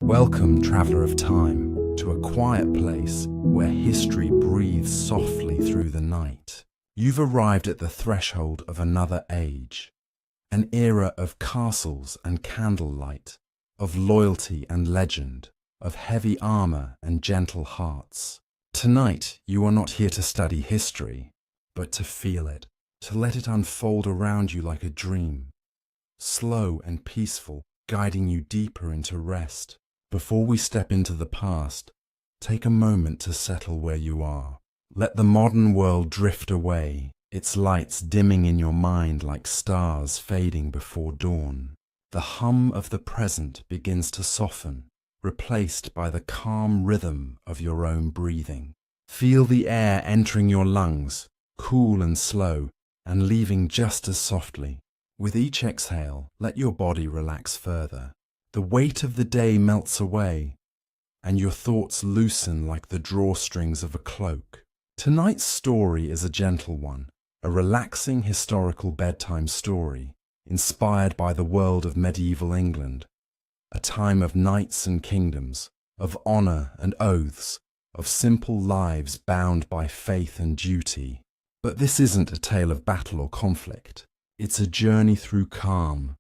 Welcome, traveller of time, to a quiet place where history breathes softly through the night. You've arrived at the threshold of another age, an era of castles and candlelight, of loyalty and legend, of heavy armour and gentle hearts. Tonight, you are not here to study history, but to feel it, to let it unfold around you like a dream, slow and peaceful, guiding you deeper into rest. Before we step into the past, take a moment to settle where you are. Let the modern world drift away, its lights dimming in your mind like stars fading before dawn. The hum of the present begins to soften, replaced by the calm rhythm of your own breathing. Feel the air entering your lungs, cool and slow, and leaving just as softly. With each exhale, let your body relax further. The weight of the day melts away, and your thoughts loosen like the drawstrings of a cloak. Tonight's story is a gentle one, a relaxing historical bedtime story, inspired by the world of medieval England, a time of knights and kingdoms, of honour and oaths, of simple lives bound by faith and duty. But this isn't a tale of battle or conflict. It's a journey through calm,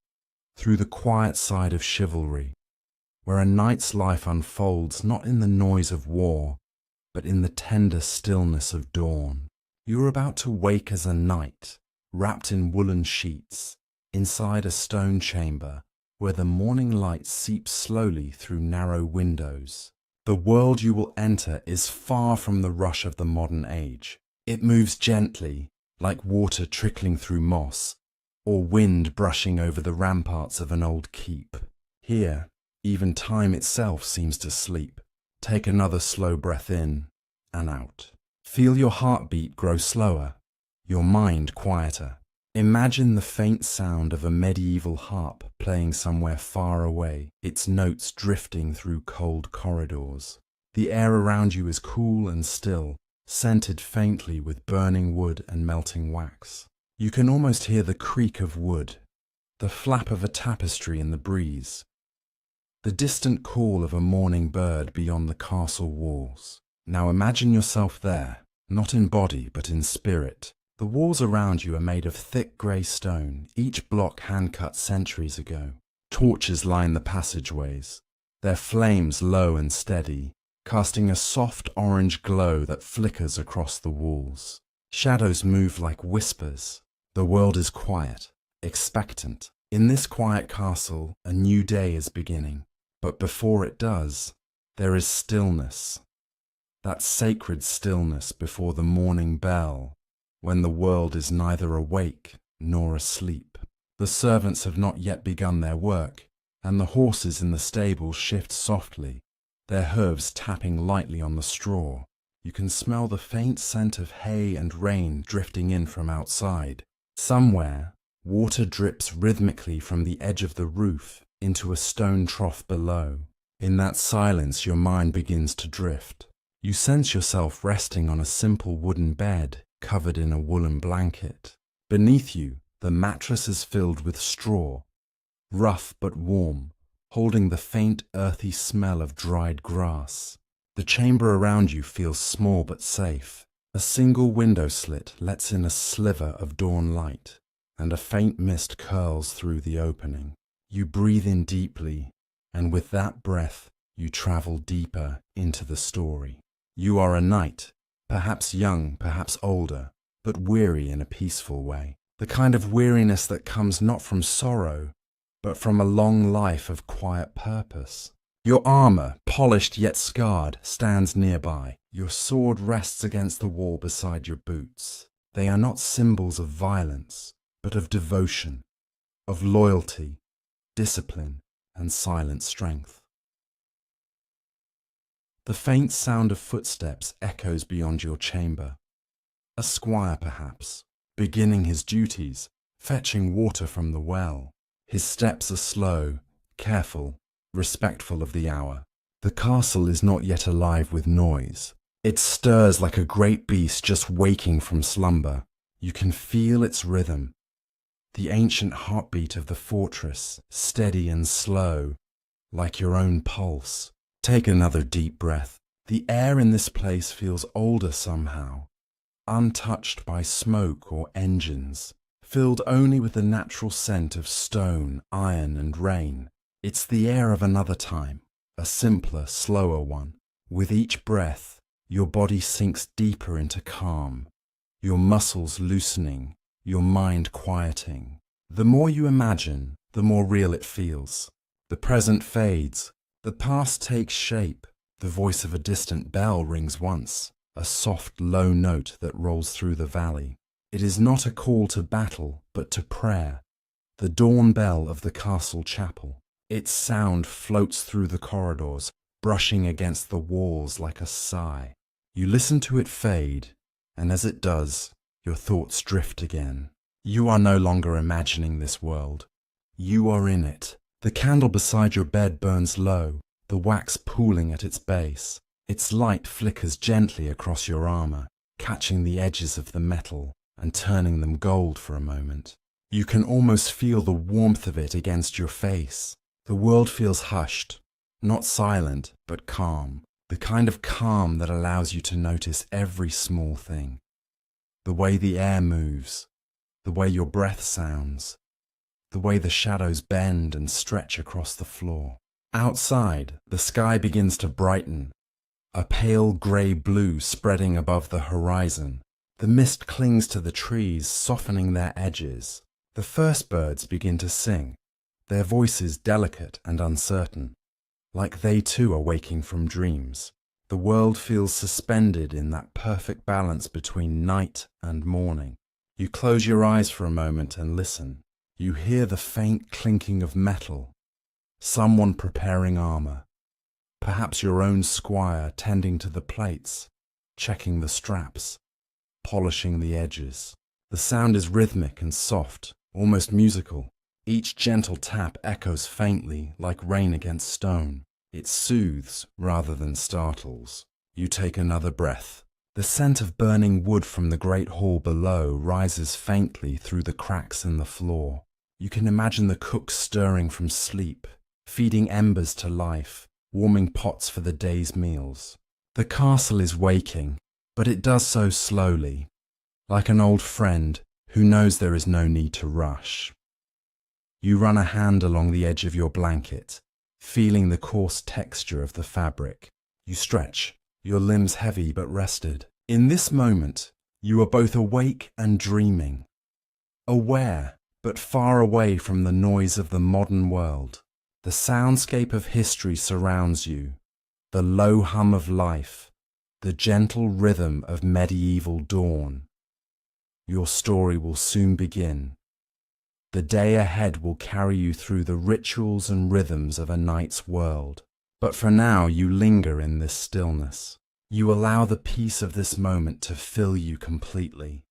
through the quiet side of chivalry, where a knight's life unfolds not in the noise of war, but in the tender stillness of dawn. You're about to wake as a knight, wrapped in woolen sheets, inside a stone chamber, where the morning light seeps slowly through narrow windows. The world you will enter is far from the rush of the modern age. It moves gently, like water trickling through moss, or wind brushing over the ramparts of an old keep. Here, even time itself seems to sleep. Take another slow breath in and out. Feel your heartbeat grow slower, your mind quieter. Imagine the faint sound of a medieval harp playing somewhere far away, its notes drifting through cold corridors. The air around you is cool and still, scented faintly with burning wood and melting wax. You can almost hear the creak of wood, the flap of a tapestry in the breeze, the distant call of a morning bird beyond the castle walls. Now imagine yourself there, not in body but in spirit. The walls around you are made of thick grey stone, each block hand-cut centuries ago. Torches line the passageways, their flames low and steady, casting a soft orange glow that flickers across the walls. Shadows move like whispers. The world is quiet, expectant. In this quiet castle, a new day is beginning. But before it does, there is stillness. That sacred stillness before the morning bell, when the world is neither awake nor asleep. The servants have not yet begun their work, and the horses in the stable shift softly, their hooves tapping lightly on the straw. You can smell the faint scent of hay and rain drifting in from outside. Somewhere, water drips rhythmically from the edge of the roof into a stone trough below. In that silence, your mind begins to drift. You sense yourself resting on a simple wooden bed covered in a woolen blanket. Beneath you, the mattress is filled with straw, rough but warm, holding the faint earthy smell of dried grass. The chamber around you feels small but safe. A single window slit lets in a sliver of dawn light, and a faint mist curls through the opening. You breathe in deeply, and with that breath, you travel deeper into the story. You are a knight, perhaps young, perhaps older, but weary in a peaceful way. The kind of weariness that comes not from sorrow, but from a long life of quiet purpose. Your armour, polished yet scarred, stands nearby. Your sword rests against the wall beside your boots. They are not symbols of violence, but of devotion, of loyalty, discipline, and silent strength. The faint sound of footsteps echoes beyond your chamber. A squire, perhaps, beginning his duties, fetching water from the well. His steps are slow, careful, respectful of the hour. The castle is not yet alive with noise. It stirs like a great beast just waking from slumber. You can feel its rhythm, the ancient heartbeat of the fortress, steady and slow, like your own pulse. Take another deep breath. The air in this place feels older somehow, untouched by smoke or engines, filled only with the natural scent of stone, iron, and rain. It's the air of another time, a simpler, slower one. With each breath, your body sinks deeper into calm, your muscles loosening, your mind quieting. The more you imagine, the more real it feels. The present fades, the past takes shape. The voice of a distant bell rings once, a soft, low note that rolls through the valley. It is not a call to battle, but to prayer, the dawn bell of the castle chapel. Its sound floats through the corridors, brushing against the walls like a sigh. You listen to it fade, and as it does, your thoughts drift again. You are no longer imagining this world. You are in it. The candle beside your bed burns low, the wax pooling at its base. Its light flickers gently across your armor, catching the edges of the metal and turning them gold for a moment. You can almost feel the warmth of it against your face. The world feels hushed, not silent, but calm. The kind of calm that allows you to notice every small thing. The way the air moves, the way your breath sounds, the way the shadows bend and stretch across the floor. Outside, the sky begins to brighten, a pale grey blue spreading above the horizon. The mist clings to the trees, softening their edges. The first birds begin to sing, their voices delicate and uncertain, like they too are waking from dreams. The world feels suspended in that perfect balance between night and morning. You close your eyes for a moment and listen. You hear the faint clinking of metal, someone preparing armor, perhaps your own squire tending to the plates, checking the straps, polishing the edges. The sound is rhythmic and soft, almost musical. Each gentle tap echoes faintly like rain against stone. It soothes rather than startles. You take another breath. The scent of burning wood from the great hall below rises faintly through the cracks in the floor. You can imagine the cook stirring from sleep, feeding embers to life, warming pots for the day's meals. The castle is waking, but it does so slowly, like an old friend who knows there is no need to rush. You run a hand along the edge of your blanket, feeling the coarse texture of the fabric. You stretch, your limbs heavy but rested. In this moment, you are both awake and dreaming, aware but far away from the noise of the modern world. The soundscape of history surrounds you, the low hum of life, the gentle rhythm of medieval dawn. Your story will soon begin. The day ahead will carry you through the rituals and rhythms of a night's world. But for now, you linger in this stillness. You allow the peace of this moment to fill you completely.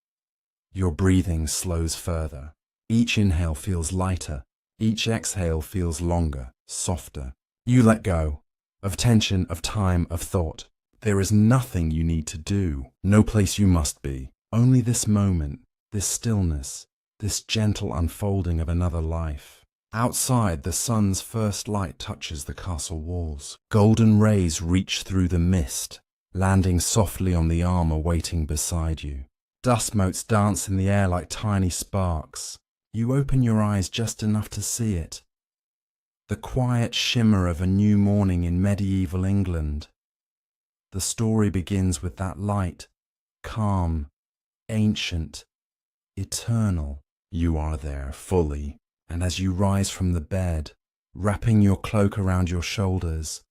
Your breathing slows further. Each inhale feels lighter. Each exhale feels longer, softer. You let go of tension, of time, of thought. There is nothing you need to do, no place you must be. Only this moment, this stillness, this gentle unfolding of another life. Outside, the sun's first light touches the castle walls. Golden rays reach through the mist, landing softly on the armor waiting beside you. Dust motes dance in the air like tiny sparks. You open your eyes just enough to see it. The quiet shimmer of a new morning in medieval England. The story begins with that light, calm, ancient, eternal. You are there fully, and as you rise from the bed, wrapping your cloak around your shoulders,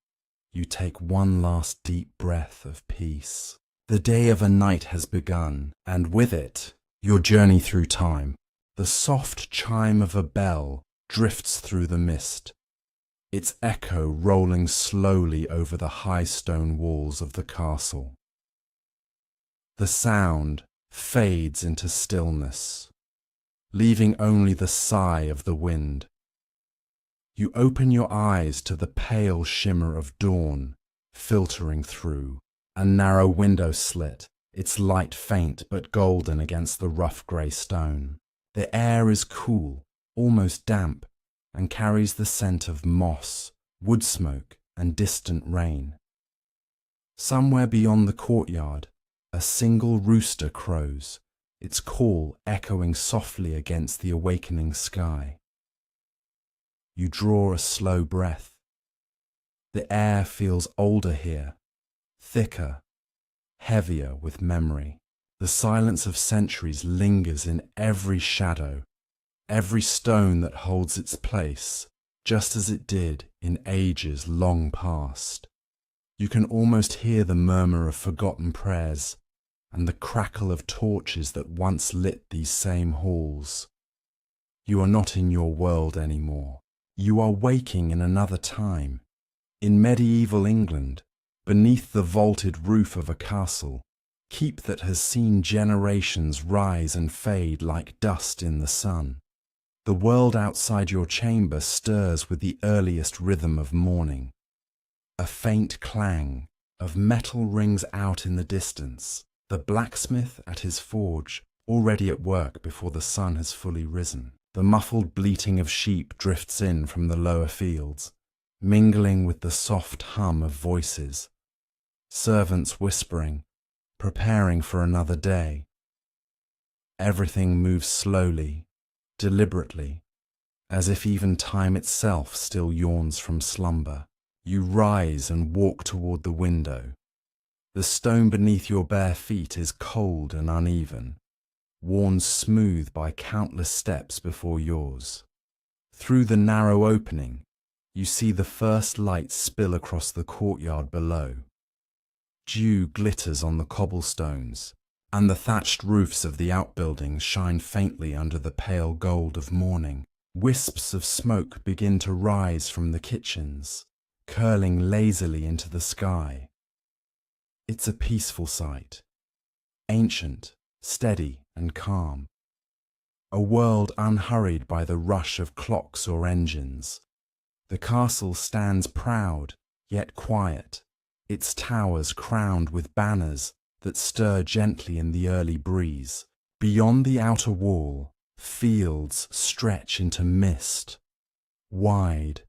you take one last deep breath of peace. The day of a night has begun, and with it, your journey through time. The soft chime of a bell drifts through the mist, its echo rolling slowly over the high stone walls of the castle. The sound fades into stillness, leaving only the sigh of the wind. You open your eyes to the pale shimmer of dawn filtering through a narrow window slit, its light faint but golden against the rough grey stone. The air is cool, almost damp, and carries the scent of moss, wood smoke and distant rain. Somewhere beyond the courtyard, a single rooster crows, its call echoing softly against the awakening sky. You draw a slow breath. The air feels older here, thicker, heavier with memory. The silence of centuries lingers in every shadow, every stone that holds its place, just as it did in ages long past. You can almost hear the murmur of forgotten prayers and the crackle of torches that once lit these same halls. You are not in your world anymore. You are waking in another time, in medieval England, beneath the vaulted roof of a castle, keep that has seen generations rise and fade like dust in the sun. The world outside your chamber stirs with the earliest rhythm of morning. A faint clang of metal rings out in the distance, the blacksmith at his forge, already at work before the sun has fully risen. The muffled bleating of sheep drifts in from the lower fields, mingling with the soft hum of voices. Servants whispering, preparing for another day. Everything moves slowly, deliberately, as if even time itself still yawns from slumber. You rise and walk toward the window. The stone beneath your bare feet is cold and uneven, worn smooth by countless steps before yours. Through the narrow opening, you see the first light spill across the courtyard below. Dew glitters on the cobblestones, and the thatched roofs of the outbuildings shine faintly under the pale gold of morning. Wisps of smoke begin to rise from the kitchens, curling lazily into the sky. It's a peaceful sight, ancient, steady and calm. A world unhurried by the rush of clocks or engines. The castle stands proud, yet quiet, its towers crowned with banners that stir gently in the early breeze. Beyond the outer wall, fields stretch into mist, wide,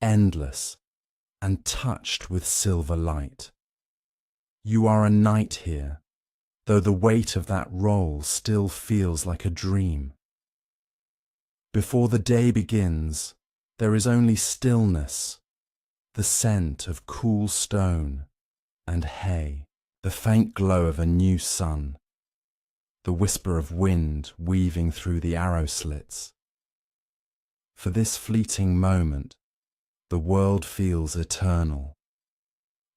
endless, and touched with silver light. You are a knight here, though the weight of that role still feels like a dream. Before the day begins, there is only stillness, the scent of cool stone and hay, the faint glow of a new sun, the whisper of wind weaving through the arrow slits. For this fleeting moment, the world feels eternal,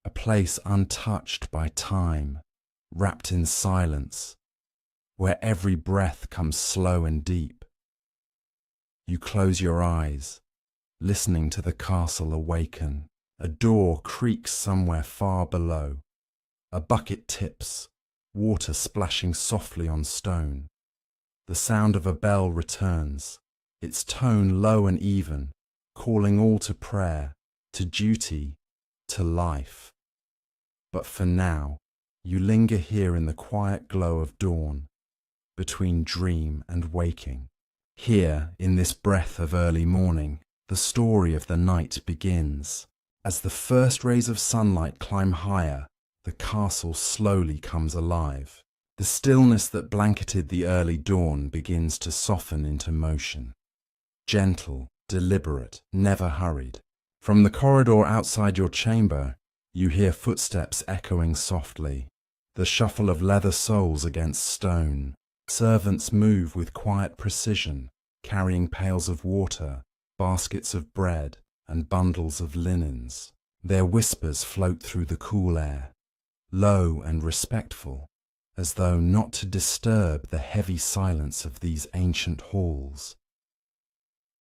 a place untouched by time, wrapped in silence, where every breath comes slow and deep. You close your eyes, listening to the castle awaken. A door creaks somewhere far below. A bucket tips, water splashing softly on stone. The sound of a bell returns, its tone low and even, calling all to prayer, to duty, to life. But for now, you linger here in the quiet glow of dawn, between dream and waking. Here, in this breath of early morning, the story of the night begins. As the first rays of sunlight climb higher, the castle slowly comes alive. The stillness that blanketed the early dawn begins to soften into motion. Gentle, deliberate, never hurried. From the corridor outside your chamber, you hear footsteps echoing softly, the shuffle of leather soles against stone. Servants move with quiet precision, carrying pails of water, baskets of bread, and bundles of linens. Their whispers float through the cool air, low and respectful, as though not to disturb the heavy silence of these ancient halls.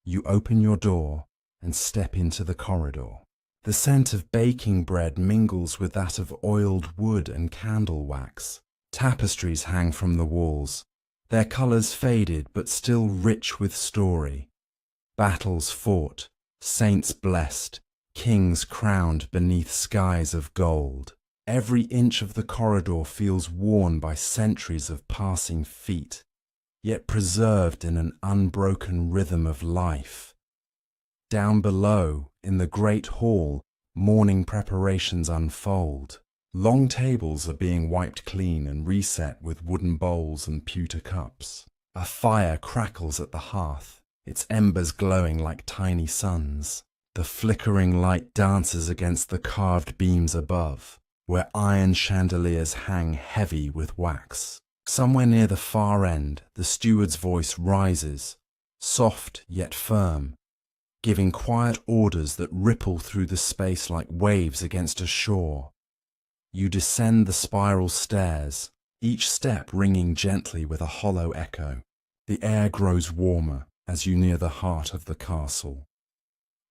You open your door and step into the corridor. The scent of baking bread mingles with that of oiled wood and candle wax. Tapestries hang from the walls, their colours faded but still rich with story. Battles fought, saints blessed, kings crowned beneath skies of gold. Every inch of the corridor feels worn by centuries of passing feet, yet preserved in an unbroken rhythm of life. Down below, in the great hall, morning preparations unfold. Long tables are being wiped clean and reset with wooden bowls and pewter cups. A fire crackles at the hearth, its embers glowing like tiny suns. The flickering light dances against the carved beams above, where iron chandeliers hang heavy with wax. Somewhere near the far end, the steward's voice rises, soft yet firm, giving quiet orders that ripple through the space like waves against a shore. You descend the spiral stairs, each step ringing gently with a hollow echo. The air grows warmer as you near the heart of the castle.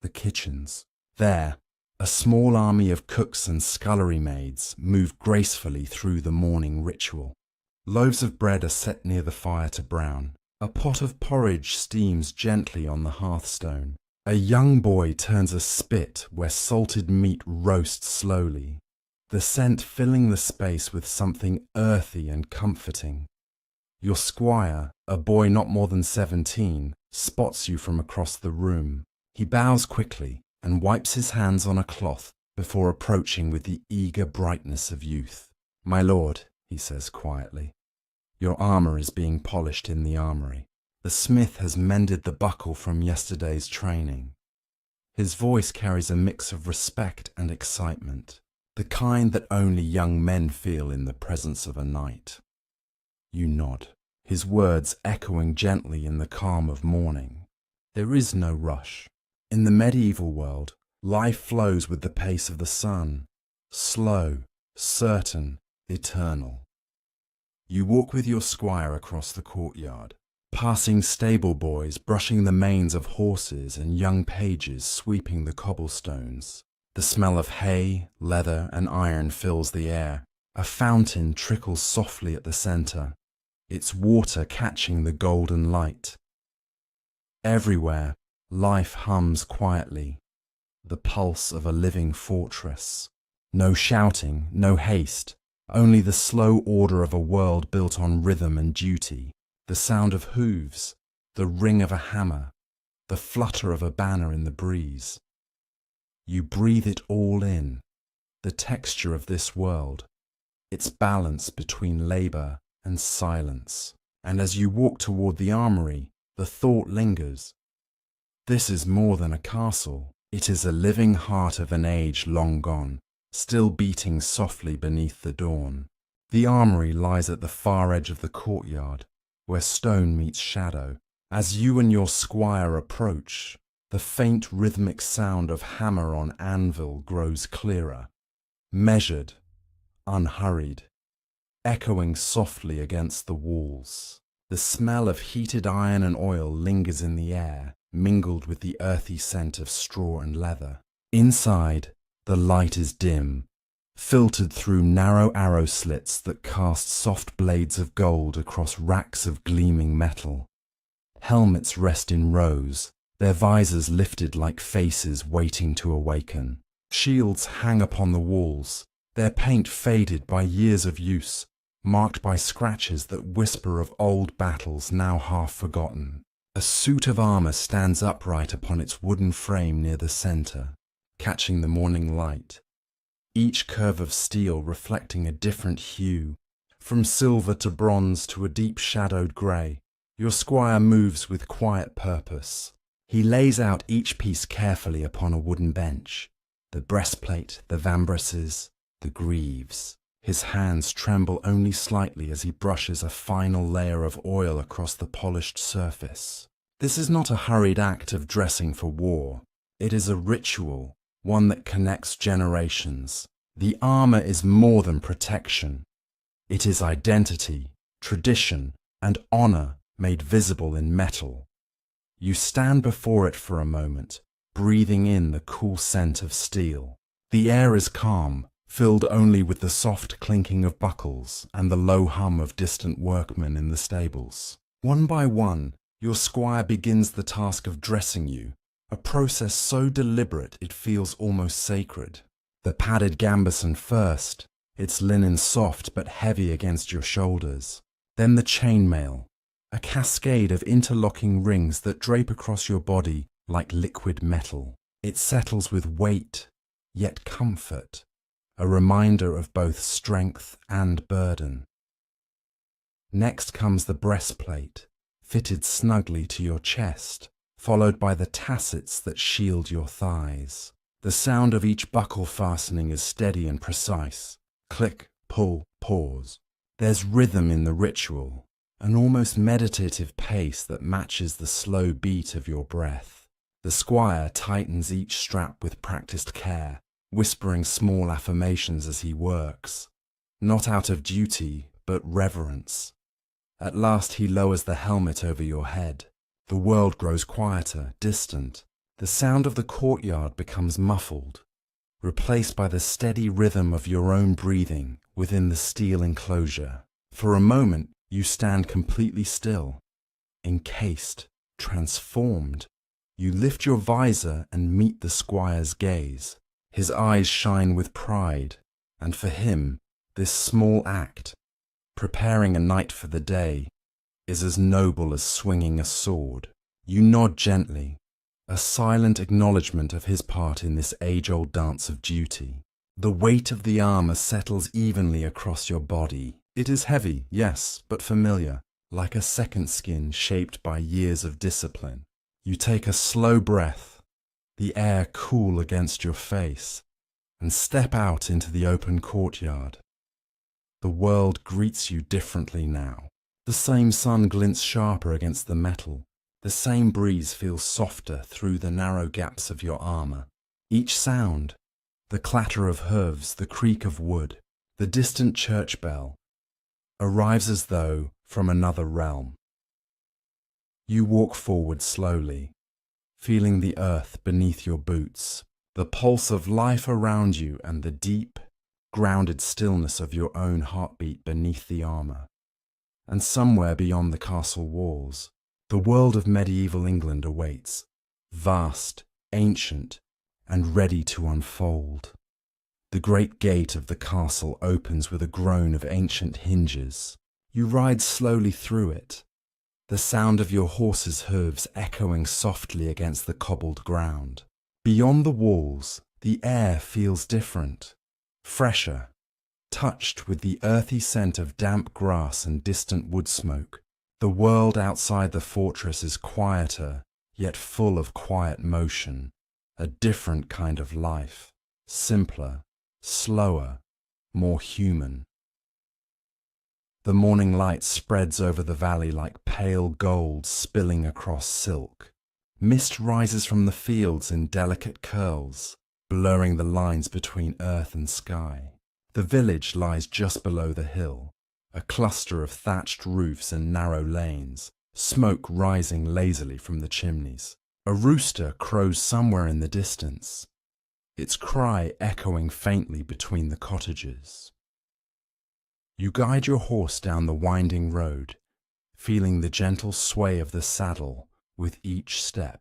The kitchens. There, a small army of cooks and scullery maids move gracefully through the morning ritual. Loaves of bread are set near the fire to brown. A pot of porridge steams gently on the hearthstone. A young boy turns a spit where salted meat roasts slowly, the scent filling the space with something earthy and comforting. Your squire, a boy not more than 17, spots you from across the room. He bows quickly and wipes his hands on a cloth before approaching with the eager brightness of youth. "My lord," he says quietly, "your armour is being polished in the armoury. The smith has mended the buckle from yesterday's training." His voice carries a mix of respect and excitement, the kind that only young men feel in the presence of a knight. You nod, his words echoing gently in the calm of morning. There is no rush. In the medieval world, life flows with the pace of the sun, slow, certain, eternal. You walk with your squire across the courtyard, passing stable boys brushing the manes of horses and young pages sweeping the cobblestones. The smell of hay, leather, and iron fills the air. A fountain trickles softly at the centre, its water catching the golden light. Everywhere, life hums quietly, the pulse of a living fortress. No shouting, no haste, only the slow order of a world built on rhythm and duty. The sound of hooves, the ring of a hammer, the flutter of a banner in the breeze. You breathe it all in, the texture of this world, its balance between labour and silence. And as you walk toward the armoury, the thought lingers. This is more than a castle. It is a living heart of an age long gone, still beating softly beneath the dawn. The armoury lies at the far edge of the courtyard, where stone meets shadow. As you and your squire approach, the faint rhythmic sound of hammer on anvil grows clearer, measured, unhurried, echoing softly against the walls. The smell of heated iron and oil lingers in the air, mingled with the earthy scent of straw and leather. Inside, the light is dim, filtered through narrow arrow slits that cast soft blades of gold across racks of gleaming metal. Helmets rest in rows, their visors lifted like faces waiting to awaken. Shields hang upon the walls, their paint faded by years of use, marked by scratches that whisper of old battles now half forgotten. A suit of armour stands upright upon its wooden frame near the centre, catching the morning light. Each curve of steel reflecting a different hue, from silver to bronze to a deep shadowed grey. Your squire moves with quiet purpose. He lays out each piece carefully upon a wooden bench. The breastplate, the vambraces, the greaves. His hands tremble only slightly as he brushes a final layer of oil across the polished surface. This is not a hurried act of dressing for war. It is a ritual, one that connects generations. The armour is more than protection. It is identity, tradition, and honour made visible in metal. You stand before it for a moment, breathing in the cool scent of steel. The air is calm, filled only with the soft clinking of buckles and the low hum of distant workmen in the stables. One by one, your squire begins the task of dressing you, a process so deliberate it feels almost sacred. The padded gambeson first, its linen soft but heavy against your shoulders. Then the chainmail, a cascade of interlocking rings that drape across your body like liquid metal. It settles with weight, yet comfort, a reminder of both strength and burden. Next comes the breastplate, fitted snugly to your chest, followed by the tassets that shield your thighs. The sound of each buckle fastening is steady and precise. Click, pull, pause. There's rhythm in the ritual, an almost meditative pace that matches the slow beat of your breath. The squire tightens each strap with practiced care, whispering small affirmations as he works, not out of duty, but reverence. At last he lowers the helmet over your head. The world grows quieter, distant. The sound of the courtyard becomes muffled, replaced by the steady rhythm of your own breathing within the steel enclosure. For a moment, you stand completely still, encased, transformed. You lift your visor and meet the squire's gaze. His eyes shine with pride, and for him, this small act, preparing a knight for the day, is as noble as swinging a sword. You nod gently, a silent acknowledgement of his part in this age-old dance of duty. The weight of the armor settles evenly across your body. It is heavy, yes, but familiar, like a second skin shaped by years of discipline. You take a slow breath, the air cool against your face, and step out into the open courtyard. The world greets you differently now. The same sun glints sharper against the metal. The same breeze feels softer through the narrow gaps of your armor. Each sound, the clatter of hooves, the creak of wood, the distant church bell, arrives as though from another realm. You walk forward slowly, feeling the earth beneath your boots, the pulse of life around you and the deep, grounded stillness of your own heartbeat beneath the armor. And somewhere beyond the castle walls, the world of medieval England awaits, vast, ancient, and ready to unfold. The great gate of the castle opens with a groan of ancient hinges. You ride slowly through it, the sound of your horse's hooves echoing softly against the cobbled ground. Beyond the walls, the air feels different, fresher, touched with the earthy scent of damp grass and distant wood smoke. The world outside the fortress is quieter, yet full of quiet motion, a different kind of life, simpler, slower, more human. The morning light spreads over the valley like pale gold spilling across silk. Mist rises from the fields in delicate curls, blurring the lines between earth and sky. The village lies just below the hill, a cluster of thatched roofs and narrow lanes, smoke rising lazily from the chimneys. A rooster crows somewhere in the distance, its cry echoing faintly between the cottages. You guide your horse down the winding road, feeling the gentle sway of the saddle with each step.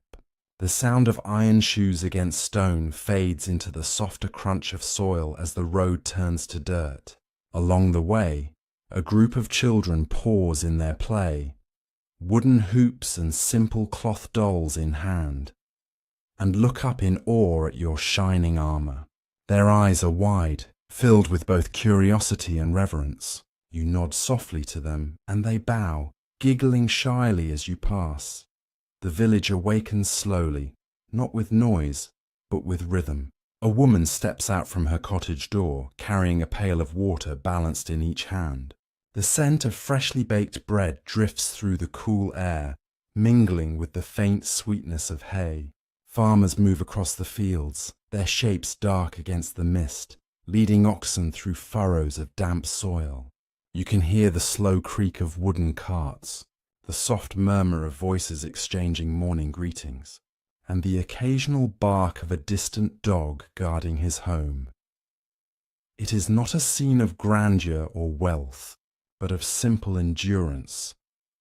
The sound of iron shoes against stone fades into the softer crunch of soil as the road turns to dirt. Along the way, a group of children pause in their play, wooden hoops and simple cloth dolls in hand, and look up in awe at your shining armor. Their eyes are wide, filled with both curiosity and reverence. You nod softly to them, and they bow, giggling shyly as you pass. The village awakens slowly, not with noise, but with rhythm. A woman steps out from her cottage door, carrying a pail of water balanced in each hand. The scent of freshly baked bread drifts through the cool air, mingling with the faint sweetness of hay. Farmers move across the fields, their shapes dark against the mist, leading oxen through furrows of damp soil. You can hear the slow creak of wooden carts, the soft murmur of voices exchanging morning greetings, and the occasional bark of a distant dog guarding his home. It is not a scene of grandeur or wealth, but of simple endurance,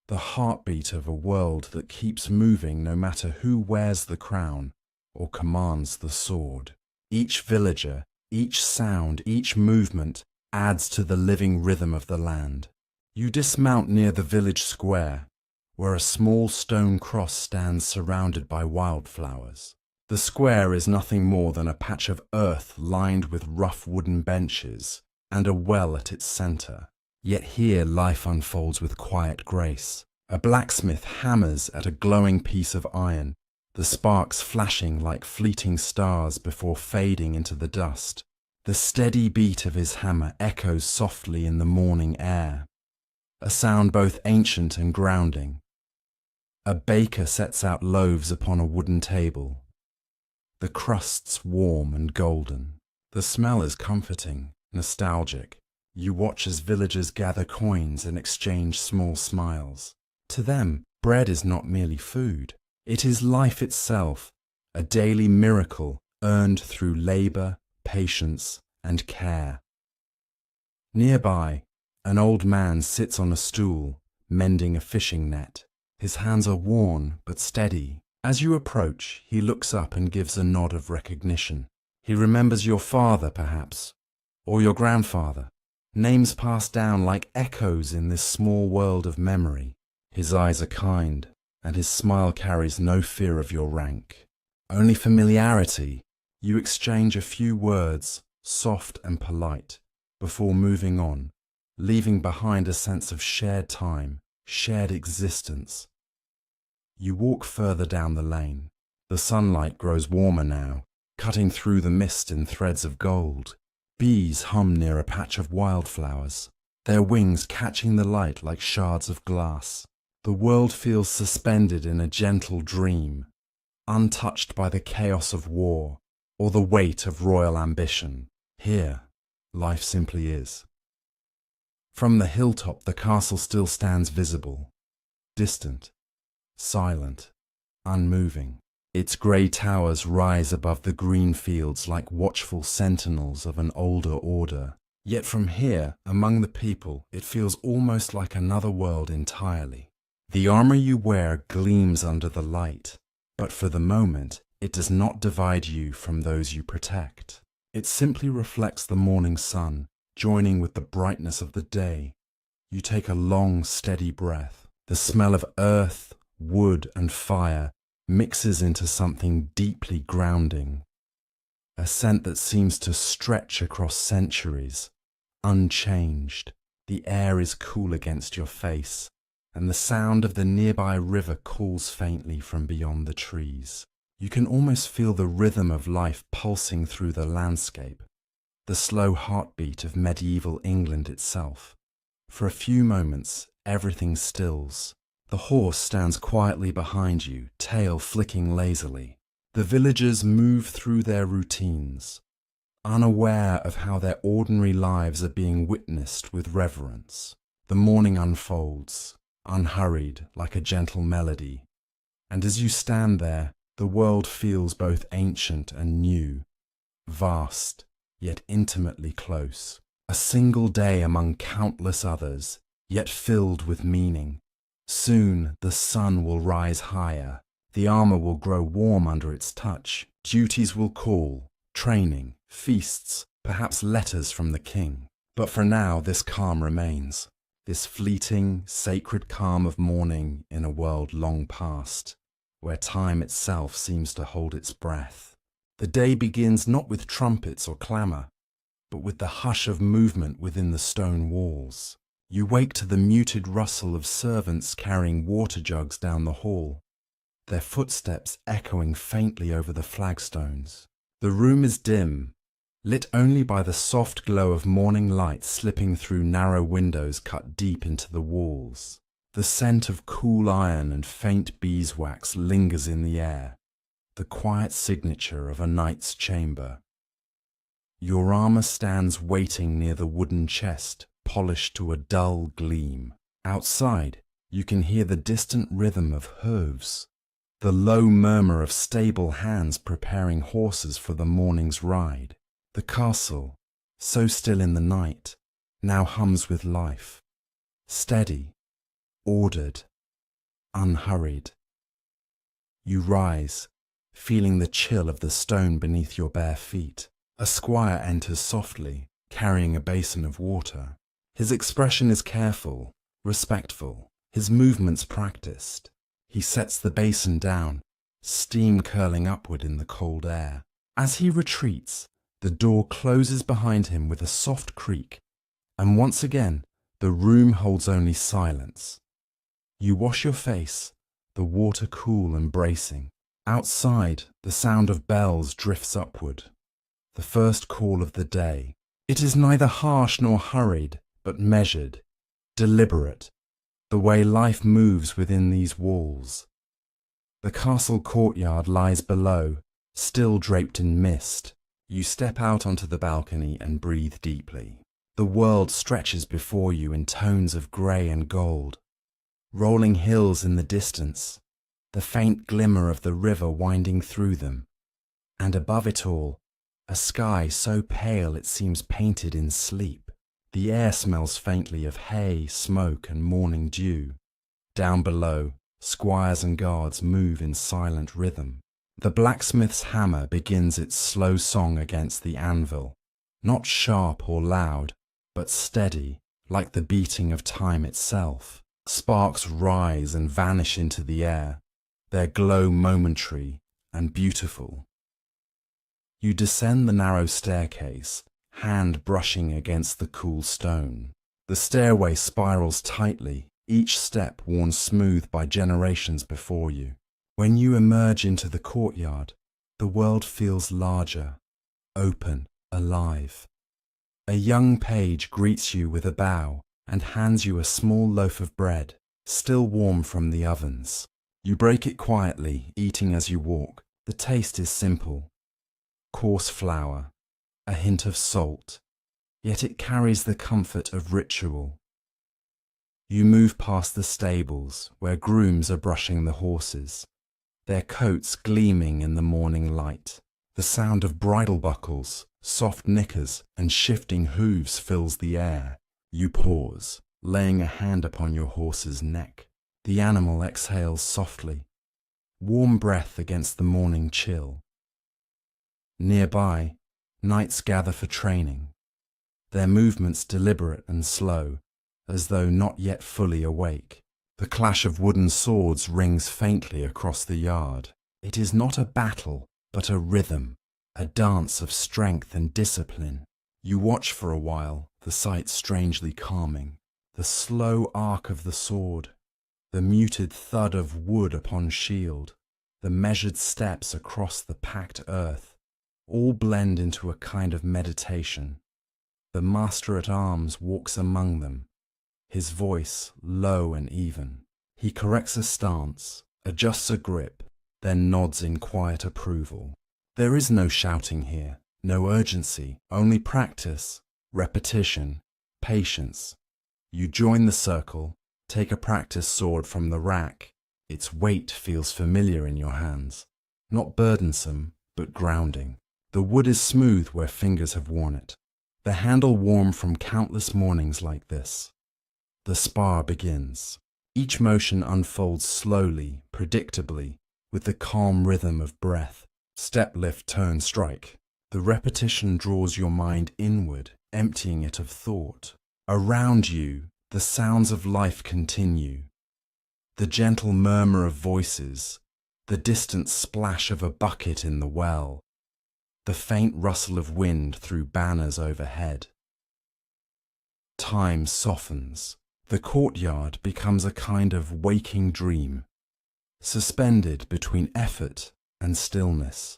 the heartbeat of a world that keeps moving no matter who wears the crown or commands the sword. Each villager, each sound, each movement adds to the living rhythm of the land. You dismount near the village square, where a small stone cross stands surrounded by wildflowers. The square is nothing more than a patch of earth lined with rough wooden benches and a well at its centre. Yet here life unfolds with quiet grace. A blacksmith hammers at a glowing piece of iron, the sparks flashing like fleeting stars before fading into the dust. The steady beat of his hammer echoes softly in the morning air, a sound both ancient and grounding. A baker sets out loaves upon a wooden table, the crusts warm and golden. The smell is comforting, nostalgic. You watch as villagers gather coins and exchange small smiles. To them, bread is not merely food. It is life itself, a daily miracle earned through labour, patience, and care. Nearby, an old man sits on a stool, mending a fishing net. His hands are worn but steady. As you approach, he looks up and gives a nod of recognition. He remembers your father, perhaps, or your grandfather. Names passed down like echoes in this small world of memory. His eyes are kind, and his smile carries no fear of your rank. Only familiarity. You exchange a few words, soft and polite, before moving on, leaving behind a sense of shared time, shared existence. You walk further down the lane. The sunlight grows warmer now, cutting through the mist in threads of gold. Bees hum near a patch of wildflowers, their wings catching the light like shards of glass. The world feels suspended in a gentle dream, untouched by the chaos of war or the weight of royal ambition. Here, life simply is. From the hilltop, the castle still stands visible, distant, silent, unmoving. Its grey towers rise above the green fields like watchful sentinels of an older order. Yet from here, among the people, it feels almost like another world entirely. The armour you wear gleams under the light, but for the moment, it does not divide you from those you protect. It simply reflects the morning sun, joining with the brightness of the day. You take a long, steady breath. The smell of earth, wood, and fire mixes into something deeply grounding. A scent that seems to stretch across centuries, unchanged. The air is cool against your face, and the sound of the nearby river calls faintly from beyond the trees. You can almost feel the rhythm of life pulsing through the landscape, the slow heartbeat of medieval England itself. For a few moments, everything stills. The horse stands quietly behind you, tail flicking lazily. The villagers move through their routines, unaware of how their ordinary lives are being witnessed with reverence. The morning unfolds, unhurried like a gentle melody, and as you stand there, the world feels both ancient and new, vast, yet intimately close. A single day among countless others, yet filled with meaning. Soon the sun will rise higher, the armour will grow warm under its touch, duties will call, training, feasts, perhaps letters from the king. But for now this calm remains, this fleeting, sacred calm of morning in a world long past, where time itself seems to hold its breath. The day begins not with trumpets or clamour, but with the hush of movement within the stone walls. You wake to the muted rustle of servants carrying water jugs down the hall, their footsteps echoing faintly over the flagstones. The room is dim, lit only by the soft glow of morning light slipping through narrow windows cut deep into the walls. The scent of cool iron and faint beeswax lingers in the air, the quiet signature of a knight's chamber. Your armour stands waiting near the wooden chest, polished to a dull gleam. Outside, you can hear the distant rhythm of hooves, the low murmur of stable hands preparing horses for the morning's ride. The castle, so still in the night, now hums with life, steady, ordered, unhurried. You rise, feeling the chill of the stone beneath your bare feet. A squire enters softly, carrying a basin of water. His expression is careful, respectful, his movements practiced. He sets the basin down, steam curling upward in the cold air. As he retreats, the door closes behind him with a soft creak, and once again, the room holds only silence. You wash your face, the water cool and bracing. Outside, the sound of bells drifts upward. The first call of the day. It is neither harsh nor hurried, but measured, deliberate, the way life moves within these walls. The castle courtyard lies below, still draped in mist. You step out onto the balcony and breathe deeply. The world stretches before you in tones of grey and gold. Rolling hills in the distance, the faint glimmer of the river winding through them, and above it all, a sky so pale it seems painted in sleep. The air smells faintly of hay, smoke, and morning dew. Down below, squires and guards move in silent rhythm. The blacksmith's hammer begins its slow song against the anvil, not sharp or loud, but steady, like the beating of time itself. Sparks rise and vanish into the air, their glow momentary and beautiful. You descend the narrow staircase, hand brushing against the cool stone. The stairway spirals tightly, each step worn smooth by generations before you. When you emerge into the courtyard, the world feels larger, open, alive. A young page greets you with a bow and hands you a small loaf of bread, still warm from the ovens. You break it quietly, eating as you walk. The taste is simple. Coarse flour, a hint of salt, yet it carries the comfort of ritual. You move past the stables, where grooms are brushing the horses, their coats gleaming in the morning light. The sound of bridle buckles, soft knickers, and shifting hooves fills the air. You pause, laying a hand upon your horse's neck. The animal exhales softly, warm breath against the morning chill. Nearby, knights gather for training, their movements deliberate and slow, as though not yet fully awake. The clash of wooden swords rings faintly across the yard. It is not a battle, but a rhythm, a dance of strength and discipline. You watch for a while, the sight strangely calming. The slow arc of the sword, the muted thud of wood upon shield, the measured steps across the packed earth, all blend into a kind of meditation. The master-at-arms walks among them, his voice low and even. He corrects a stance, adjusts a grip, then nods in quiet approval. There is no shouting here, no urgency, only practice, repetition, patience. You join the circle, take a practice sword from the rack. Its weight feels familiar in your hands, not burdensome, but grounding. The wood is smooth where fingers have worn it, the handle warm from countless mornings like this. The spar begins. Each motion unfolds slowly, predictably, with the calm rhythm of breath. Step, lift, turn, strike. The repetition draws your mind inward, emptying it of thought. Around you, the sounds of life continue. The gentle murmur of voices, the distant splash of a bucket in the well, the faint rustle of wind through banners overhead. Time softens. The courtyard becomes a kind of waking dream, suspended between effort and stillness.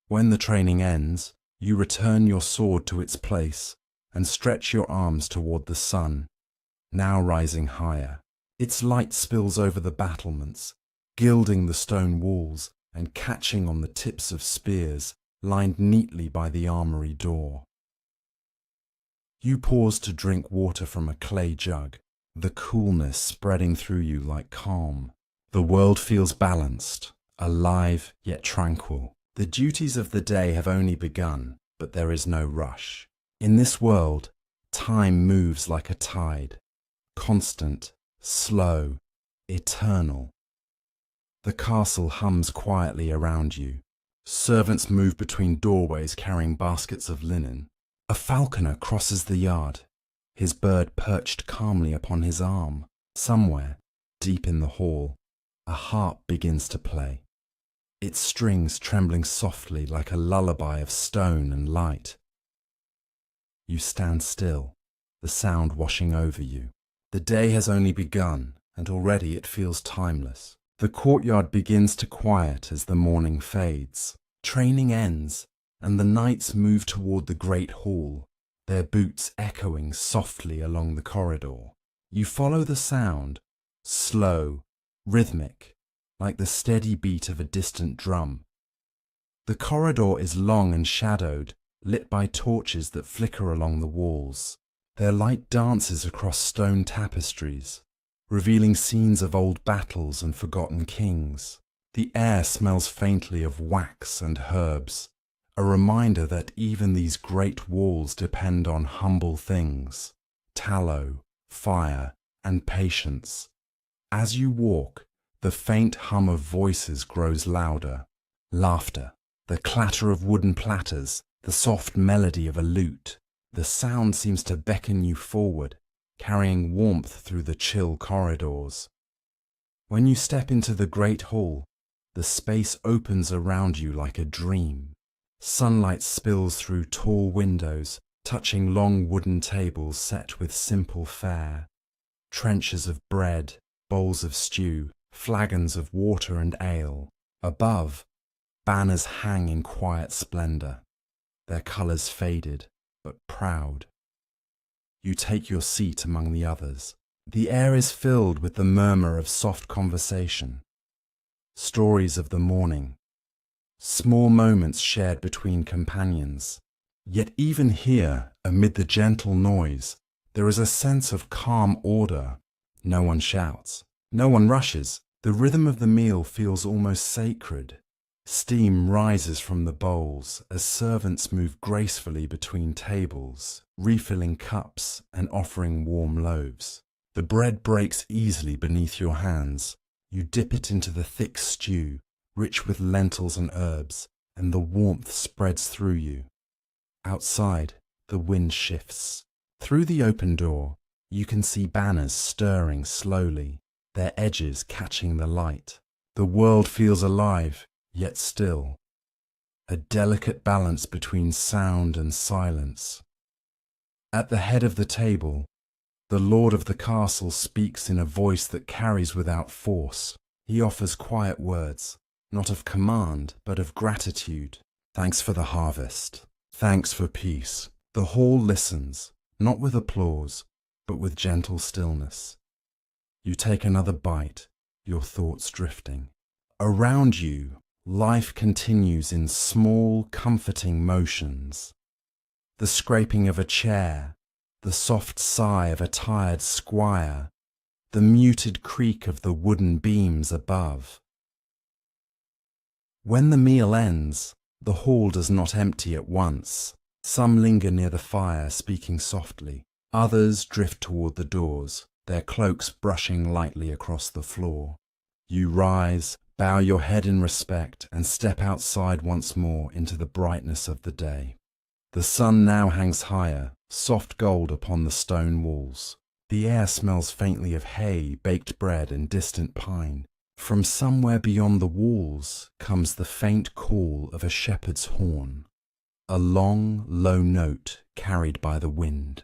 When the training ends, you return your sword to its place and stretch your arms toward the sun, now rising higher. Its light spills over the battlements, gilding the stone walls and catching on the tips of spears lined neatly by the armory door. You pause to drink water from a clay jug, the coolness spreading through you like calm. The world feels balanced, alive yet tranquil. The duties of the day have only begun, but there is no rush. In this world, time moves like a tide, constant, slow, eternal. The castle hums quietly around you. Servants move between doorways carrying baskets of linen. A falconer crosses the yard, his bird perched calmly upon his arm. Somewhere, deep in the hall, a harp begins to play, its strings trembling softly like a lullaby of stone and light. You stand still, the sound washing over you. The day has only begun, and already it feels timeless. The courtyard begins to quiet as the morning fades. Training ends, and the knights move toward the great hall, their boots echoing softly along the corridor. You follow the sound, slow, rhythmic, like the steady beat of a distant drum. The corridor is long and shadowed, lit by torches that flicker along the walls. Their light dances across stone tapestries, revealing scenes of old battles and forgotten kings. The air smells faintly of wax and herbs, a reminder that even these great walls depend on humble things: tallow, fire, and patience. As you walk, the faint hum of voices grows louder. Laughter, the clatter of wooden platters, the soft melody of a lute. The sound seems to beckon you forward, carrying warmth through the chill corridors. When you step into the great hall, the space opens around you like a dream. Sunlight spills through tall windows, touching long wooden tables set with simple fare. Trenchers of bread, bowls of stew, flagons of water and ale. Above, banners hang in quiet splendor, their colors faded but proud. You take your seat among the others. The air is filled with the murmur of soft conversation, stories of the morning, small moments shared between companions. Yet even here, amid the gentle noise, there is a sense of calm order. No one shouts, no one rushes. The rhythm of the meal feels almost sacred. Steam rises from the bowls as servants move gracefully between tables, refilling cups and offering warm loaves. The bread breaks easily beneath your hands. You dip it into the thick stew, rich with lentils and herbs, and the warmth spreads through you. Outside, the wind shifts. Through the open door, you can see banners stirring slowly, their edges catching the light. The world feels alive, yet still. A delicate balance between sound and silence. At the head of the table, the lord of the castle speaks in a voice that carries without force. He offers quiet words, not of command, but of gratitude. Thanks for the harvest. Thanks for peace. The hall listens, not with applause, but with gentle stillness. You take another bite, your thoughts drifting. Around you, life continues in small, comforting motions. The scraping of a chair, the soft sigh of a tired squire, the muted creak of the wooden beams above. When the meal ends, the hall does not empty at once. Some linger near the fire, speaking softly. Others drift toward the doors, their cloaks brushing lightly across the floor. You rise, bow your head in respect, and step outside once more into the brightness of the day. The sun now hangs higher, soft gold upon the stone walls. The air smells faintly of hay, baked bread, and distant pine. From somewhere beyond the walls comes the faint call of a shepherd's horn, a long, low note carried by the wind.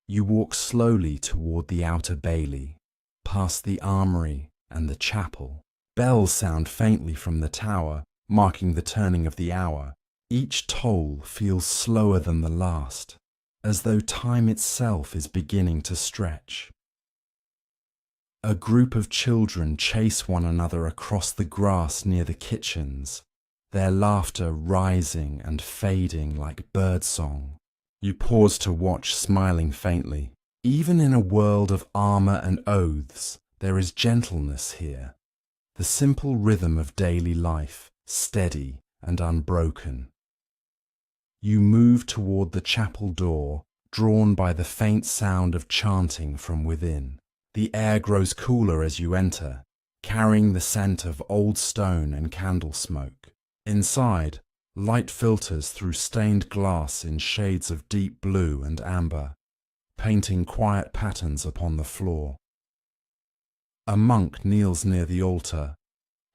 You walk slowly toward the outer bailey, past the armory and the chapel. Bells sound faintly from the tower, marking the turning of the hour. Each toll feels slower than the last, as though time itself is beginning to stretch. A group of children chase one another across the grass near the kitchens, their laughter rising and fading like birdsong. You pause to watch, smiling faintly. Even in a world of armor and oaths, there is gentleness here. The simple rhythm of daily life, steady and unbroken. You move toward the chapel door, drawn by the faint sound of chanting from within. The air grows cooler as you enter, carrying the scent of old stone and candle smoke. Inside, light filters through stained glass in shades of deep blue and amber, painting quiet patterns upon the floor. A monk kneels near the altar,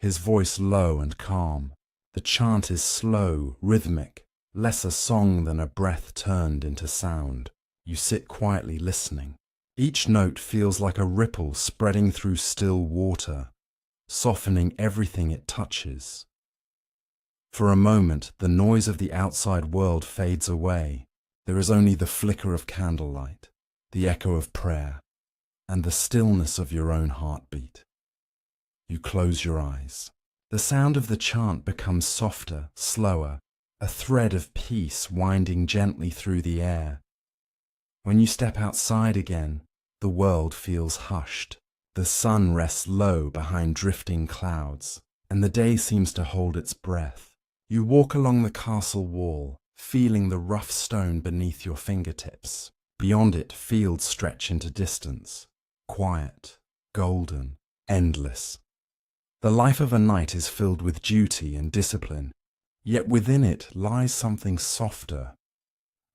his voice low and calm. The chant is slow, rhythmic, less a song than a breath turned into sound. You sit quietly listening. Each note feels like a ripple spreading through still water, softening everything it touches. For a moment, the noise of the outside world fades away. There is only the flicker of candlelight, the echo of prayer, and the stillness of your own heartbeat. You close your eyes. The sound of the chant becomes softer, slower, a thread of peace winding gently through the air. When you step outside again, the world feels hushed. The sun rests low behind drifting clouds, and the day seems to hold its breath. You walk along the castle wall, feeling the rough stone beneath your fingertips. Beyond it, fields stretch into distance, quiet, golden, endless. The life of a knight is filled with duty and discipline, yet within it lies something softer,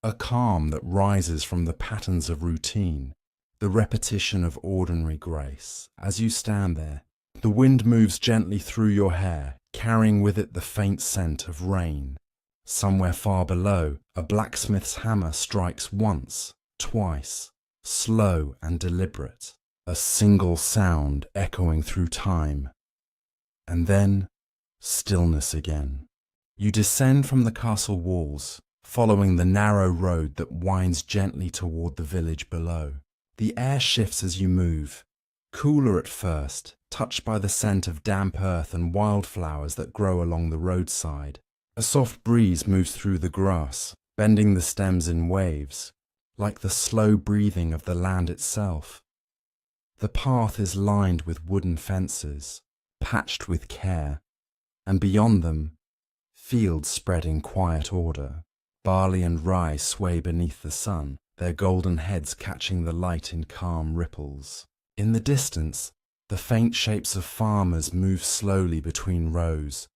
a calm that rises from the patterns of routine, the repetition of ordinary grace. As you stand there, the wind moves gently through your hair, carrying with it the faint scent of rain. Somewhere far below, a blacksmith's hammer strikes once, twice, slow and deliberate, a single sound echoing through time. And then, stillness again. You descend from the castle walls, following the narrow road that winds gently toward the village below. The air shifts as you move, cooler at first, touched by the scent of damp earth and wildflowers that grow along the roadside. A soft breeze moves through the grass, bending the stems in waves, like the slow breathing of the land itself. The path is lined with wooden fences, patched with care, and beyond them, fields spread in quiet order. Barley and rye sway beneath the sun, their golden heads catching the light in calm ripples. In the distance, the faint shapes of farmers move slowly between rows,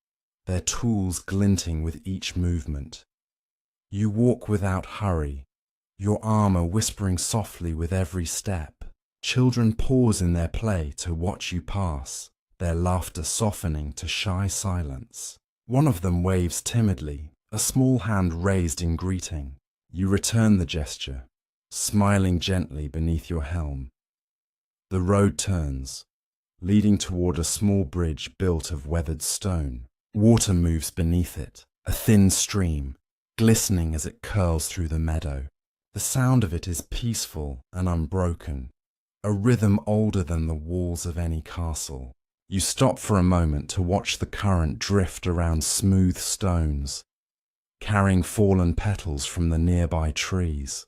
their tools glinting with each movement. You walk without hurry, your armor whispering softly with every step. Children pause in their play to watch you pass, their laughter softening to shy silence. One of them waves timidly, a small hand raised in greeting. You return the gesture, smiling gently beneath your helm. The road turns, leading toward a small bridge built of weathered stone. Water moves beneath it, a thin stream, glistening as it curls through the meadow. The sound of it is peaceful and unbroken, a rhythm older than the walls of any castle. You stop for a moment to watch the current drift around smooth stones, carrying fallen petals from the nearby trees.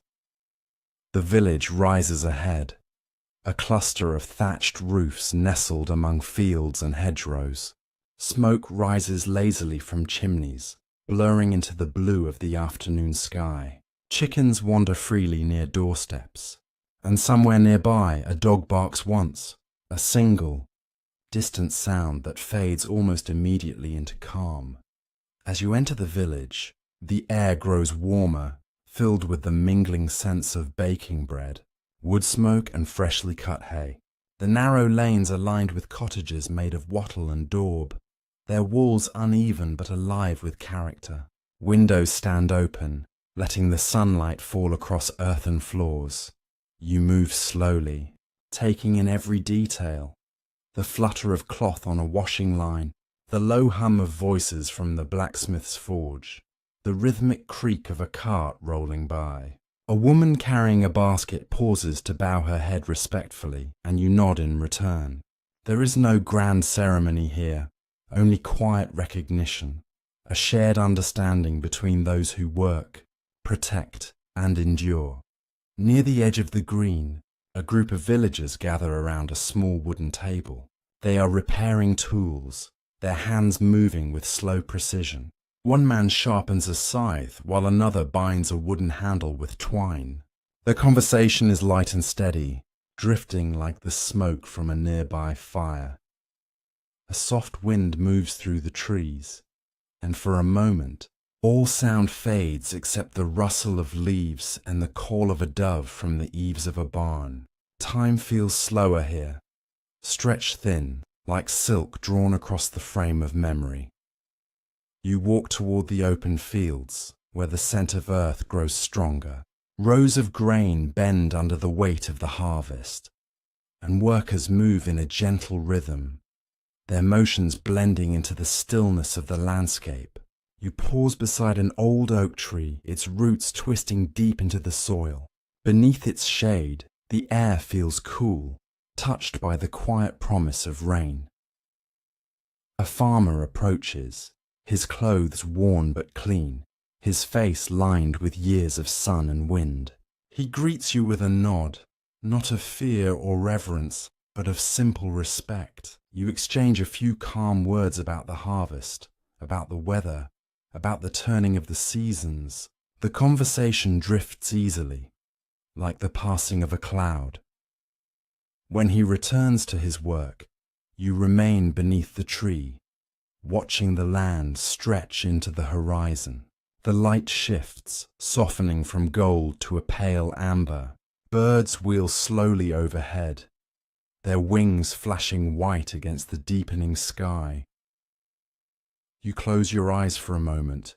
The village rises ahead, a cluster of thatched roofs nestled among fields and hedgerows. Smoke rises lazily from chimneys, blurring into the blue of the afternoon sky. Chickens wander freely near doorsteps, and somewhere nearby a dog barks once, a single, distant sound that fades almost immediately into calm. As you enter the village, the air grows warmer, filled with the mingling scents of baking bread, wood smoke and freshly cut hay. The narrow lanes are lined with cottages made of wattle and daub, their walls uneven but alive with character. Windows stand open, letting the sunlight fall across earthen floors. You move slowly, taking in every detail. The flutter of cloth on a washing line, the low hum of voices from the blacksmith's forge, the rhythmic creak of a cart rolling by. A woman carrying a basket pauses to bow her head respectfully, and you nod in return. There is no grand ceremony here, only quiet recognition, a shared understanding between those who work, protect, and endure. Near the edge of the green, a group of villagers gather around a small wooden table. They are repairing tools, their hands moving with slow precision. One man sharpens a scythe while another binds a wooden handle with twine. Their conversation is light and steady, drifting like the smoke from a nearby fire. A soft wind moves through the trees, and for a moment, all sound fades except the rustle of leaves and the call of a dove from the eaves of a barn. Time feels slower here, stretch thin, like silk drawn across the frame of memory. You walk toward the open fields, where the scent of earth grows stronger. Rows of grain bend under the weight of the harvest, and workers move in a gentle rhythm, their motions blending into the stillness of the landscape. You pause beside an old oak tree, its roots twisting deep into the soil. Beneath its shade, the air feels cool, touched by the quiet promise of rain. A farmer approaches, his clothes worn but clean, his face lined with years of sun and wind. He greets you with a nod, not of fear or reverence, but of simple respect. You exchange a few calm words about the harvest, about the weather, about the turning of the seasons. The conversation drifts easily, like the passing of a cloud. When he returns to his work, you remain beneath the tree, watching the land stretch into the horizon. The light shifts, softening from gold to a pale amber. Birds wheel slowly overhead, their wings flashing white against the deepening sky. You close your eyes for a moment,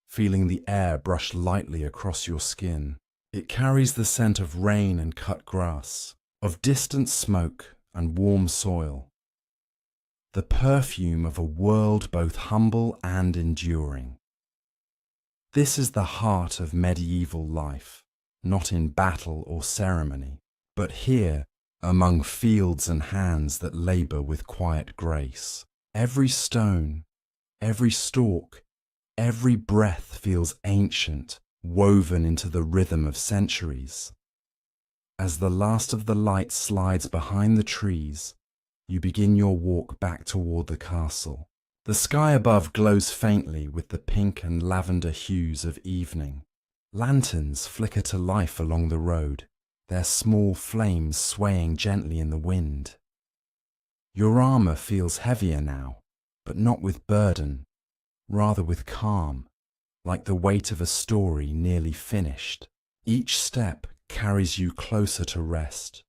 feeling the air brush lightly across your skin. It carries the scent of rain and cut grass, of distant smoke and warm soil. The perfume of a world both humble and enduring. This is the heart of medieval life, not in battle or ceremony, but here, among fields and hands that labour with quiet grace. Every stone, every stalk, every breath feels ancient, woven into the rhythm of centuries. As the last of the light slides behind the trees, you begin your walk back toward the castle. The sky above glows faintly with the pink and lavender hues of evening. Lanterns flicker to life along the road, their small flames swaying gently in the wind. Your armour feels heavier now, but not with burden, rather with calm, like the weight of a story nearly finished. Each step carries you closer to rest.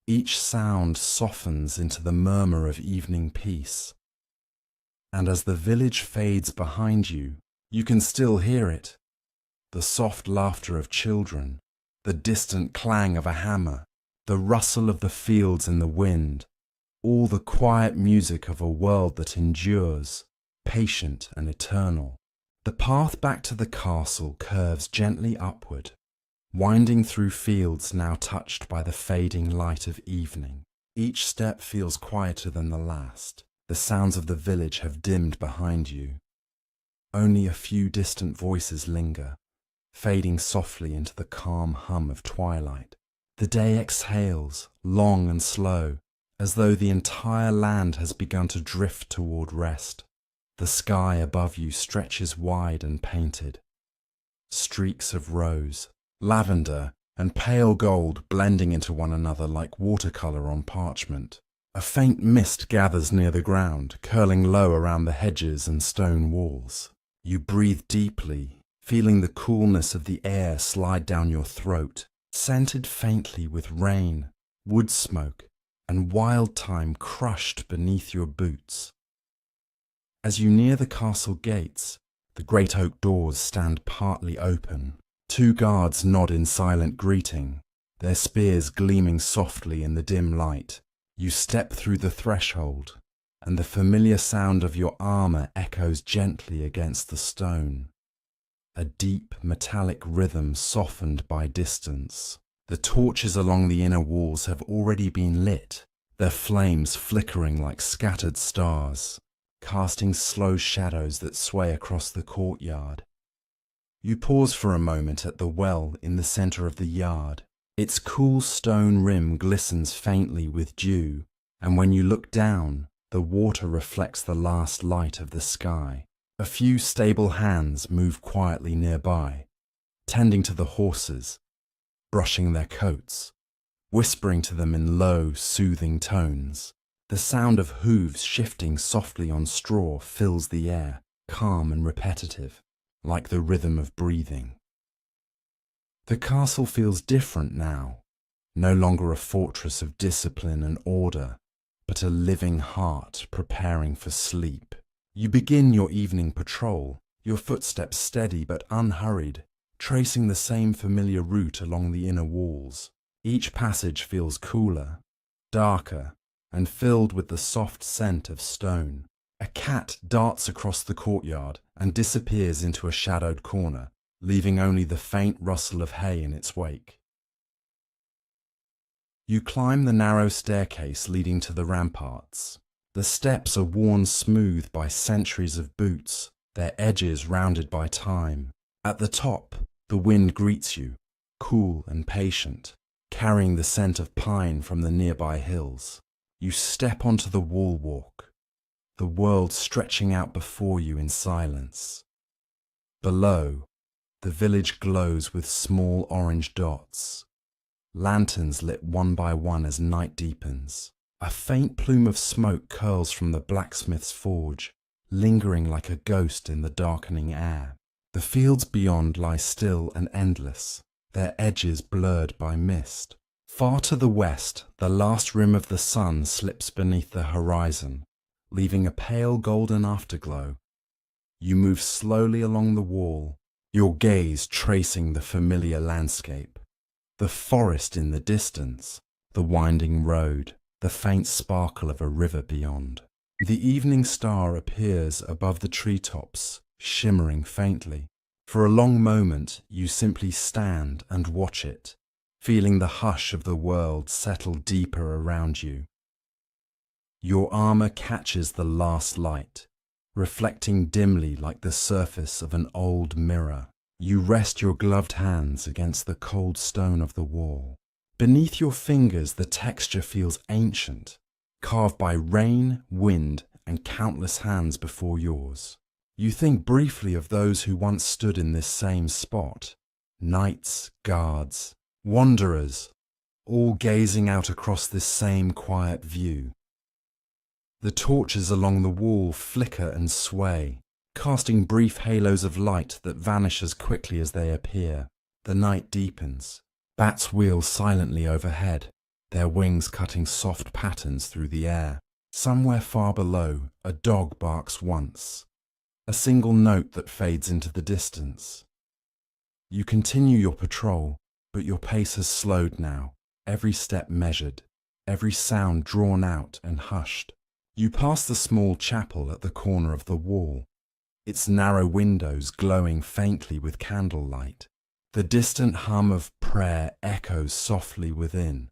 Each sound softens into the murmur of evening peace. And as the village fades behind you, you can still hear it. The soft laughter of children, the distant clang of a hammer, the rustle of the fields in the wind, all the quiet music of a world that endures, patient and eternal. The path back to the castle curves gently upward, winding through fields now touched by the fading light of evening. Each step feels quieter than the last. The sounds of the village have dimmed behind you. Only a few distant voices linger, fading softly into the calm hum of twilight. The day exhales, long and slow, as though the entire land has begun to drift toward rest. The sky above you stretches wide and painted. Streaks of rose, lavender, and pale gold blending into one another like watercolour on parchment. A faint mist gathers near the ground, curling low around the hedges and stone walls. You breathe deeply, feeling the coolness of the air slide down your throat, scented faintly with rain, wood smoke, and wild thyme crushed beneath your boots. As you near the castle gates, the great oak doors stand partly open. Two guards nod in silent greeting, their spears gleaming softly in the dim light. You step through the threshold, and the familiar sound of your armour echoes gently against the stone. A deep, metallic rhythm softened by distance. The torches along the inner walls have already been lit, their flames flickering like scattered stars, casting slow shadows that sway across the courtyard. You pause for a moment at the well in the centre of the yard. Its cool stone rim glistens faintly with dew, and when you look down, the water reflects the last light of the sky. A few stable hands move quietly nearby, tending to the horses, brushing their coats, whispering to them in low, soothing tones. The sound of hooves shifting softly on straw fills the air, calm and repetitive, like the rhythm of breathing. The castle feels different now, no longer a fortress of discipline and order, but a living heart preparing for sleep. You begin your evening patrol, your footsteps steady but unhurried, tracing the same familiar route along the inner walls. Each passage feels cooler, darker, and filled with the soft scent of stone. A cat darts across the courtyard and disappears into a shadowed corner, leaving only the faint rustle of hay in its wake. You climb the narrow staircase leading to the ramparts. The steps are worn smooth by centuries of boots, their edges rounded by time. At the top, the wind greets you, cool and patient, carrying the scent of pine from the nearby hills. You step onto the wall walk, the world stretching out before you in silence. Below, the village glows with small orange dots, lanterns lit one by one as night deepens. A faint plume of smoke curls from the blacksmith's forge, lingering like a ghost in the darkening air. The fields beyond lie still and endless, their edges blurred by mist. Far to the west, the last rim of the sun slips beneath the horizon, leaving a pale golden afterglow. You move slowly along the wall, your gaze tracing the familiar landscape. The forest in the distance, the winding road, the faint sparkle of a river beyond. The evening star appears above the treetops, shimmering faintly. For a long moment, you simply stand and watch it, feeling the hush of the world settle deeper around you. Your armor catches the last light, reflecting dimly like the surface of an old mirror. You rest your gloved hands against the cold stone of the wall. Beneath your fingers, the texture feels ancient, carved by rain, wind, and countless hands before yours. You think briefly of those who once stood in this same spot, knights, guards, wanderers, all gazing out across this same quiet view. The torches along the wall flicker and sway, casting brief halos of light that vanish as quickly as they appear. The night deepens. Bats wheel silently overhead, their wings cutting soft patterns through the air. Somewhere far below, a dog barks once, a single note that fades into the distance. You continue your patrol, but your pace has slowed now, every step measured, every sound drawn out and hushed. You pass the small chapel at the corner of the wall, its narrow windows glowing faintly with candlelight. The distant hum of prayer echoes softly within,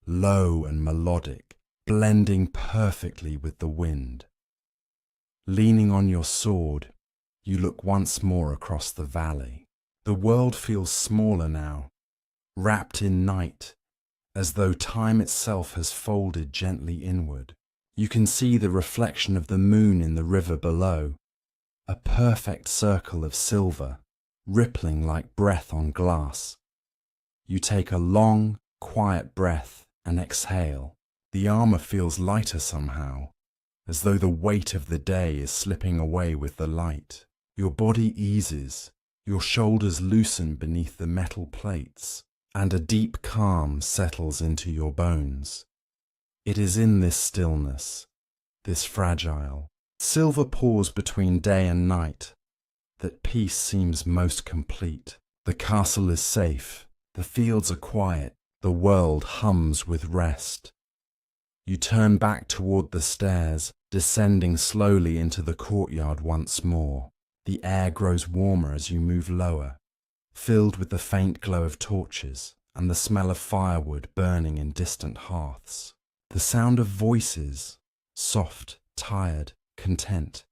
low and melodic, blending perfectly with the wind. Leaning on your sword, you look once more across the valley. The world feels smaller now, wrapped in night, as though time itself has folded gently inward. You can see the reflection of the moon in the river below, a perfect circle of silver, rippling like breath on glass. You take a long, quiet breath and exhale. The armor feels lighter somehow, as though the weight of the day is slipping away with the light. Your body eases, your shoulders loosen beneath the metal plates, and a deep calm settles into your bones. It is in this stillness, this fragile, silver pause between day and night, that peace seems most complete. The castle is safe, the fields are quiet, the world hums with rest. You turn back toward the stairs, descending slowly into the courtyard once more. The air grows warmer as you move lower, filled with the faint glow of torches and the smell of firewood burning in distant hearths. The sound of voices, soft, tired, content,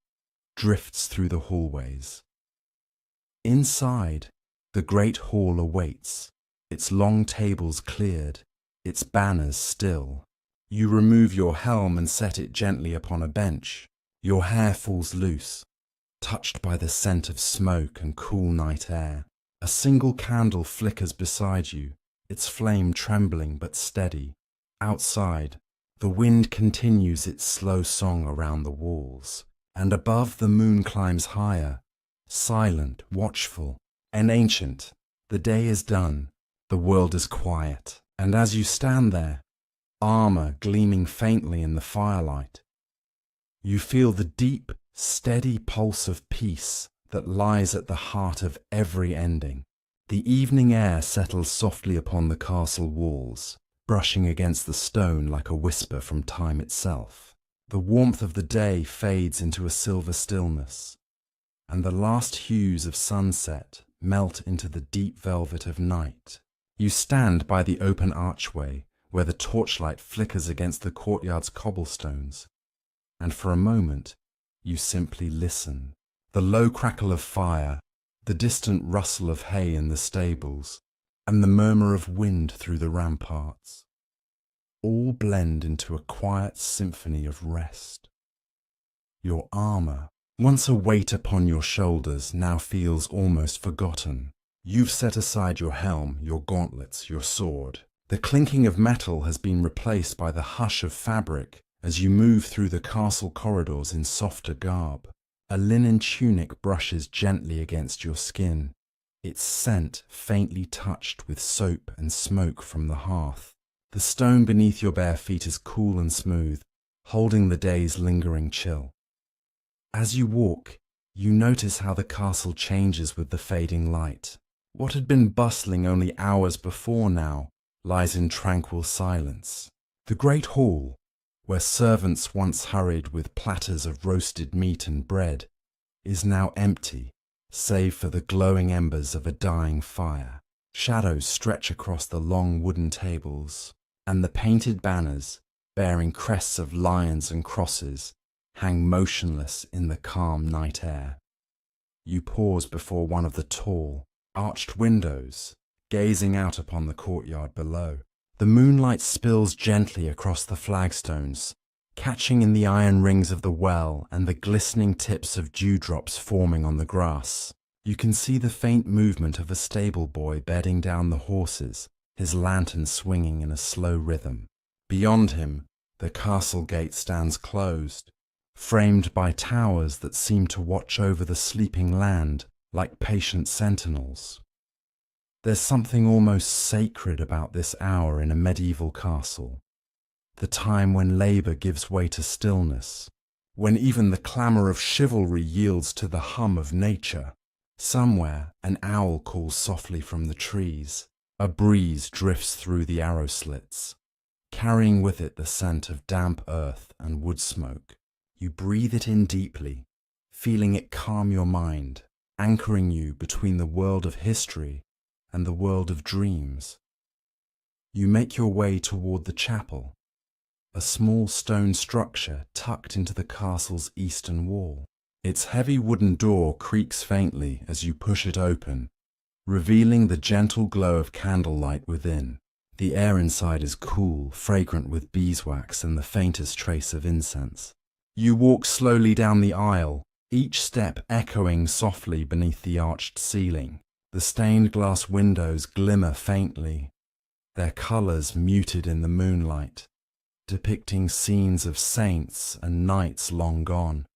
drifts through the hallways. Inside, the great hall awaits, its long tables cleared, its banners still. You remove your helm and set it gently upon a bench. Your hair falls loose, touched by the scent of smoke and cool night air. A single candle flickers beside you, its flame trembling but steady. Outside, the wind continues its slow song around the walls, and above the moon climbs higher, silent, watchful, and ancient. The day is done, the world is quiet, and as you stand there, armor gleaming faintly in the firelight. You feel the deep, steady pulse of peace that lies at the heart of every ending. The evening air settles softly upon the castle walls, brushing against the stone like a whisper from time itself. The warmth of the day fades into a silver stillness, and the last hues of sunset melt into the deep velvet of night. You stand by the open archway where the torchlight flickers against the courtyard's cobblestones, and for a moment you simply listen. The low crackle of fire, the distant rustle of hay in the stables, and the murmur of wind through the ramparts, all blend into a quiet symphony of rest. Your armor, once a weight upon your shoulders, now feels almost forgotten. You've set aside your helm, your gauntlets, your sword. The clinking of metal has been replaced by the hush of fabric as you move through the castle corridors in softer garb. A linen tunic brushes gently against your skin, its scent faintly touched with soap and smoke from the hearth. The stone beneath your bare feet is cool and smooth, holding the day's lingering chill. As you walk, you notice how the castle changes with the fading light. What had been bustling only hours before now lies in tranquil silence. The great hall, where servants once hurried with platters of roasted meat and bread, is now empty, save for the glowing embers of a dying fire. Shadows stretch across the long wooden tables, and the painted banners, bearing crests of lions and crosses, hang motionless in the calm night air. You pause before one of the tall, arched windows, gazing out upon the courtyard below. The moonlight spills gently across the flagstones, catching in the iron rings of the well and the glistening tips of dewdrops forming on the grass. You can see the faint movement of a stable boy bedding down the horses, his lantern swinging in a slow rhythm. Beyond him, the castle gate stands closed, framed by towers that seem to watch over the sleeping land like patient sentinels. There's something almost sacred about this hour in a medieval castle, the time when labour gives way to stillness, when even the clamour of chivalry yields to the hum of nature. Somewhere an owl calls softly from the trees, a breeze drifts through the arrow slits, carrying with it the scent of damp earth and wood smoke. You breathe it in deeply, feeling it calm your mind, anchoring you between the world of history and the world of dreams. You make your way toward the chapel, a small stone structure tucked into the castle's eastern wall. Its heavy wooden door creaks faintly as you push it open, revealing the gentle glow of candlelight within. The air inside is cool, fragrant with beeswax and the faintest trace of incense. You walk slowly down the aisle, each step echoing softly beneath the arched ceiling. The stained glass windows glimmer faintly, their colours muted in the moonlight, depicting scenes of saints and knights long gone.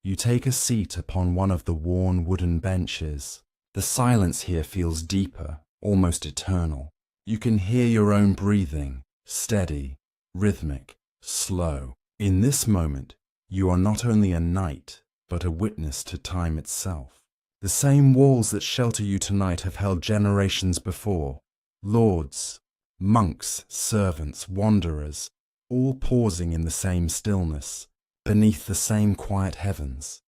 You take a seat upon one of the worn wooden benches. The silence here feels deeper, almost eternal. You can hear your own breathing, steady, rhythmic, slow. In this moment, you are not only a knight, but a witness to time itself. The same walls that shelter you tonight have held generations before. Lords, monks, servants, wanderers, all pausing in the same stillness, beneath the same quiet heavens.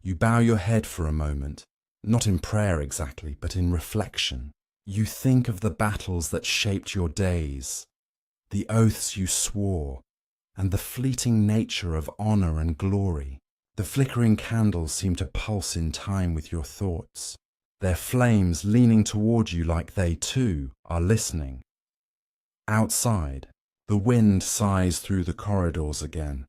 You bow your head for a moment, not in prayer exactly, but in reflection. You think of the battles that shaped your days, the oaths you swore, and the fleeting nature of honor and glory. The flickering candles seem to pulse in time with your thoughts, their flames leaning toward you like they, too, are listening. Outside, the wind sighs through the corridors again,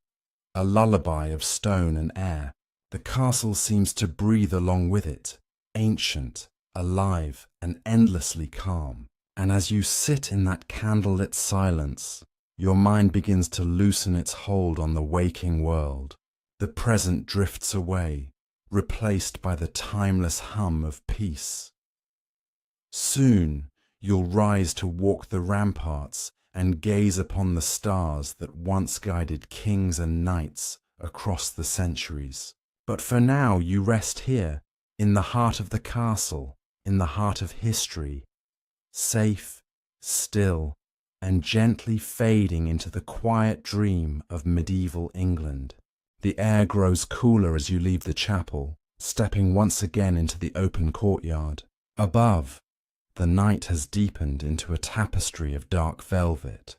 a lullaby of stone and air. The castle seems to breathe along with it, ancient, alive, and endlessly calm. And as you sit in that candlelit silence, your mind begins to loosen its hold on the waking world. The present drifts away, replaced by the timeless hum of peace. Soon you'll rise to walk the ramparts and gaze upon the stars that once guided kings and knights across the centuries. But for now you rest here, in the heart of the castle, in the heart of history, safe, still, and gently fading into the quiet dream of medieval England. The air grows cooler as you leave the chapel, stepping once again into the open courtyard. Above, the night has deepened into a tapestry of dark velvet,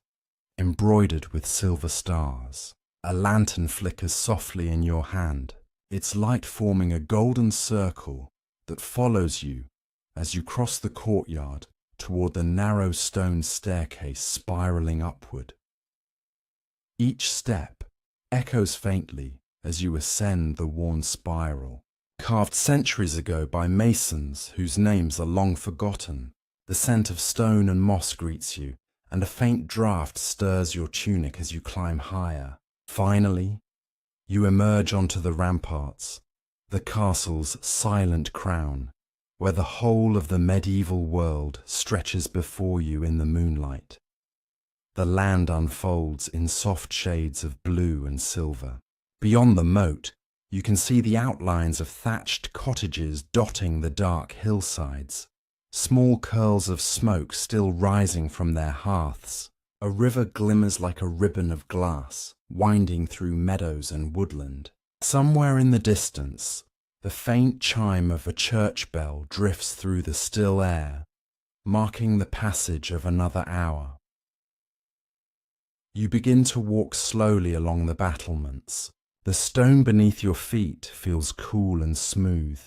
embroidered with silver stars. A lantern flickers softly in your hand, its light forming a golden circle that follows you as you cross the courtyard toward the narrow stone staircase spiraling upward. Each step echoes faintly as you ascend the worn spiral. Carved centuries ago by masons whose names are long forgotten, the scent of stone and moss greets you, and a faint draught stirs your tunic as you climb higher. Finally, you emerge onto the ramparts, the castle's silent crown, where the whole of the medieval world stretches before you in the moonlight. The land unfolds in soft shades of blue and silver. Beyond the moat, you can see the outlines of thatched cottages dotting the dark hillsides, small curls of smoke still rising from their hearths. A river glimmers like a ribbon of glass, winding through meadows and woodland. Somewhere in the distance, the faint chime of a church bell drifts through the still air, marking the passage of another hour. You begin to walk slowly along the battlements. The stone beneath your feet feels cool and smooth,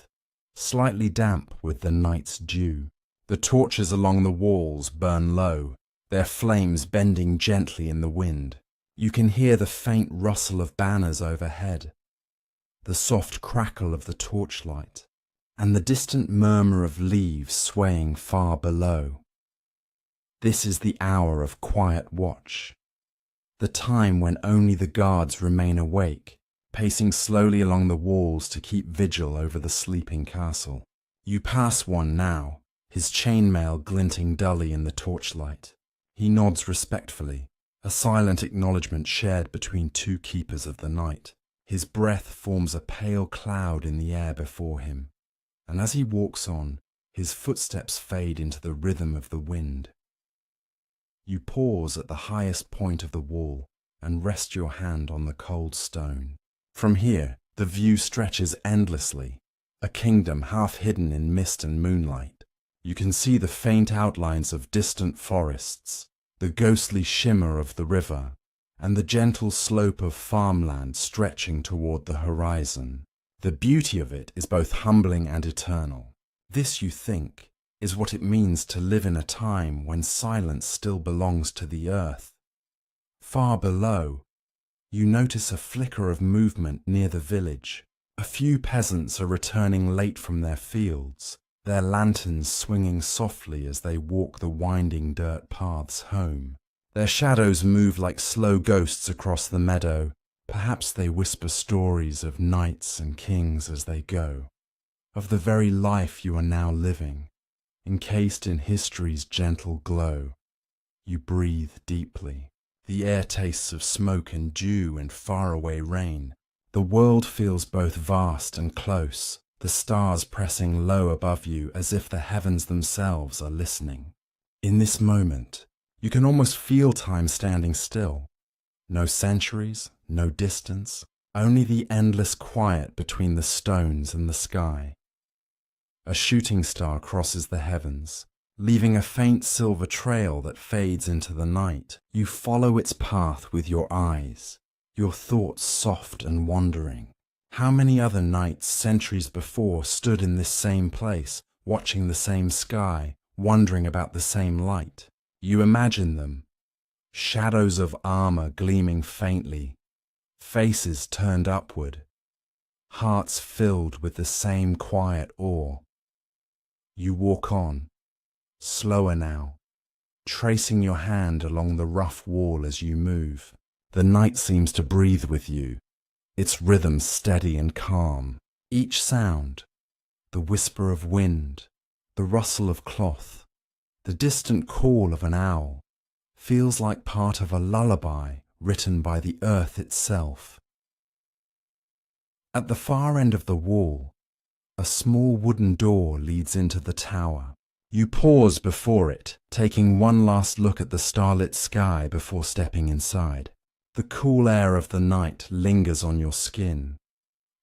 slightly damp with the night's dew. The torches along the walls burn low, their flames bending gently in the wind. You can hear the faint rustle of banners overhead, the soft crackle of the torchlight, and the distant murmur of leaves swaying far below. This is the hour of quiet watch, the time when only the guards remain awake, pacing slowly along the walls to keep vigil over the sleeping castle. You pass one now, his chainmail glinting dully in the torchlight. He nods respectfully, a silent acknowledgement shared between two keepers of the night. His breath forms a pale cloud in the air before him, and as he walks on, his footsteps fade into the rhythm of the wind. You pause at the highest point of the wall and rest your hand on the cold stone. From here, the view stretches endlessly, a kingdom half hidden in mist and moonlight. You can see the faint outlines of distant forests, the ghostly shimmer of the river, and the gentle slope of farmland stretching toward the horizon. The beauty of it is both humbling and eternal. This, you think, is what it means to live in a time when silence still belongs to the earth. Far below, you notice a flicker of movement near the village. A few peasants are returning late from their fields, their lanterns swinging softly as they walk the winding dirt paths home. Their shadows move like slow ghosts across the meadow. Perhaps they whisper stories of knights and kings as they go, of the very life you are now living, encased in history's gentle glow. You breathe deeply. The air tastes of smoke and dew and faraway rain. The world feels both vast and close, the stars pressing low above you as if the heavens themselves are listening. In this moment, you can almost feel time standing still. No centuries, no distance, only the endless quiet between the stones and the sky. A shooting star crosses the heavens, leaving a faint silver trail that fades into the night. You follow its path with your eyes, your thoughts soft and wandering. How many other knights centuries before stood in this same place, watching the same sky, wondering about the same light? You imagine them, shadows of armor gleaming faintly, faces turned upward, hearts filled with the same quiet awe. You walk on, slower now, tracing your hand along the rough wall as you move. The night seems to breathe with you, its rhythm steady and calm. Each sound, the whisper of wind, the rustle of cloth, the distant call of an owl, feels like part of a lullaby written by the earth itself. At the far end of the wall, a small wooden door leads into the tower. You pause before it, taking one last look at the starlit sky before stepping inside. The cool air of the night lingers on your skin,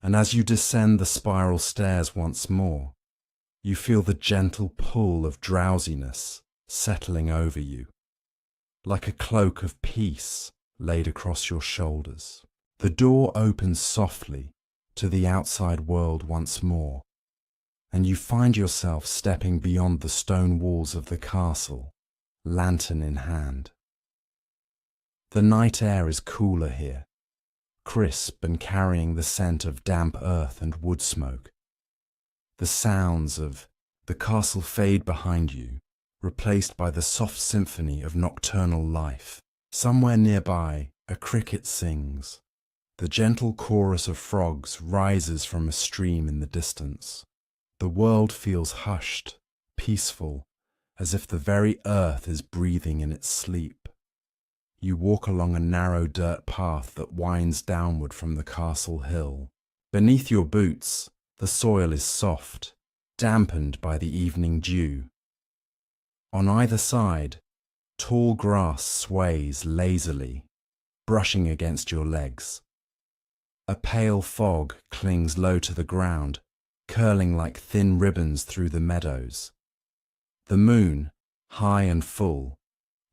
and as you descend the spiral stairs once more, you feel the gentle pull of drowsiness settling over you, like a cloak of peace laid across your shoulders. The door opens softly to the outside world once more, and you find yourself stepping beyond the stone walls of the castle, lantern in hand. The night air is cooler here, crisp and carrying the scent of damp earth and wood smoke. The sounds of the castle fade behind you, replaced by the soft symphony of nocturnal life. Somewhere nearby, a cricket sings. The gentle chorus of frogs rises from a stream in the distance. The world feels hushed, peaceful, as if the very earth is breathing in its sleep. You walk along a narrow dirt path that winds downward from the castle hill. Beneath your boots, the soil is soft, dampened by the evening dew. On either side, tall grass sways lazily, brushing against your legs. A pale fog clings low to the ground, curling like thin ribbons through the meadows. The moon, high and full,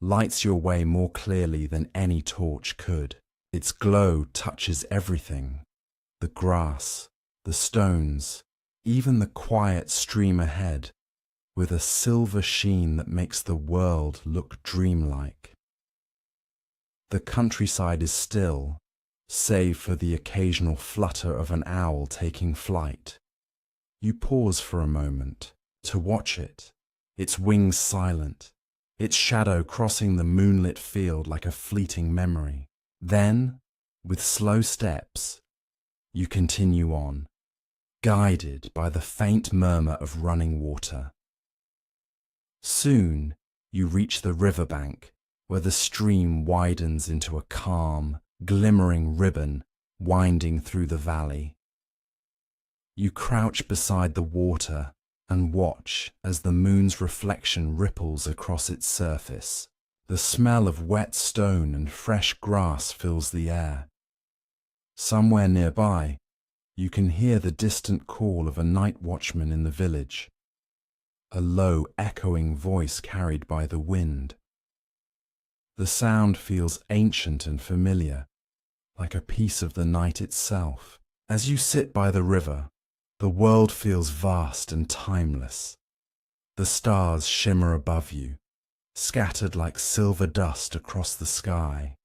lights your way more clearly than any torch could. Its glow touches everything: the grass, the stones, even the quiet stream ahead, with a silver sheen that makes the world look dreamlike. The countryside is still, save for the occasional flutter of an owl taking flight. You pause for a moment to watch it, its wings silent, its shadow crossing the moonlit field like a fleeting memory. Then, with slow steps, you continue on, guided by the faint murmur of running water. Soon, you reach the riverbank, where the stream widens into a calm, glimmering ribbon winding through the valley. You crouch beside the water and watch as the moon's reflection ripples across its surface. The smell of wet stone and fresh grass fills the air. Somewhere nearby, you can hear the distant call of a night watchman in the village, a low, echoing voice carried by the wind. The sound feels ancient and familiar, like a piece of the night itself. As you sit by the river, the world feels vast and timeless. The stars shimmer above you, scattered like silver dust across the sky.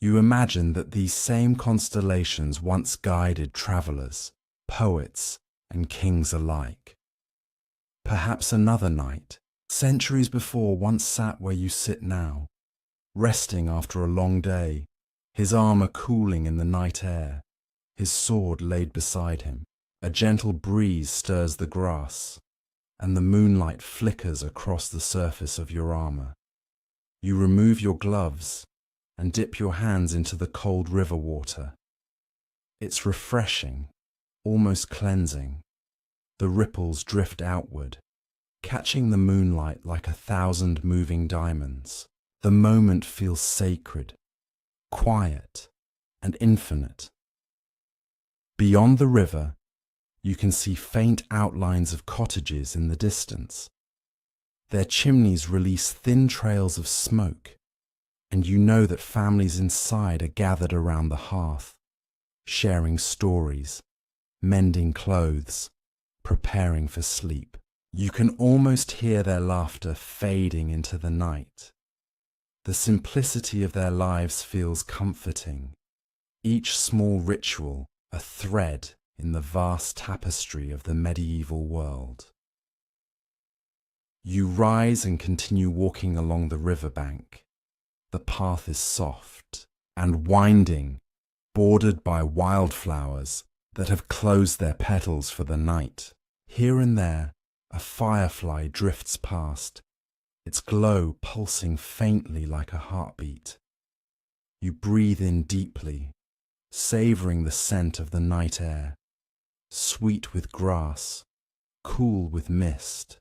You imagine that these same constellations once guided travelers, poets, and kings alike. Perhaps another knight, centuries before, once sat where you sit now, resting after a long day, his armor cooling in the night air, his sword laid beside him. A gentle breeze stirs the grass, and the moonlight flickers across the surface of your armor. You remove your gloves and dip your hands into the cold river water. It's refreshing, almost cleansing. The ripples drift outward, catching the moonlight like 1,000 moving diamonds. The moment feels sacred, quiet, and infinite. Beyond the river, you can see faint outlines of cottages in the distance. Their chimneys release thin trails of smoke, and you know that families inside are gathered around the hearth, sharing stories, mending clothes, preparing for sleep. You can almost hear their laughter fading into the night. The simplicity of their lives feels comforting, each small ritual a thread in the vast tapestry of the medieval world. You rise and continue walking along the riverbank. The path is soft and winding, bordered by wildflowers that have closed their petals for the night. Here and there, a firefly drifts past, its glow pulsing faintly like a heartbeat. You breathe in deeply, savoring the scent of the night air, sweet with grass, cool with mist,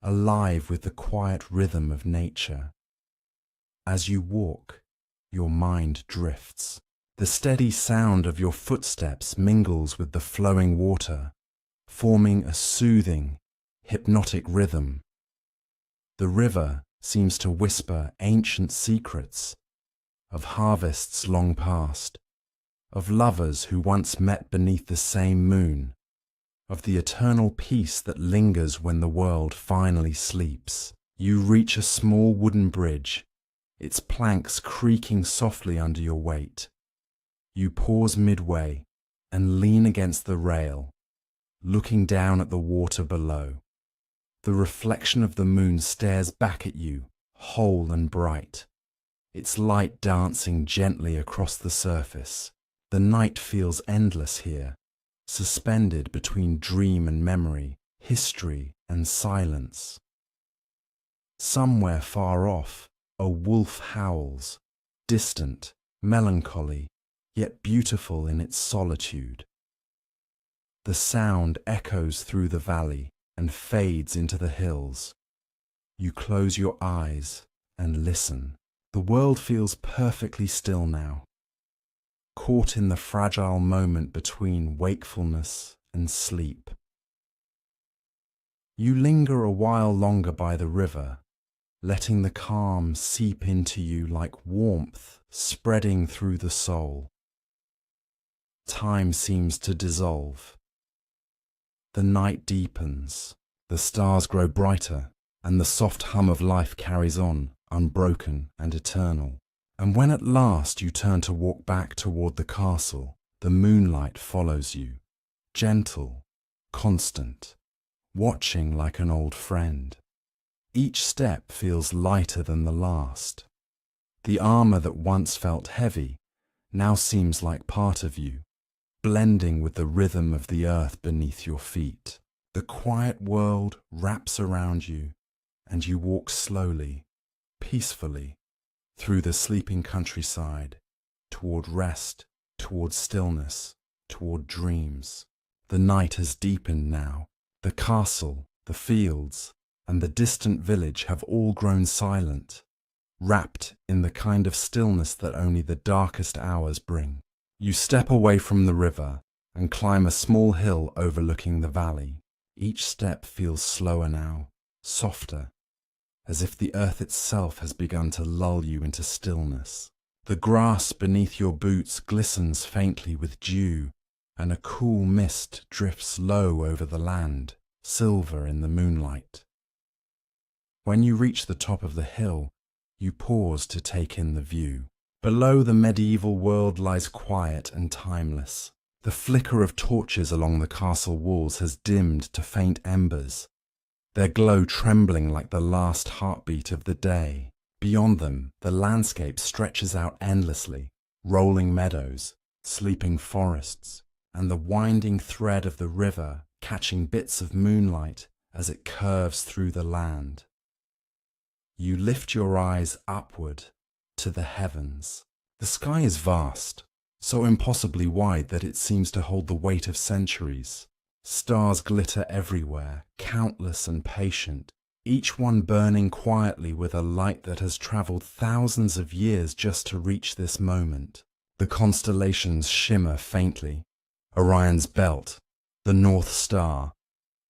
alive with the quiet rhythm of nature. As you walk, your mind drifts. The steady sound of your footsteps mingles with the flowing water, forming a soothing, hypnotic rhythm. The river seems to whisper ancient secrets of harvests long past, of lovers who once met beneath the same moon, of the eternal peace that lingers when the world finally sleeps. You reach a small wooden bridge, its planks creaking softly under your weight. You pause midway and lean against the rail, looking down at the water below. The reflection of the moon stares back at you, whole and bright, its light dancing gently across the surface. The night feels endless here, suspended between dream and memory, history and silence. Somewhere far off, a wolf howls, distant, melancholy, yet beautiful in its solitude. The sound echoes through the valley and fades into the hills. You close your eyes and listen. The world feels perfectly still now, caught in the fragile moment between wakefulness and sleep. You linger a while longer by the river, letting the calm seep into you like warmth spreading through the soul. Time seems to dissolve. The night deepens, the stars grow brighter, and the soft hum of life carries on, unbroken and eternal. And when at last you turn to walk back toward the castle, the moonlight follows you, gentle, constant, watching like an old friend. Each step feels lighter than the last. The armor that once felt heavy now seems like part of you, blending with the rhythm of the earth beneath your feet. The quiet world wraps around you, and you walk slowly, peacefully, through the sleeping countryside, toward rest, toward stillness, toward dreams. The night has deepened now. The castle, the fields, and the distant village have all grown silent, wrapped in the kind of stillness that only the darkest hours bring. You step away from the river and climb a small hill overlooking the valley. Each step feels slower now, softer, as if the earth itself has begun to lull you into stillness. The grass beneath your boots glistens faintly with dew, and a cool mist drifts low over the land, silver in the moonlight. When you reach the top of the hill, you pause to take in the view. Below, the medieval world lies quiet and timeless. The flicker of torches along the castle walls has dimmed to faint embers, their glow trembling like the last heartbeat of the day. Beyond them, the landscape stretches out endlessly, rolling meadows, sleeping forests, and the winding thread of the river catching bits of moonlight as it curves through the land. You lift your eyes upward to the heavens. The sky is vast, so impossibly wide that it seems to hold the weight of centuries. Stars glitter everywhere, countless and patient, each one burning quietly with a light that has traveled thousands of years just to reach this moment. The constellations shimmer faintly, Orion's belt, the North Star,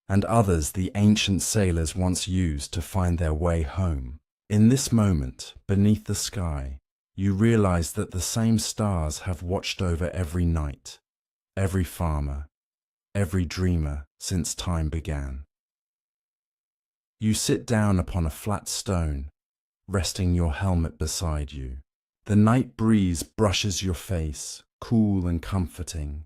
and others the ancient sailors once used to find their way home. In this moment, beneath the sky, you realize that the same stars have watched over every night, every farmer, every dreamer since time began. You sit down upon a flat stone, resting your helmet beside you. The night breeze brushes your face, cool and comforting,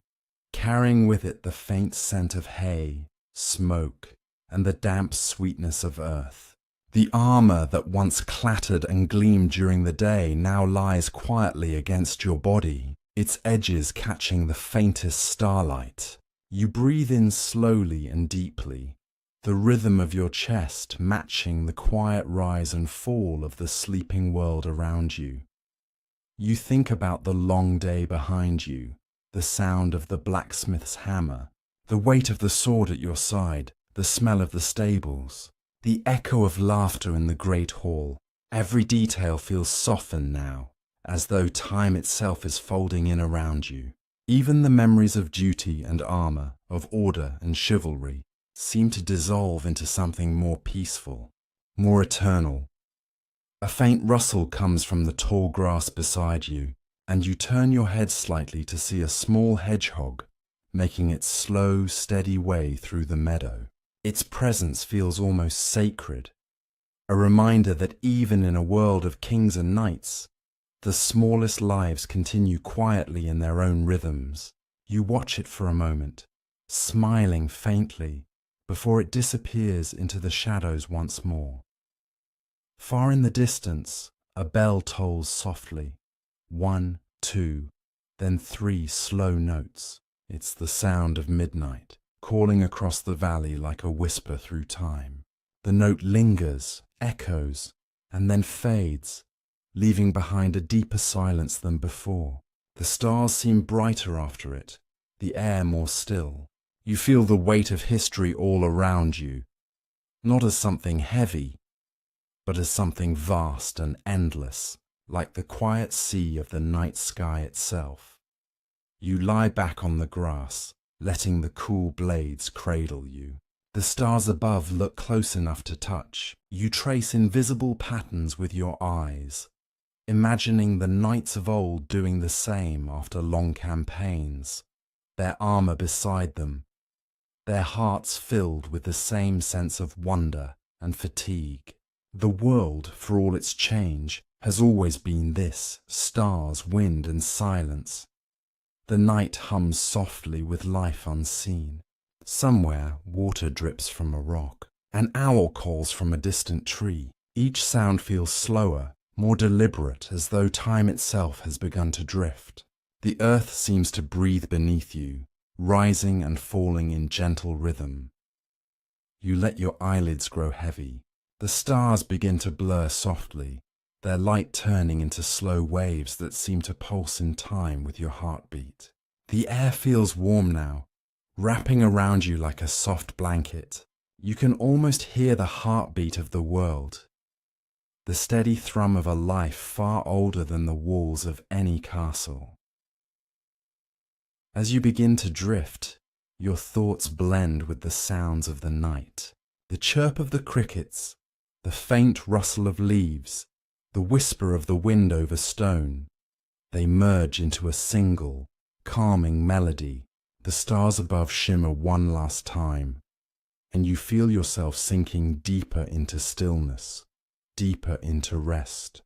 carrying with it the faint scent of hay, smoke, and the damp sweetness of earth. The armor that once clattered and gleamed during the day now lies quietly against your body, its edges catching the faintest starlight. You breathe in slowly and deeply, the rhythm of your chest matching the quiet rise and fall of the sleeping world around you. You think about the long day behind you, the sound of the blacksmith's hammer, the weight of the sword at your side, the smell of the stables, the echo of laughter in the great hall. Every detail feels softened now, as though time itself is folding in around you. Even the memories of duty and armor, of order and chivalry, seem to dissolve into something more peaceful, more eternal. A faint rustle comes from the tall grass beside you, and you turn your head slightly to see a small hedgehog making its slow, steady way through the meadow. Its presence feels almost sacred, a reminder that even in a world of kings and knights, the smallest lives continue quietly in their own rhythms. You watch it for a moment, smiling faintly, before it disappears into the shadows once more. Far in the distance, a bell tolls softly. 1, 2, then 3 slow notes. It's the sound of midnight, calling across the valley like a whisper through time. The note lingers, echoes, and then fades, leaving behind a deeper silence than before. The stars seem brighter after it, the air more still. You feel the weight of history all around you, not as something heavy, but as something vast and endless, like the quiet sea of the night sky itself. You lie back on the grass, letting the cool blades cradle you. The stars above look close enough to touch. You trace invisible patterns with your eyes, imagining the knights of old doing the same after long campaigns, their armor beside them, their hearts filled with the same sense of wonder and fatigue. The world, for all its change, has always been this: stars, wind, and silence. The night hums softly with life unseen. Somewhere, water drips from a rock. An owl calls from a distant tree. Each sound feels slower, more deliberate, as though time itself has begun to drift. The earth seems to breathe beneath you, rising and falling in gentle rhythm. You let your eyelids grow heavy. The stars begin to blur softly, their light turning into slow waves that seem to pulse in time with your heartbeat. The air feels warm now, wrapping around you like a soft blanket. You can almost hear the heartbeat of the world, the steady thrum of a life far older than the walls of any castle. As you begin to drift, your thoughts blend with the sounds of the night. The chirp of the crickets, the faint rustle of leaves, the whisper of the wind over stone. They merge into a single, calming melody. The stars above shimmer one last time, and you feel yourself sinking deeper into stillness, deeper into rest.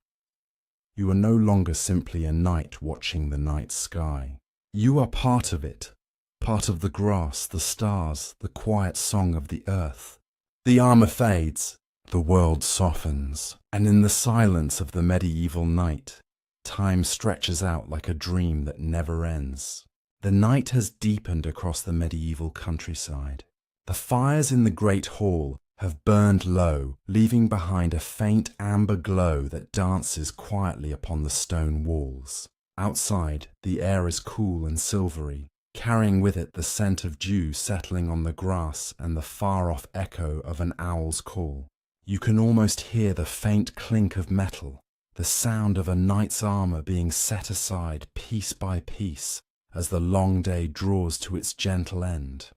You are no longer simply a knight watching the night sky. You are part of it, part of the grass, the stars, the quiet song of the earth. The armor fades, the world softens, and in the silence of the medieval night, time stretches out like a dream that never ends. The night has deepened across the medieval countryside. The fires in the great hall have burned low, leaving behind a faint amber glow that dances quietly upon the stone walls. Outside, the air is cool and silvery, carrying with it the scent of dew settling on the grass and the far-off echo of an owl's call. You can almost hear the faint clink of metal, the sound of a knight's armor being set aside piece by piece as the long day draws to its gentle end.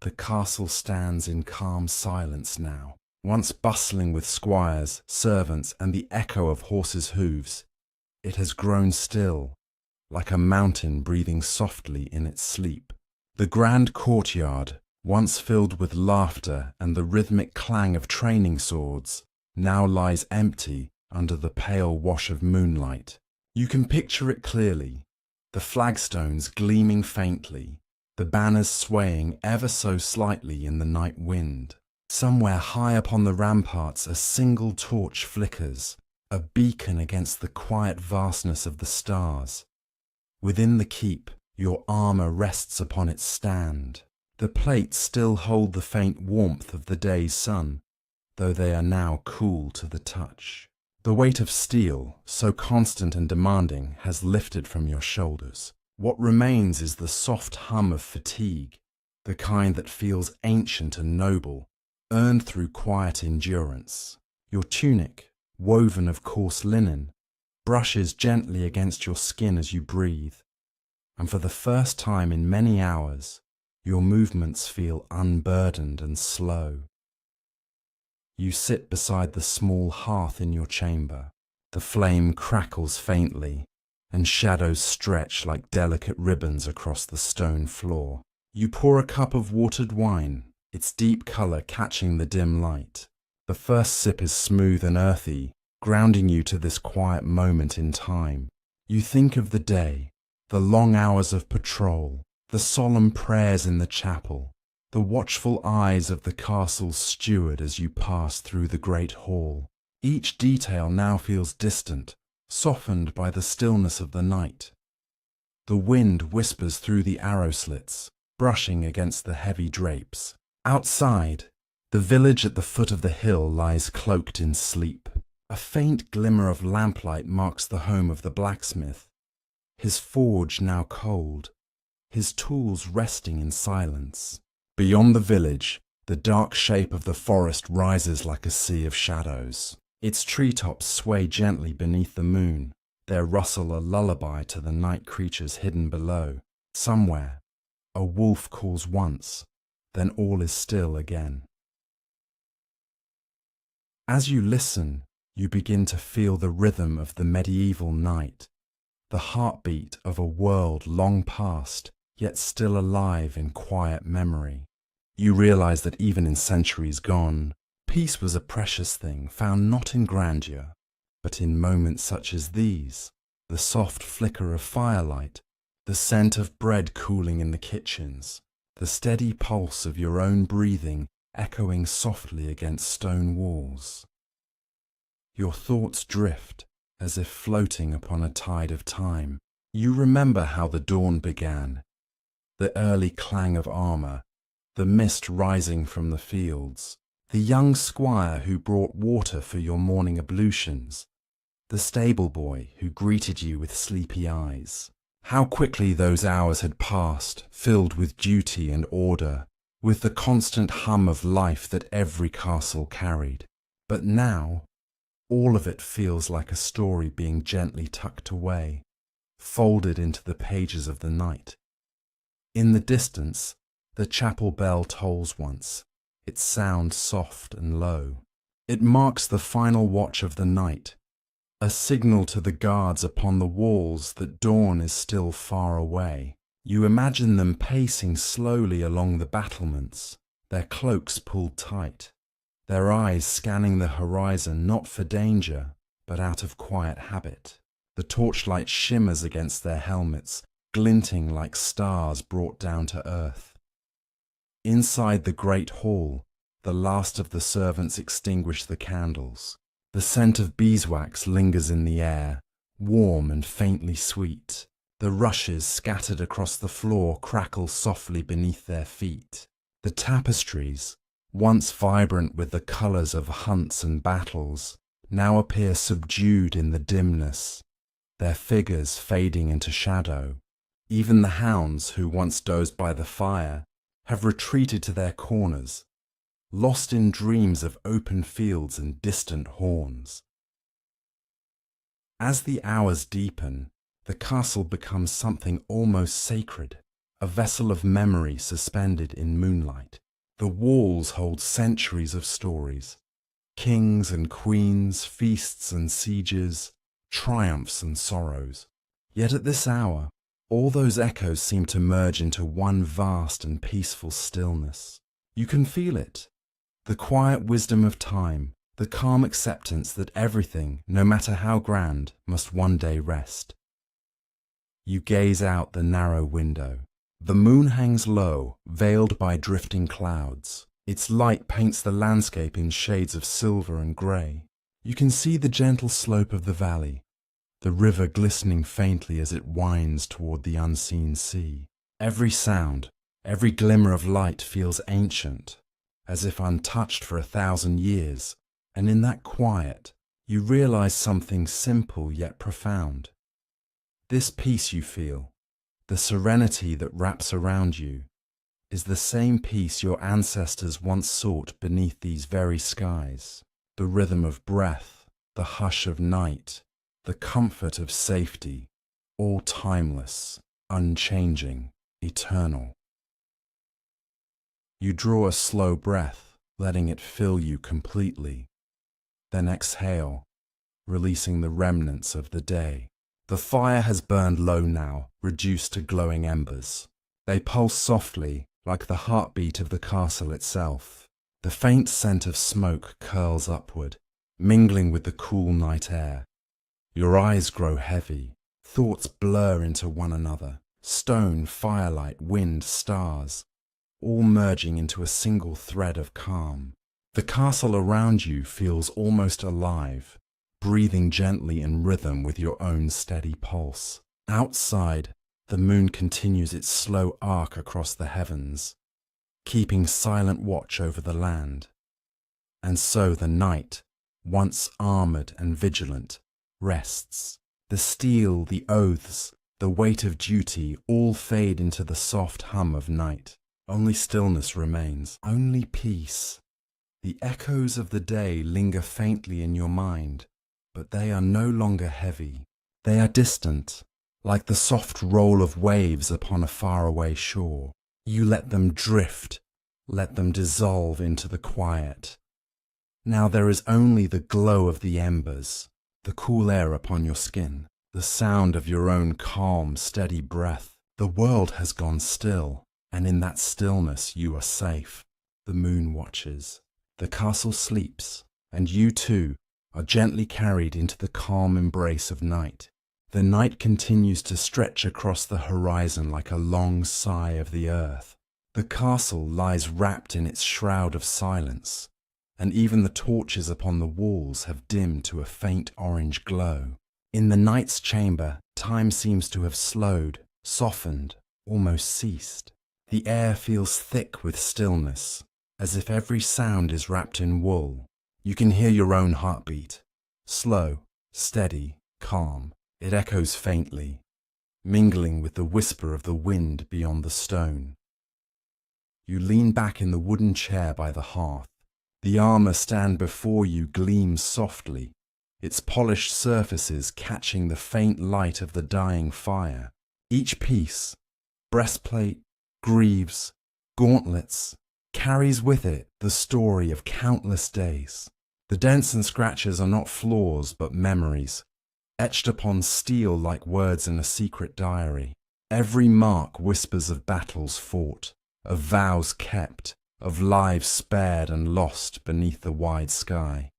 The castle stands in calm silence now. Once bustling with squires, servants, and the echo of horses' hooves, it has grown still, like a mountain breathing softly in its sleep. The grand courtyard, once filled with laughter and the rhythmic clang of training swords, now lies empty under the pale wash of moonlight. You can picture it clearly, the flagstones gleaming faintly, the banners swaying ever so slightly in the night wind. Somewhere high upon the ramparts a single torch flickers, a beacon against the quiet vastness of the stars. Within the keep, your armor rests upon its stand. The plates still hold the faint warmth of the day's sun, though they are now cool to the touch. The weight of steel, so constant and demanding, has lifted from your shoulders. What remains is the soft hum of fatigue, the kind that feels ancient and noble, earned through quiet endurance. Your tunic, woven of coarse linen, brushes gently against your skin as you breathe, and for the first time in many hours, your movements feel unburdened and slow. You sit beside the small hearth in your chamber. The flame crackles faintly, and shadows stretch like delicate ribbons across the stone floor. You pour a cup of watered wine, its deep color catching the dim light. The first sip is smooth and earthy, grounding you to this quiet moment in time. You think of the day, the long hours of patrol, the solemn prayers in the chapel, the watchful eyes of the castle's steward as you pass through the great hall. Each detail now feels distant, softened by the stillness of the night. The wind whispers through the arrow slits, brushing against the heavy drapes. Outside, the village at the foot of the hill lies cloaked in sleep. A faint glimmer of lamplight marks the home of the blacksmith, his forge now cold, his tools resting in silence. Beyond the village, the dark shape of the forest rises like a sea of shadows. Its treetops sway gently beneath the moon, their rustle a lullaby to the night creatures hidden below. Somewhere, a wolf calls once, then all is still again. As you listen, you begin to feel the rhythm of the medieval night, the heartbeat of a world long past, yet still alive in quiet memory. You realize that even in centuries gone, peace was a precious thing found not in grandeur, but in moments such as these, the soft flicker of firelight, the scent of bread cooling in the kitchens, the steady pulse of your own breathing echoing softly against stone walls. Your thoughts drift, as if floating upon a tide of time. You remember how the dawn began, the early clang of armor, the mist rising from the fields, the young squire who brought water for your morning ablutions, the stable boy who greeted you with sleepy eyes. How quickly those hours had passed, filled with duty and order, with the constant hum of life that every castle carried. But now, all of it feels like a story being gently tucked away, folded into the pages of the night. In the distance, the chapel bell tolls once, its sound soft and low. It marks the final watch of the night, a signal to the guards upon the walls that dawn is still far away. You imagine them pacing slowly along the battlements, their cloaks pulled tight, their eyes scanning the horizon not for danger, but out of quiet habit. The torchlight shimmers against their helmets, glinting like stars brought down to earth. Inside the great hall, the last of the servants extinguish the candles. The scent of beeswax lingers in the air, warm and faintly sweet. The rushes scattered across the floor crackle softly beneath their feet. The tapestries, once vibrant with the colours of hunts and battles, now appear subdued in the dimness, their figures fading into shadow. Even the hounds who once dozed by the fire have retreated to their corners, lost in dreams of open fields and distant horns. As the hours deepen, the castle becomes something almost sacred, a vessel of memory suspended in moonlight. The walls hold centuries of stories, kings and queens, feasts and sieges, triumphs and sorrows. Yet at this hour, all those echoes seem to merge into one vast and peaceful stillness. You can feel it, the quiet wisdom of time, the calm acceptance that everything, no matter how grand, must one day rest. You gaze out the narrow window. The moon hangs low, veiled by drifting clouds. Its light paints the landscape in shades of silver and grey. You can see the gentle slope of the valley, the river glistening faintly as it winds toward the unseen sea. Every sound, Every glimmer of light feels ancient, as if untouched for 1,000 years, and in that quiet, you realize something simple yet profound. This peace you feel, the serenity that wraps around you, is the same peace your ancestors once sought beneath these very skies. The rhythm of breath, the hush of night, the comfort of safety, all timeless, unchanging, eternal. You draw a slow breath, letting it fill you completely. Then exhale, releasing the remnants of the day. The fire has burned low now, reduced to glowing embers. They pulse softly, like the heartbeat of the castle itself. The faint scent of smoke curls upward, mingling with the cool night air. Your eyes grow heavy, thoughts blur into one another. Stone, firelight, wind, stars, all merging into a single thread of calm. The castle around you feels almost alive, breathing gently in rhythm with your own steady pulse. Outside, the moon continues its slow arc across the heavens, keeping silent watch over the land. And so the night, once armoured and vigilant, rests. The steel, the oaths, the weight of duty all fade into the soft hum of night. Only stillness remains, only peace. The echoes of the day linger faintly in your mind, but they are no longer heavy. They are distant, like the soft roll of waves upon a faraway shore. You let them drift, let them dissolve into the quiet. Now there is only the glow of the embers, the cool air upon your skin, the sound of your own calm, steady breath. The world has gone still, and in that stillness you are safe. The moon watches, the castle sleeps, and you too are gently carried into the calm embrace of night. The night continues to stretch across the horizon like a long sigh of the earth. The castle lies wrapped in its shroud of silence, and even the torches upon the walls have dimmed to a faint orange glow. In the night's chamber, time seems to have slowed, softened, almost ceased. The air feels thick with stillness, as if every sound is wrapped in wool. You can hear your own heartbeat, slow, steady, calm. It echoes faintly, mingling with the whisper of the wind beyond the stone. You lean back in the wooden chair by the hearth. The armor stand before you gleams softly, its polished surfaces catching the faint light of the dying fire. Each piece, breastplate, greaves, gauntlets, carries with it the story of countless days. The dents and scratches are not flaws but memories, etched upon steel like words in a secret diary. Every mark whispers of battles fought, of vows kept, of lives spared and lost beneath the wide sky.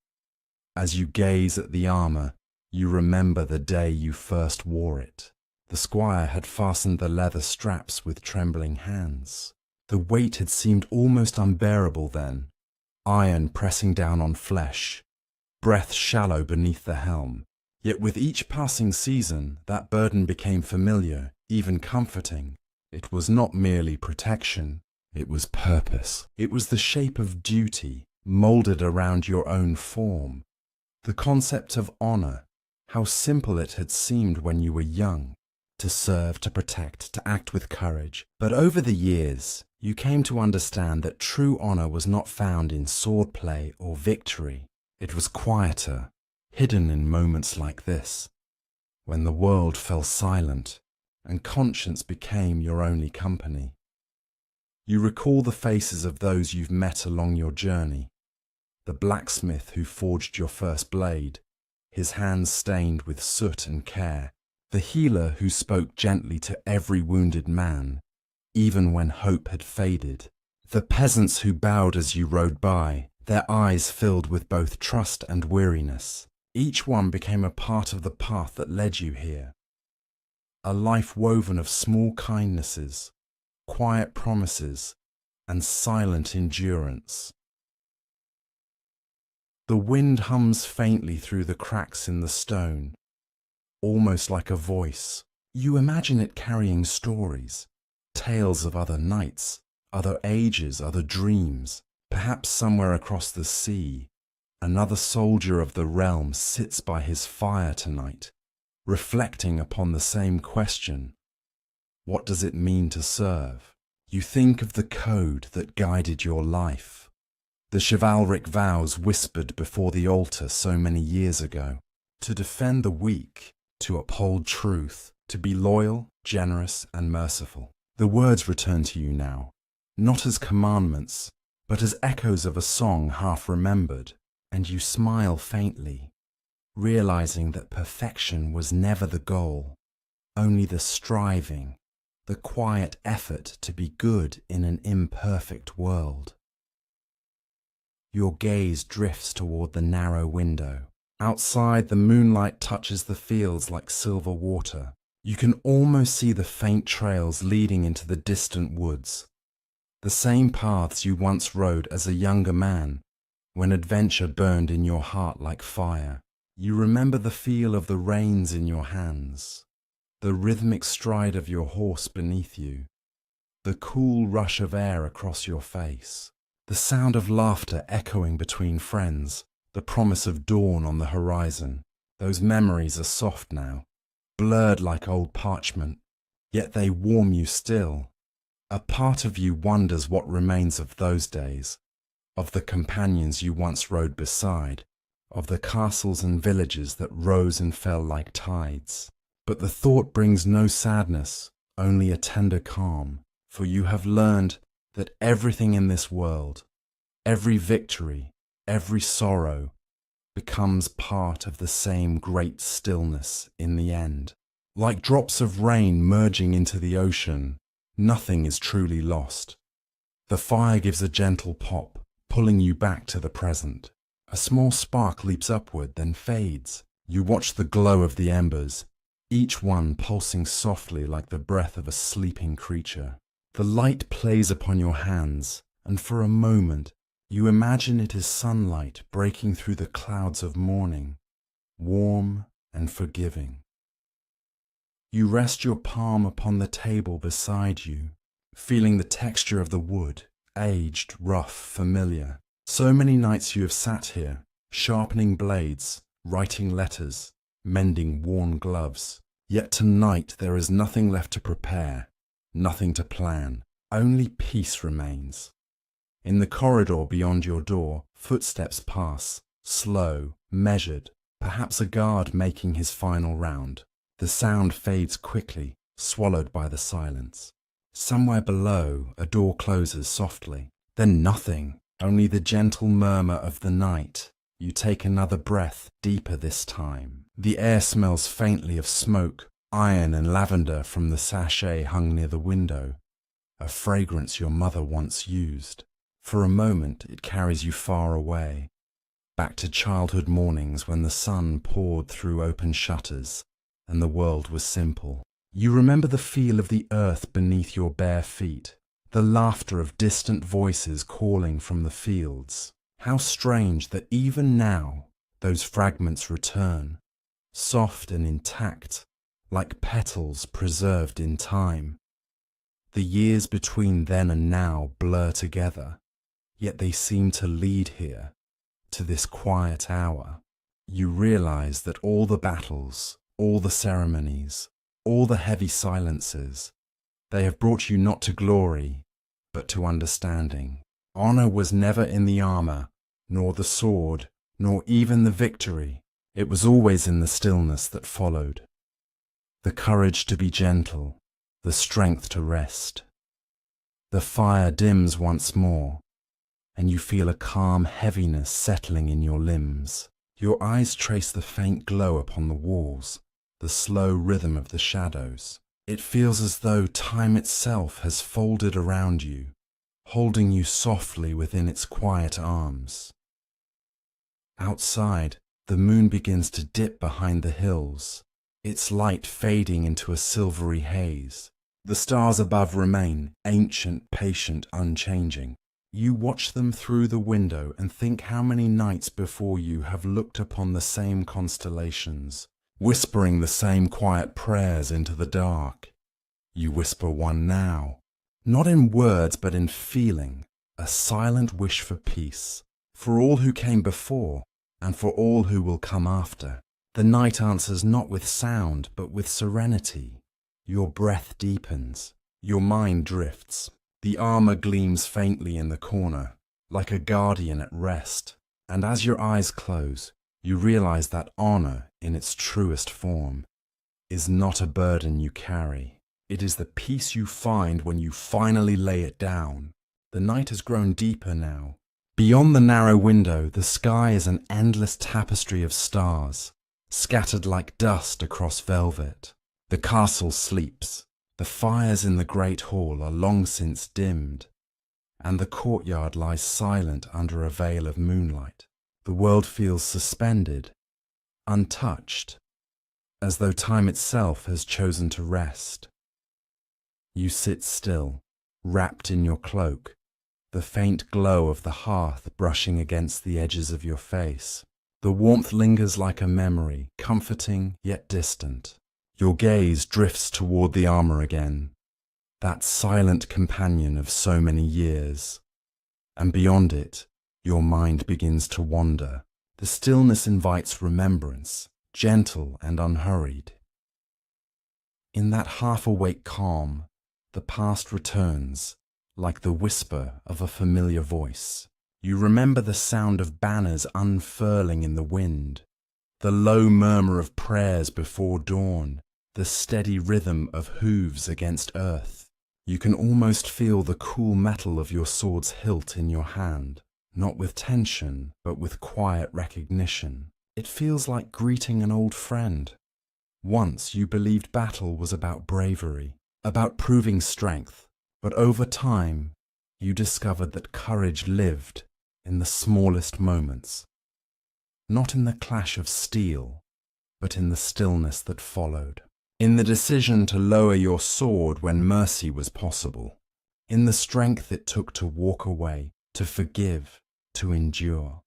As you gaze at the armour, you remember the day you first wore it. The squire had fastened the leather straps with trembling hands. The weight had seemed almost unbearable then, iron pressing down on flesh, breath shallow beneath the helm. Yet with each passing season, that burden became familiar, even comforting. It was not merely protection, it was purpose. It was the shape of duty, moulded around your own form. The concept of honour, how simple it had seemed when you were young. To serve, to protect, to act with courage. But over the years, you came to understand that true honour was not found in swordplay or victory. It was quieter, hidden in moments like this, when the world fell silent and conscience became your only company. You recall the faces of those you've met along your journey, the blacksmith who forged your first blade, his hands stained with soot and care, the healer who spoke gently to every wounded man, even when hope had faded, the peasants who bowed as you rode by, their eyes filled with both trust and weariness. Each one became a part of the path that led you here. A life woven of small kindnesses, quiet promises, and silent endurance. The wind hums faintly through the cracks in the stone, almost like a voice. You imagine it carrying stories, Tales of other nights, other ages, other dreams. Perhaps somewhere across the sea, another soldier of the realm sits by his fire tonight, reflecting upon the same question. What does it mean to serve? You think of the code that guided your life, the chivalric vows whispered before the altar so many years ago. To defend the weak, to uphold truth, to be loyal, generous, and merciful. The words return to you now, not as commandments, but as echoes of a song half remembered, and you smile faintly, realizing that perfection was never the goal, only the striving, the quiet effort to be good in an imperfect world. Your gaze drifts toward the narrow window. Outside, the moonlight touches the fields like silver water. You can almost see the faint trails leading into the distant woods. The same paths you once rode as a younger man, when adventure burned in your heart like fire. You remember the feel of the reins in your hands, the rhythmic stride of your horse beneath you, the cool rush of air across your face, the sound of laughter echoing between friends, the promise of dawn on the horizon. Those memories are soft now, blurred like old parchment, yet they warm you still. A part of you wonders what remains of those days, of the companions you once rode beside, of the castles and villages that rose and fell like tides. But the thought brings no sadness, only a tender calm, for you have learned that everything in this world, every victory, every sorrow, becomes part of the same great stillness in the end. Like drops of rain merging into the ocean, nothing is truly lost. The fire gives a gentle pop, pulling you back to the present. A small spark leaps upward, then fades. You watch the glow of the embers, each one pulsing softly like the breath of a sleeping creature. The light plays upon your hands, and for a moment, you imagine it is sunlight breaking through the clouds of morning, warm and forgiving. You rest your palm upon the table beside you, feeling the texture of the wood, aged, rough, familiar. So many nights you have sat here, sharpening blades, writing letters, mending worn gloves. Yet tonight there is nothing left to prepare, nothing to plan. Only peace remains. In the corridor beyond your door, footsteps pass, slow, measured, perhaps a guard making his final round. The sound fades quickly, swallowed by the silence. Somewhere below, a door closes softly. Then nothing, only the gentle murmur of the night. You take another breath, deeper this time. The air smells faintly of smoke, iron and lavender from the sachet hung near the window, a fragrance your mother once used. For a moment, it carries you far away, back to childhood mornings when the sun poured through open shutters and the world was simple. You remember the feel of the earth beneath your bare feet, the laughter of distant voices calling from the fields. How strange that even now those fragments return, soft and intact, like petals preserved in time. The years between then and now blur together, yet they seem to lead here, to this quiet hour. You realize that all the battles, all the ceremonies, all the heavy silences, they have brought you not to glory, but to understanding. Honor was never in the armor, nor the sword, nor even the victory. It was always in the stillness that followed. The courage to be gentle, the strength to rest. The fire dims once more, and you feel a calm heaviness settling in your limbs. Your eyes trace the faint glow upon the walls, the slow rhythm of the shadows. It feels as though time itself has folded around you, holding you softly within its quiet arms. Outside, the moon begins to dip behind the hills, its light fading into a silvery haze. The stars above remain, ancient, patient, unchanging. You watch them through the window and think how many nights before you have looked upon the same constellations, whispering the same quiet prayers into the dark. You whisper one now, Not in words, but in feeling, a silent wish for peace, for all who came before, and for all who will come after. The night answers not with sound, but with serenity. Your breath deepens, your mind drifts. The armor gleams faintly in the corner, like a guardian at rest, and as your eyes close, you realize that honor, in its truest form, is not a burden you carry. It is the peace you find when you finally lay it down. The night has grown deeper now. Beyond the narrow window, the sky is an endless tapestry of stars, scattered like dust across velvet. The castle sleeps. The fires in the great hall are long since dimmed, and the courtyard lies silent under a veil of moonlight. The world feels suspended, untouched, as though time itself has chosen to rest. You sit still, wrapped in your cloak, the faint glow of the hearth brushing against the edges of your face. The warmth lingers like a memory, comforting yet distant. Your gaze drifts toward the armor again, that silent companion of so many years. And beyond it, your mind begins to wander. The stillness invites remembrance, gentle and unhurried. In that half-awake calm, the past returns, like the whisper of a familiar voice. You remember the sound of banners unfurling in the wind, the low murmur of prayers before dawn, the steady rhythm of hooves against earth. You can almost feel the cool metal of your sword's hilt in your hand, not with tension, but with quiet recognition. It feels like greeting an old friend. Once you believed battle was about bravery, about proving strength, but over time you discovered that courage lived in the smallest moments, not in the clash of steel, but in the stillness that followed, in the decision to lower your sword when mercy was possible, in the strength it took to walk away, to forgive, to endure.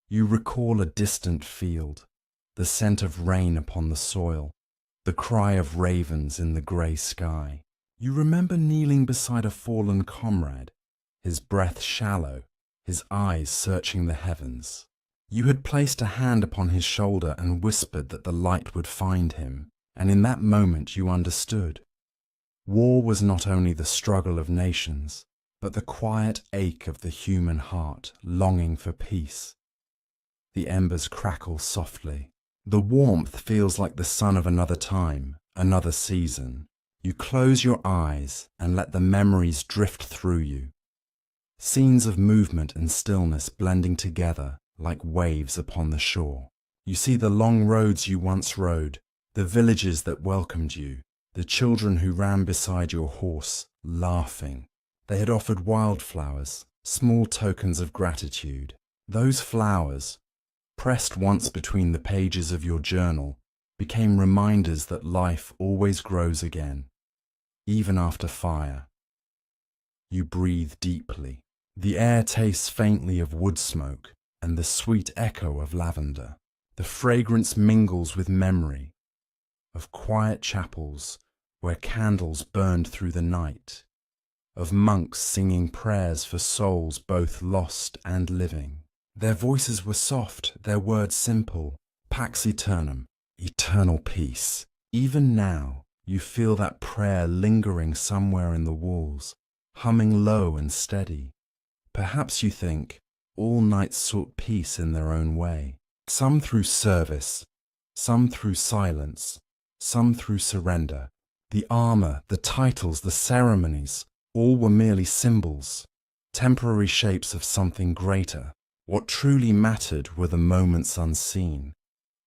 You recall a distant field, the scent of rain upon the soil, the cry of ravens in the grey sky. You remember kneeling beside a fallen comrade, his breath shallow, his eyes searching the heavens. You had placed a hand upon his shoulder and whispered that the light would find him, and in that moment you understood. War was not only the struggle of nations, but the quiet ache of the human heart longing for peace. The embers crackle softly. The warmth feels like the sun of another time, another season. You close your eyes and let the memories drift through you. Scenes of movement and stillness blending together like waves upon the shore. You see the long roads you once rode, the villages that welcomed you, the children who ran beside your horse, laughing. They had offered wildflowers, small tokens of gratitude. Those flowers, pressed once between the pages of your journal, became reminders that life always grows again, even after fire. You breathe deeply. The air tastes faintly of wood smoke and the sweet echo of lavender. The fragrance mingles with memory of quiet chapels where candles burned through the night, of monks singing prayers for souls both lost and living. Their voices were soft, their words simple, pax aeternam, eternal peace. Even now, you feel that prayer lingering somewhere in the walls, humming low and steady. Perhaps you think, all knights sought peace in their own way, some through service, some through silence, some through surrender. The armor, the titles, the ceremonies, all were merely symbols, temporary shapes of something greater. What truly mattered were the moments unseen,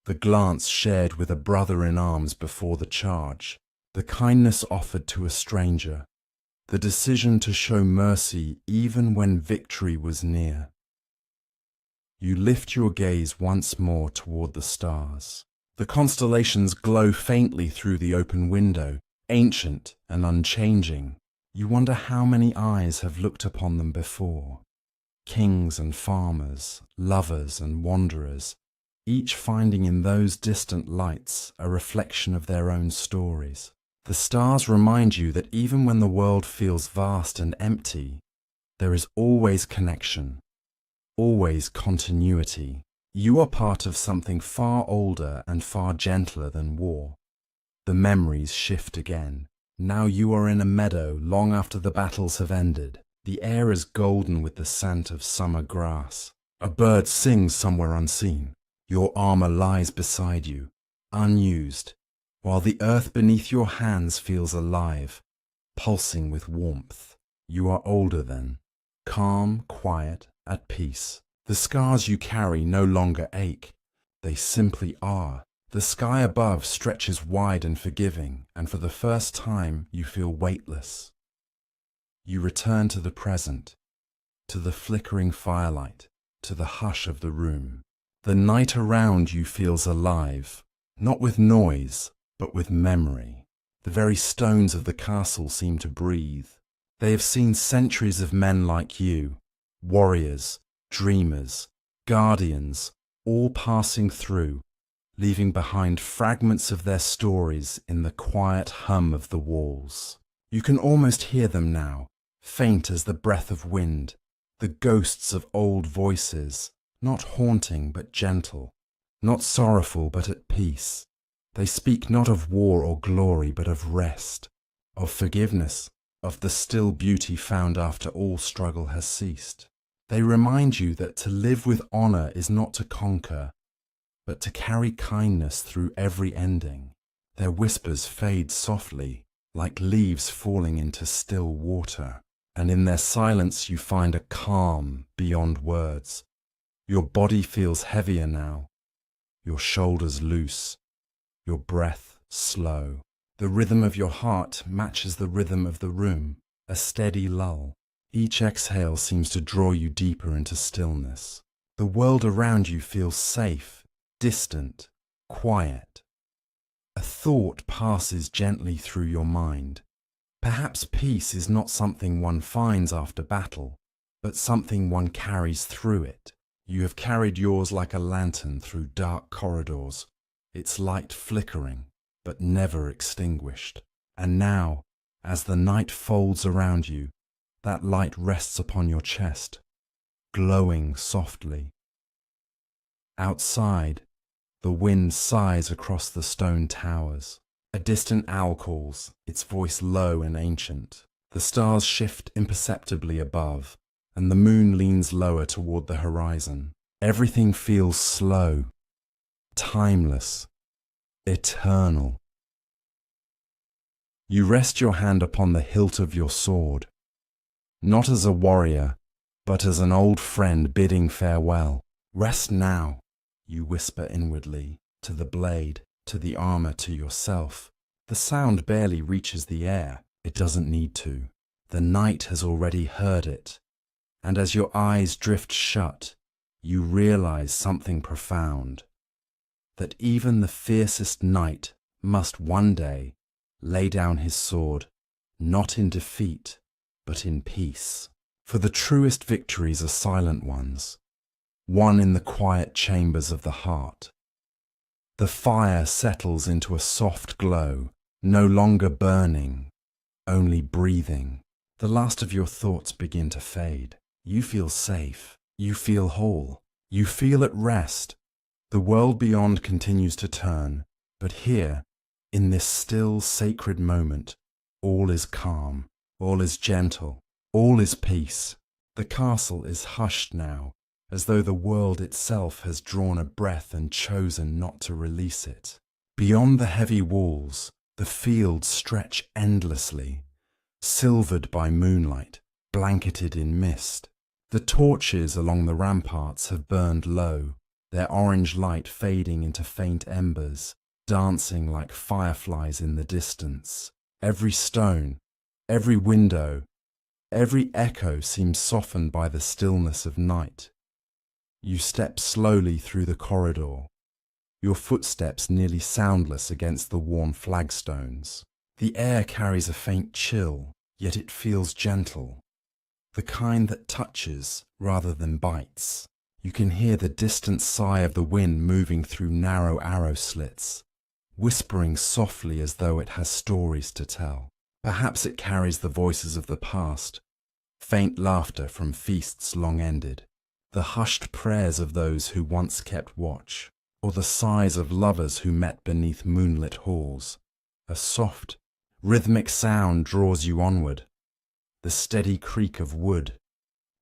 the glance shared with a brother in arms before the charge, the kindness offered to a stranger, the decision to show mercy even when victory was near. You lift your gaze once more toward the stars. The constellations glow faintly through the open window, ancient and unchanging. You wonder how many eyes have looked upon them before. Kings and farmers, lovers and wanderers, each finding in those distant lights a reflection of their own stories. The stars remind you that even when the world feels vast and empty, there is always connection, always continuity. You are part of something far older and far gentler than war. The memories shift again. Now you are in a meadow long after the battles have ended. The air is golden with the scent of summer grass. A bird sings somewhere unseen. Your armor lies beside you, unused, while the earth beneath your hands feels alive, pulsing with warmth. You are older then, calm, quiet, at peace. The scars you carry no longer ache. They simply are. The sky above stretches wide and forgiving, and for the first time you feel weightless. You return to the present, to the flickering firelight, to the hush of the room. The night around you feels alive, not with noise, but with memory. The very stones of the castle seem to breathe. They have seen centuries of men like you, warriors, dreamers, guardians, all passing through, leaving behind fragments of their stories in the quiet hum of the walls. You can almost hear them now, faint as the breath of wind, the ghosts of old voices, not haunting but gentle, not sorrowful but at peace. They speak not of war or glory but of rest, of forgiveness, of the still beauty found after all struggle has ceased. They remind you that to live with honor is not to conquer, but to carry kindness through every ending. Their whispers fade softly, like leaves falling into still water, and in their silence you find a calm beyond words. Your body feels heavier now, your shoulders loose, your breath slow. The rhythm of your heart matches the rhythm of the room, a steady lull. Each exhale seems to draw you deeper into stillness. The world around you feels safe, distant, quiet. A thought passes gently through your mind. Perhaps peace is not something one finds after battle, but something one carries through it. You have carried yours like a lantern through dark corridors, its light flickering, but never extinguished. And now, as the night folds around you, that light rests upon your chest, glowing softly. Outside, the wind sighs across the stone towers. A distant owl calls, its voice low and ancient. The stars shift imperceptibly above, and the moon leans lower toward the horizon. Everything feels slow, timeless, eternal. You rest your hand upon the hilt of your sword, not as a warrior, but as an old friend bidding farewell. Rest now, you whisper inwardly, to the blade, to the armor, to yourself. The sound barely reaches the air. It doesn't need to. The night has already heard it. And as your eyes drift shut, you realize something profound. That even the fiercest knight must one day lay down his sword, not in defeat, but in peace. For the truest victories are silent ones, won in the quiet chambers of the heart. The fire settles into a soft glow, no longer burning, only breathing. The last of your thoughts begin to fade. You feel safe. You feel whole. You feel at rest. The world beyond continues to turn, but here, in this still, sacred moment, all is calm, all is gentle, all is peace. The castle is hushed now, as though the world itself has drawn a breath and chosen not to release it. Beyond the heavy walls, the fields stretch endlessly, silvered by moonlight, blanketed in mist. The torches along the ramparts have burned low, their orange light fading into faint embers, dancing like fireflies in the distance. Every stone, every window, every echo seems softened by the stillness of night. You step slowly through the corridor, your footsteps nearly soundless against the worn flagstones. The air carries a faint chill, yet it feels gentle, the kind that touches rather than bites. You can hear the distant sigh of the wind moving through narrow arrow slits, whispering softly as though it has stories to tell. Perhaps it carries the voices of the past, faint laughter from feasts long ended, the hushed prayers of those who once kept watch, or the sighs of lovers who met beneath moonlit halls. A soft, rhythmic sound draws you onward, the steady creak of wood,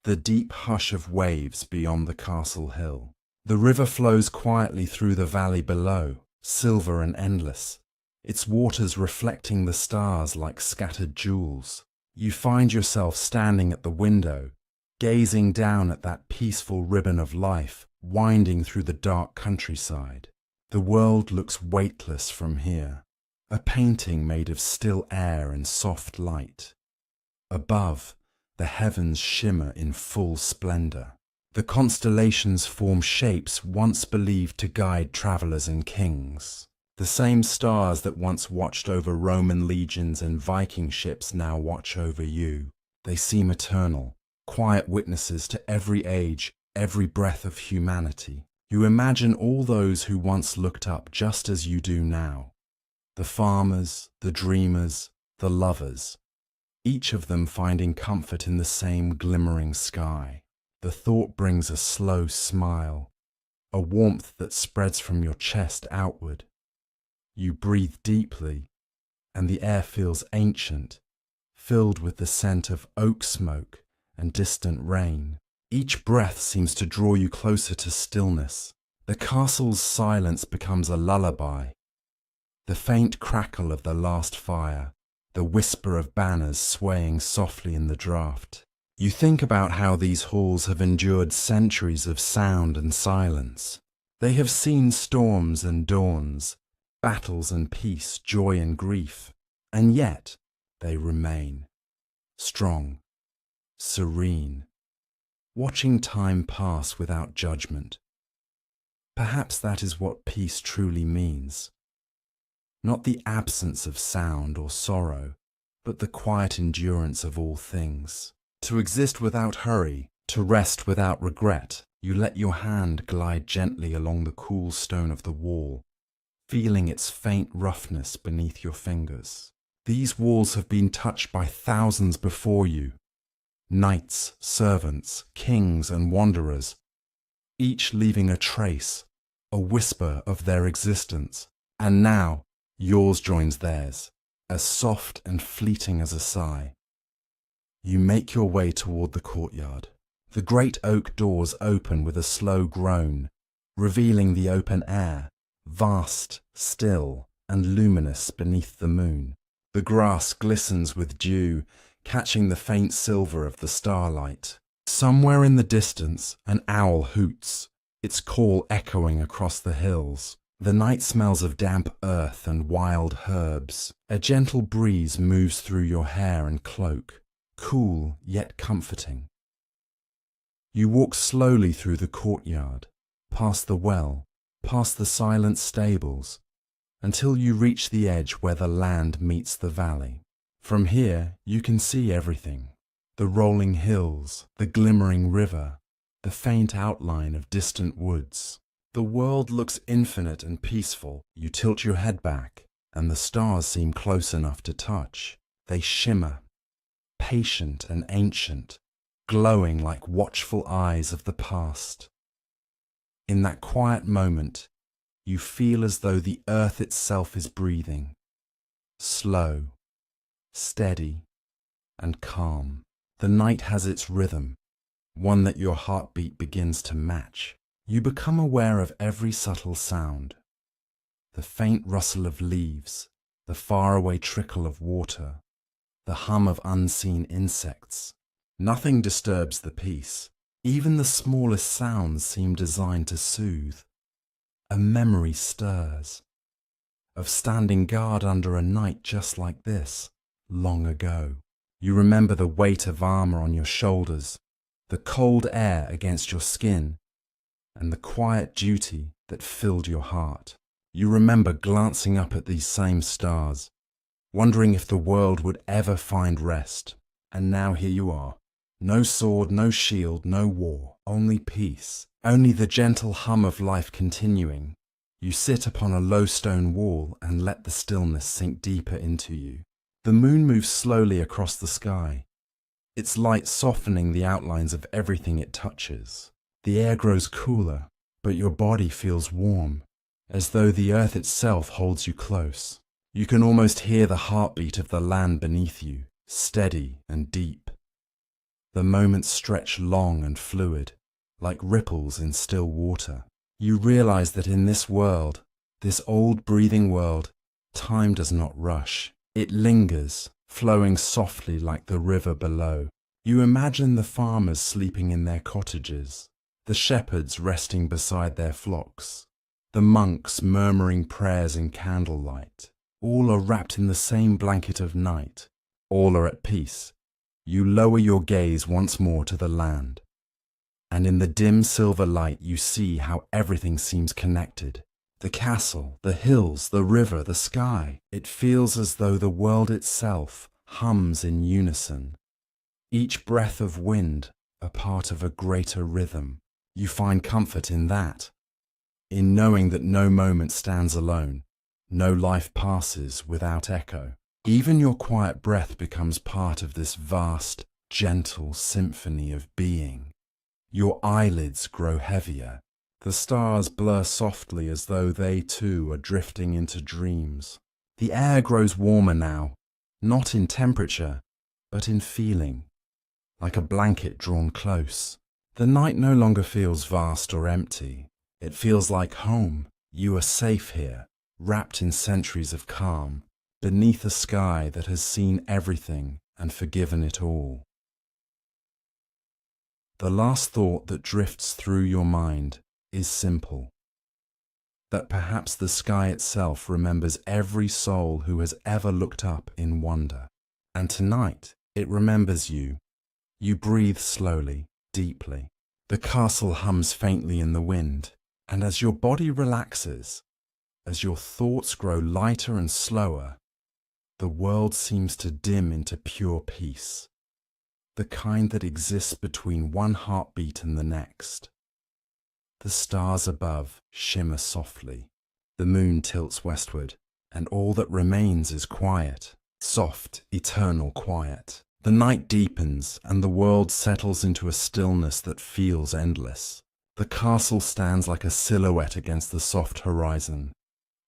the deep hush of waves beyond the castle hill. The river flows quietly through the valley below, silver and endless, its waters reflecting the stars like scattered jewels. You find yourself standing at the window, gazing down at that peaceful ribbon of life winding through the dark countryside. The world looks weightless from here, a painting made of still air and soft light. Above, the heavens shimmer in full splendor. The constellations form shapes once believed to guide travelers and kings. The same stars that once watched over Roman legions and Viking ships now watch over you. They seem eternal, quiet witnesses to every age, every breath of humanity. You imagine all those who once looked up just as you do now. The farmers, the dreamers, the lovers, each of them finding comfort in the same glimmering sky. The thought brings a slow smile, a warmth that spreads from your chest outward. You breathe deeply, and the air feels ancient, filled with the scent of oak smoke and distant rain. Each breath seems to draw you closer to stillness. The castle's silence becomes a lullaby. The faint crackle of the last fire, the whisper of banners swaying softly in the draught. You think about how these halls have endured centuries of sound and silence. They have seen storms and dawns, battles and peace, joy and grief, and yet they remain, strong, serene, watching time pass without judgment. Perhaps that is what peace truly means. Not the absence of sound or sorrow, but the quiet endurance of all things. To exist without hurry, to rest without regret. You let your hand glide gently along the cool stone of the wall, feeling its faint roughness beneath your fingers. These walls have been touched by thousands before you, knights, servants, kings and wanderers, each leaving a trace, a whisper of their existence. And now, yours joins theirs, as soft and fleeting as a sigh. You make your way toward the courtyard. The great oak doors open with a slow groan, revealing the open air, vast, still, and luminous beneath the moon. The grass glistens with dew, catching the faint silver of the starlight. Somewhere in the distance, an owl hoots, its call echoing across the hills. The night smells of damp earth and wild herbs. A gentle breeze moves through your hair and cloak, cool yet comforting. You walk slowly through the courtyard, past the well, past the silent stables, until you reach the edge where the land meets the valley. From here, you can see everything: the rolling hills, the glimmering river, the faint outline of distant woods. The world looks infinite and peaceful. You tilt your head back, and the stars seem close enough to touch. They shimmer, patient and ancient, glowing like watchful eyes of the past. In that quiet moment, you feel as though the earth itself is breathing, slow, steady, and calm. The night has its rhythm, one that your heartbeat begins to match. You become aware of every subtle sound: the faint rustle of leaves, the faraway trickle of water, the hum of unseen insects. Nothing disturbs the peace. Even the smallest sounds seem designed to soothe. A memory stirs, of standing guard under a night just like this, long ago. You remember the weight of armor on your shoulders, the cold air against your skin, and the quiet duty that filled your heart. You remember glancing up at these same stars, wondering if the world would ever find rest. And now here you are. No sword, no shield, no war, only peace. Only the gentle hum of life continuing. You sit upon a low stone wall and let the stillness sink deeper into you. The moon moves slowly across the sky, its light softening the outlines of everything it touches. The air grows cooler, but your body feels warm, as though the earth itself holds you close. You can almost hear the heartbeat of the land beneath you, steady and deep. The moments stretch long and fluid, like ripples in still water. You realize that in this world, this old breathing world, time does not rush. It lingers, flowing softly like the river below. You imagine the farmers sleeping in their cottages, the shepherds resting beside their flocks, the monks murmuring prayers in candlelight. All are wrapped in the same blanket of night. All are at peace. You lower your gaze once more to the land, and in the dim silver light you see how everything seems connected. The castle, the hills, the river, the sky. It feels as though the world itself hums in unison. Each breath of wind a part of a greater rhythm. You find comfort in that, in knowing that no moment stands alone, no life passes without echo. Even your quiet breath becomes part of this vast, gentle symphony of being. Your eyelids grow heavier. The stars blur softly as though they too are drifting into dreams. The air grows warmer now, not in temperature, but in feeling, like a blanket drawn close. The night no longer feels vast or empty. It feels like home. You are safe here, wrapped in centuries of calm, beneath a sky that has seen everything and forgiven it all. The last thought that drifts through your mind is simple: that perhaps the sky itself remembers every soul who has ever looked up in wonder. And tonight it remembers you. You breathe slowly, deeply. The castle hums faintly in the wind, and as your body relaxes, as your thoughts grow lighter and slower, the world seems to dim into pure peace, the kind that exists between one heartbeat and the next. The stars above shimmer softly. The moon tilts westward, and all that remains is quiet, soft, eternal quiet. The night deepens, and the world settles into a stillness that feels endless. The castle stands like a silhouette against the soft horizon,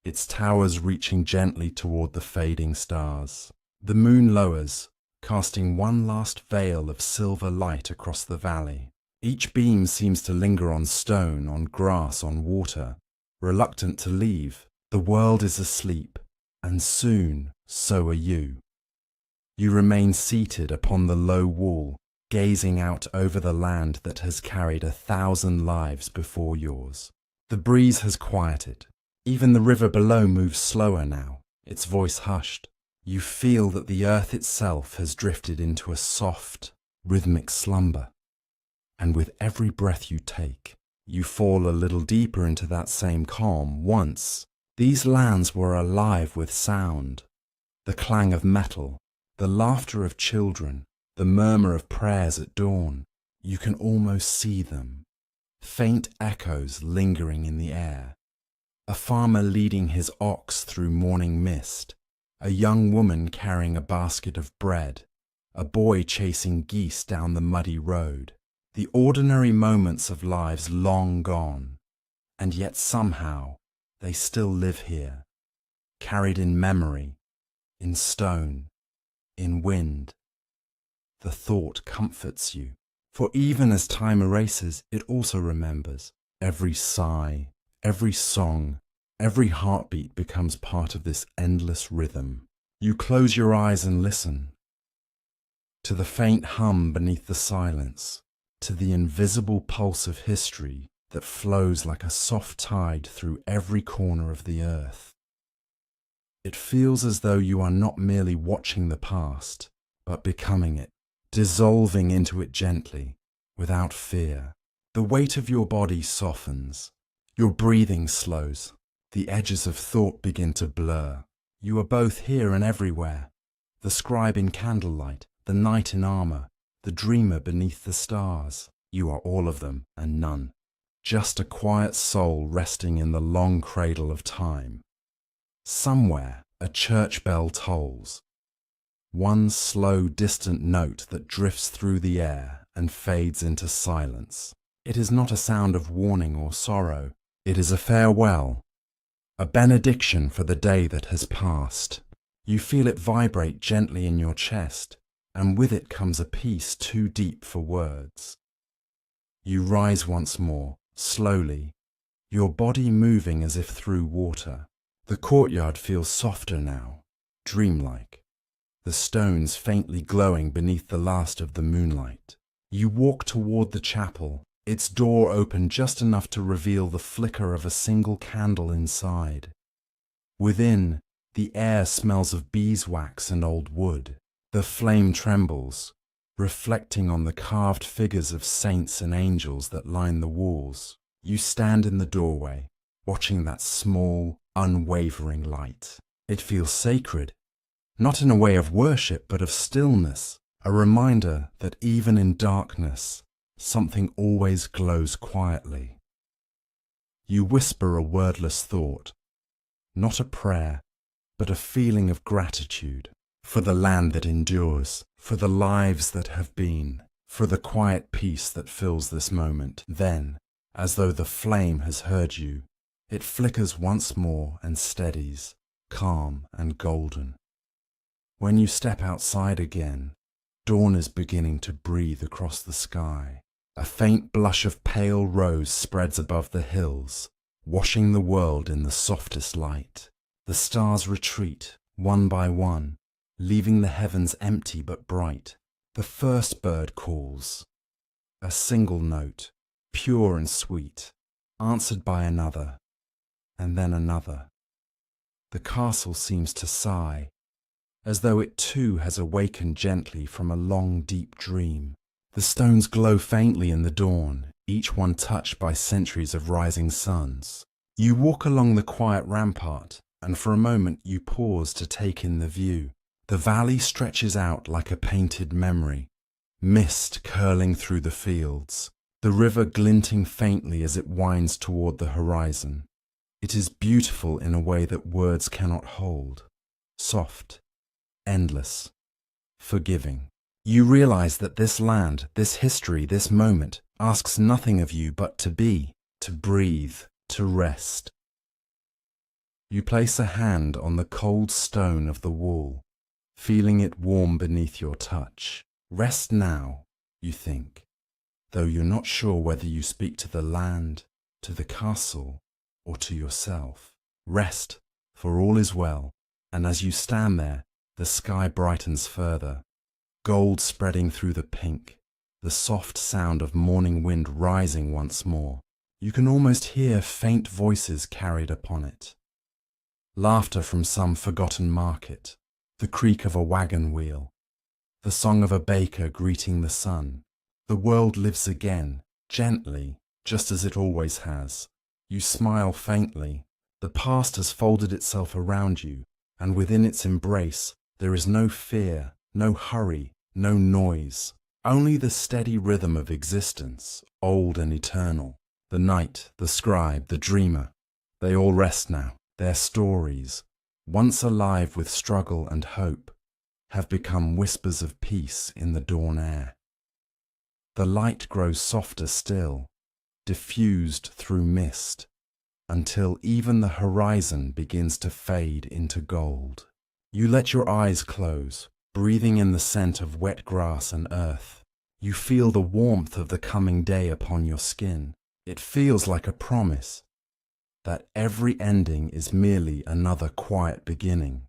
its towers reaching gently toward the fading stars. The moon lowers, casting one last veil of silver light across the valley. Each beam seems to linger on stone, on grass, on water, reluctant to leave. The world is asleep, and soon so are you. You remain seated upon the low wall, gazing out over the land that has carried 1,000 lives before yours. The breeze has quieted. Even the river below moves slower now, its voice hushed. You feel that the earth itself has drifted into a soft, rhythmic slumber. And with every breath you take, you fall a little deeper into that same calm. Once, these lands were alive with sound, the clang of metal, the laughter of children, the murmur of prayers at dawn. You can almost see them, faint echoes lingering in the air. A farmer leading his ox through morning mist, a young woman carrying a basket of bread, a boy chasing geese down the muddy road. The ordinary moments of lives long gone, and yet somehow they still live here, carried in memory, in stone, in wind. The thought comforts you, for even as time erases, it also remembers. Every sigh, every song, every heartbeat becomes part of this endless rhythm. You close your eyes and listen to the faint hum beneath the silence, to the invisible pulse of history that flows like a soft tide through every corner of the earth. It feels as though you are not merely watching the past, but becoming it, dissolving into it gently, without fear. The weight of your body softens. Your breathing slows. The edges of thought begin to blur. You are both here and everywhere. The scribe in candlelight, the knight in armor, the dreamer beneath the stars. You are all of them and none. just a quiet soul resting in the long cradle of time. Somewhere, a church bell tolls. One slow, distant note that drifts through the air and fades into silence. It is not a sound of warning or sorrow. It is a farewell, a benediction for the day that has passed. You feel it vibrate gently in your chest, and with it comes a peace too deep for words. You rise once more, slowly, your body moving as if through water. The courtyard feels softer now, dreamlike, the stones faintly glowing beneath the last of the moonlight. You walk toward the chapel, its door open just enough to reveal the flicker of a single candle inside. Within, the air smells of beeswax and old wood. The flame trembles, reflecting on the carved figures of saints and angels that line the walls. You stand in the doorway, watching that small, unwavering light. It feels sacred, not in a way of worship, but of stillness, a reminder that even in darkness, something always glows quietly. You whisper a wordless thought, not a prayer, but a feeling of gratitude for the land that endures, for the lives that have been, for the quiet peace that fills this moment. Then, as though the flame has heard you, it flickers once more and steadies, calm and golden. When you step outside again, dawn is beginning to breathe across the sky. A faint blush of pale rose spreads above the hills, washing the world in the softest light. The stars retreat, one by one, leaving the heavens empty but bright. The first bird calls, a single note, pure and sweet, answered by another, and then another. The castle seems to sigh, as though it too has awakened gently from a long, deep dream. The stones glow faintly in the dawn, each one touched by centuries of rising suns. You walk along the quiet rampart, and for a moment you pause to take in the view. The valley stretches out like a painted memory, mist curling through the fields, the river glinting faintly as it winds toward the horizon. It is beautiful in a way that words cannot hold, soft, endless, forgiving. You realize that this land, this history, this moment asks nothing of you but to be, to breathe, to rest. You place a hand on the cold stone of the wall, feeling it warm beneath your touch. Rest now, you think, though you're not sure whether you speak to the land, to the castle, or to yourself. Rest, for all is well, and as you stand there, the sky brightens further, gold spreading through the pink, the soft sound of morning wind rising once more. You can almost hear faint voices carried upon it. Laughter from some forgotten market, the creak of a wagon wheel, the song of a baker greeting the sun. The world lives again, gently, just as it always has. You smile faintly. The past has folded itself around you, and within its embrace there is no fear, no hurry, no noise, only the steady rhythm of existence, old and eternal. The night, the scribe, the dreamer, they all rest now. Their stories, once alive with struggle and hope, have become whispers of peace in the dawn air. The light grows softer still, diffused through mist, until even the horizon begins to fade into gold. You let your eyes close, breathing in the scent of wet grass and earth. You feel the warmth of the coming day upon your skin. It feels like a promise that every ending is merely another quiet beginning.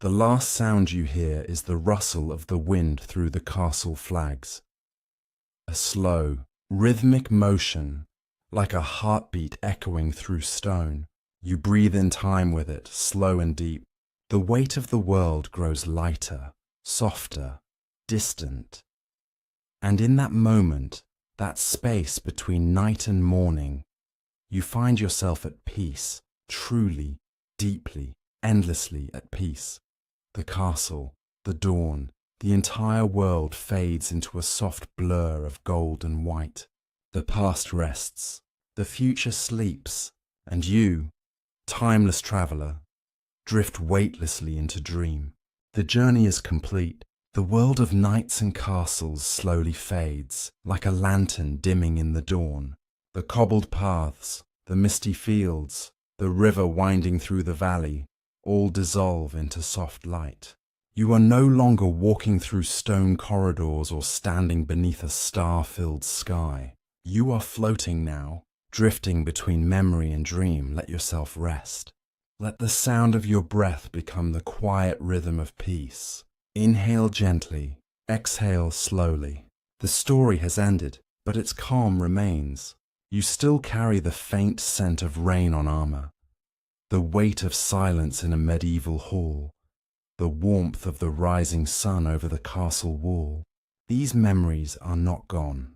The last sound you hear is the rustle of the wind through the castle flags. A slow, rhythmic motion, like a heartbeat echoing through stone. You breathe in time with it, slow and deep. The weight of the world grows lighter, softer, distant. And in that moment, that space between night and morning, you find yourself at peace, truly, deeply, endlessly at peace. The castle, the dawn, the entire world fades into a soft blur of gold and white. The past rests, the future sleeps, and you, timeless traveler, drift weightlessly into dream. The journey is complete. The world of knights and castles slowly fades, like a lantern dimming in the dawn. The cobbled paths, the misty fields, the river winding through the valley, all dissolve into soft light. You are no longer walking through stone corridors or standing beneath a star-filled sky. You are floating now, drifting between memory and dream. Let yourself rest. Let the sound of your breath become the quiet rhythm of peace. Inhale gently, exhale slowly. The story has ended, but its calm remains. You still carry the faint scent of rain on armor, the weight of silence in a medieval hall, the warmth of the rising sun over the castle wall. These memories are not gone.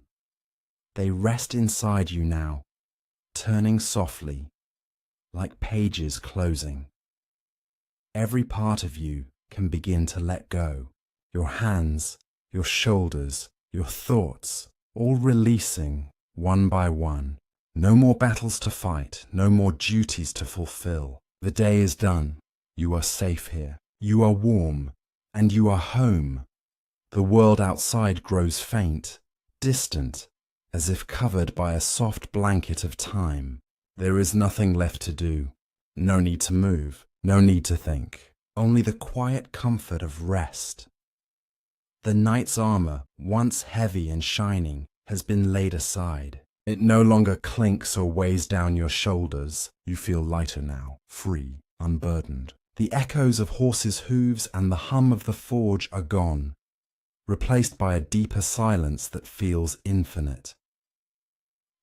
They rest inside you now, turning softly, like pages closing. Every part of you can begin to let go. Your hands, your shoulders, your thoughts, all releasing one by one. No more battles to fight, no more duties to fulfill. The day is done. You are safe here. You are warm, and you are home. The world outside grows faint, distant, as if covered by a soft blanket of time. There is nothing left to do. No need to move, no need to think. Only the quiet comfort of rest. The knight's armor, once heavy and shining, has been laid aside. It no longer clinks or weighs down your shoulders. You feel lighter now, free, unburdened. The echoes of horses' hooves and the hum of the forge are gone, replaced by a deeper silence that feels infinite.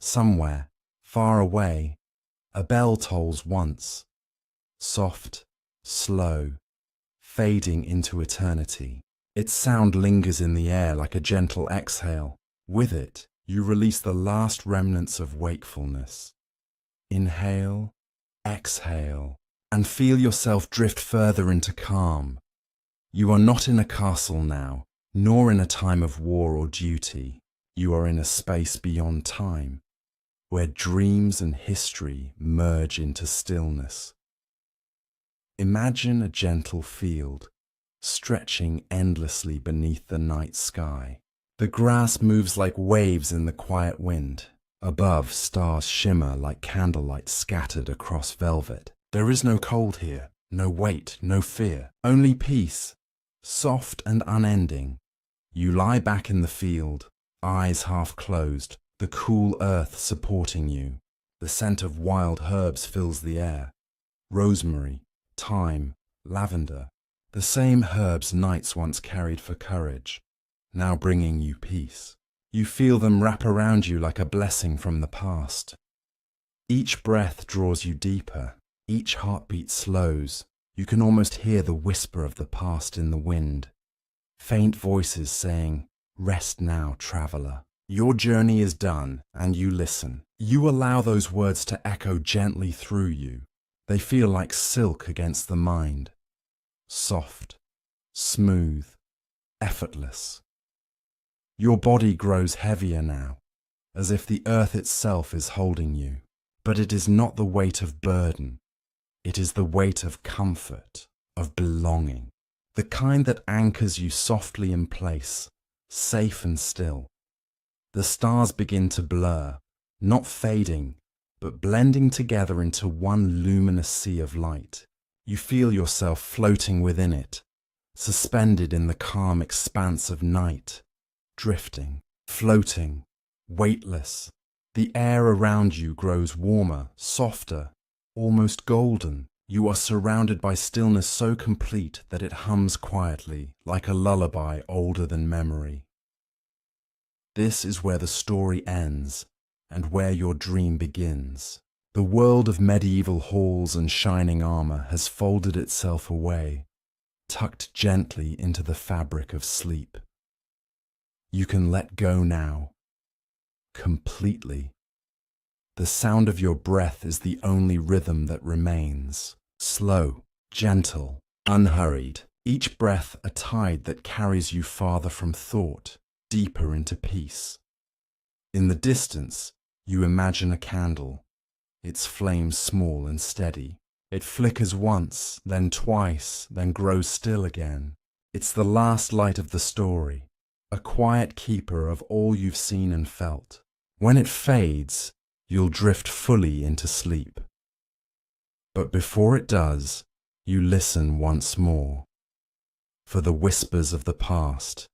Somewhere, far away, a bell tolls once, soft, slow, fading into eternity. Its sound lingers in the air like a gentle exhale. With it, you release the last remnants of wakefulness. Inhale, exhale, and feel yourself drift further into calm. You are not in a castle now, nor in a time of war or duty. You are in a space beyond time, where dreams and history merge into stillness. Imagine a gentle field, stretching endlessly beneath the night sky. The grass moves like waves in the quiet wind. Above, stars shimmer like candlelight scattered across velvet. There is no cold here, no weight, no fear, only peace, soft and unending. You lie back in the field, eyes half closed, the cool earth supporting you. The scent of wild herbs fills the air. Rosemary, thyme, lavender, the same herbs knights once carried for courage, now bringing you peace. You feel them wrap around you like a blessing from the past. Each breath draws you deeper. Each heartbeat slows. You can almost hear the whisper of the past in the wind. Faint voices saying, "Rest now, traveler. Your journey is done," and you listen. You allow those words to echo gently through you. They feel like silk against the mind. Soft, smooth, effortless. Your body grows heavier now, as if the earth itself is holding you. But it is not the weight of burden. It is the weight of comfort, of belonging, the kind that anchors you softly in place, safe and still. The stars begin to blur, not fading, but blending together into one luminous sea of light. You feel yourself floating within it, suspended in the calm expanse of night, drifting, floating, weightless. The air around you grows warmer, softer, almost golden. You are surrounded by stillness so complete that it hums quietly, like a lullaby older than memory. This is where the story ends, and where your dream begins. The world of medieval halls and shining armor has folded itself away, tucked gently into the fabric of sleep. You can let go now, completely. The sound of your breath is the only rhythm that remains. Slow, gentle, unhurried. Each breath a tide that carries you farther from thought, deeper into peace. In the distance, you imagine a candle, its flame small and steady. It flickers once, then twice, then grows still again. It's the last light of the story, a quiet keeper of all you've seen and felt. When it fades, you'll drift fully into sleep. But before it does, you listen once more for the whispers of the past,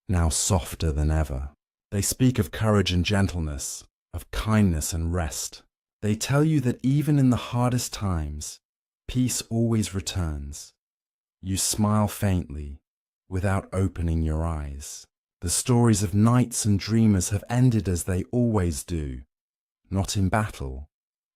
now softer than ever. They speak of courage and gentleness, of kindness and rest. They tell you that even in the hardest times, peace always returns. You smile faintly, without opening your eyes. The stories of knights and dreamers have ended as they always do, not in battle,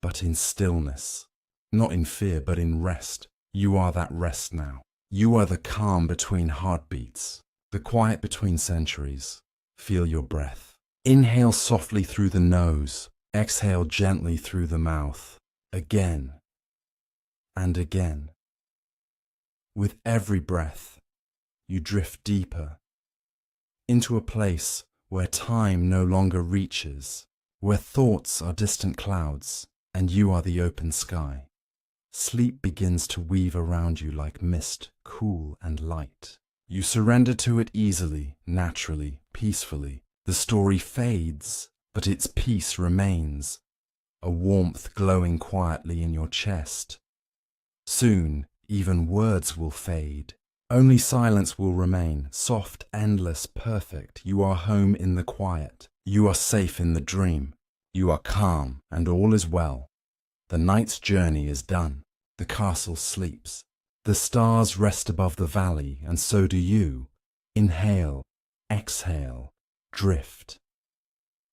but in stillness. Not in fear, but in rest. You are that rest now. You are the calm between heartbeats, the quiet between centuries. Feel your breath. Inhale softly through the nose. Exhale gently through the mouth. Again and again. With every breath, you drift deeper into a place where time no longer reaches, where thoughts are distant clouds and you are the open sky. Sleep begins to weave around you like mist, cool and light. You surrender to it easily, naturally, peacefully. The story fades, but its peace remains, a warmth glowing quietly in your chest. Soon, even words will fade. Only silence will remain, soft, endless, perfect. You are home in the quiet. You are safe in the dream. You are calm, and all is well. The night's journey is done. The castle sleeps. The stars rest above the valley, and so do you. Inhale, exhale, drift.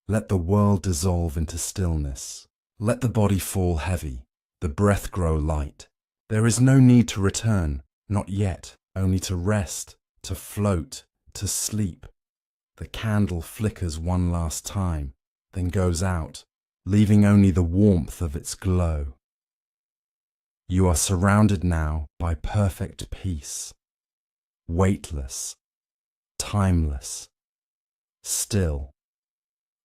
Let the world dissolve into stillness. Let the body fall heavy, the breath grow light. There is no need to return, not yet, only to rest, to float, to sleep. The candle flickers one last time, then goes out, leaving only the warmth of its glow. You are surrounded now by perfect peace, weightless, timeless, still.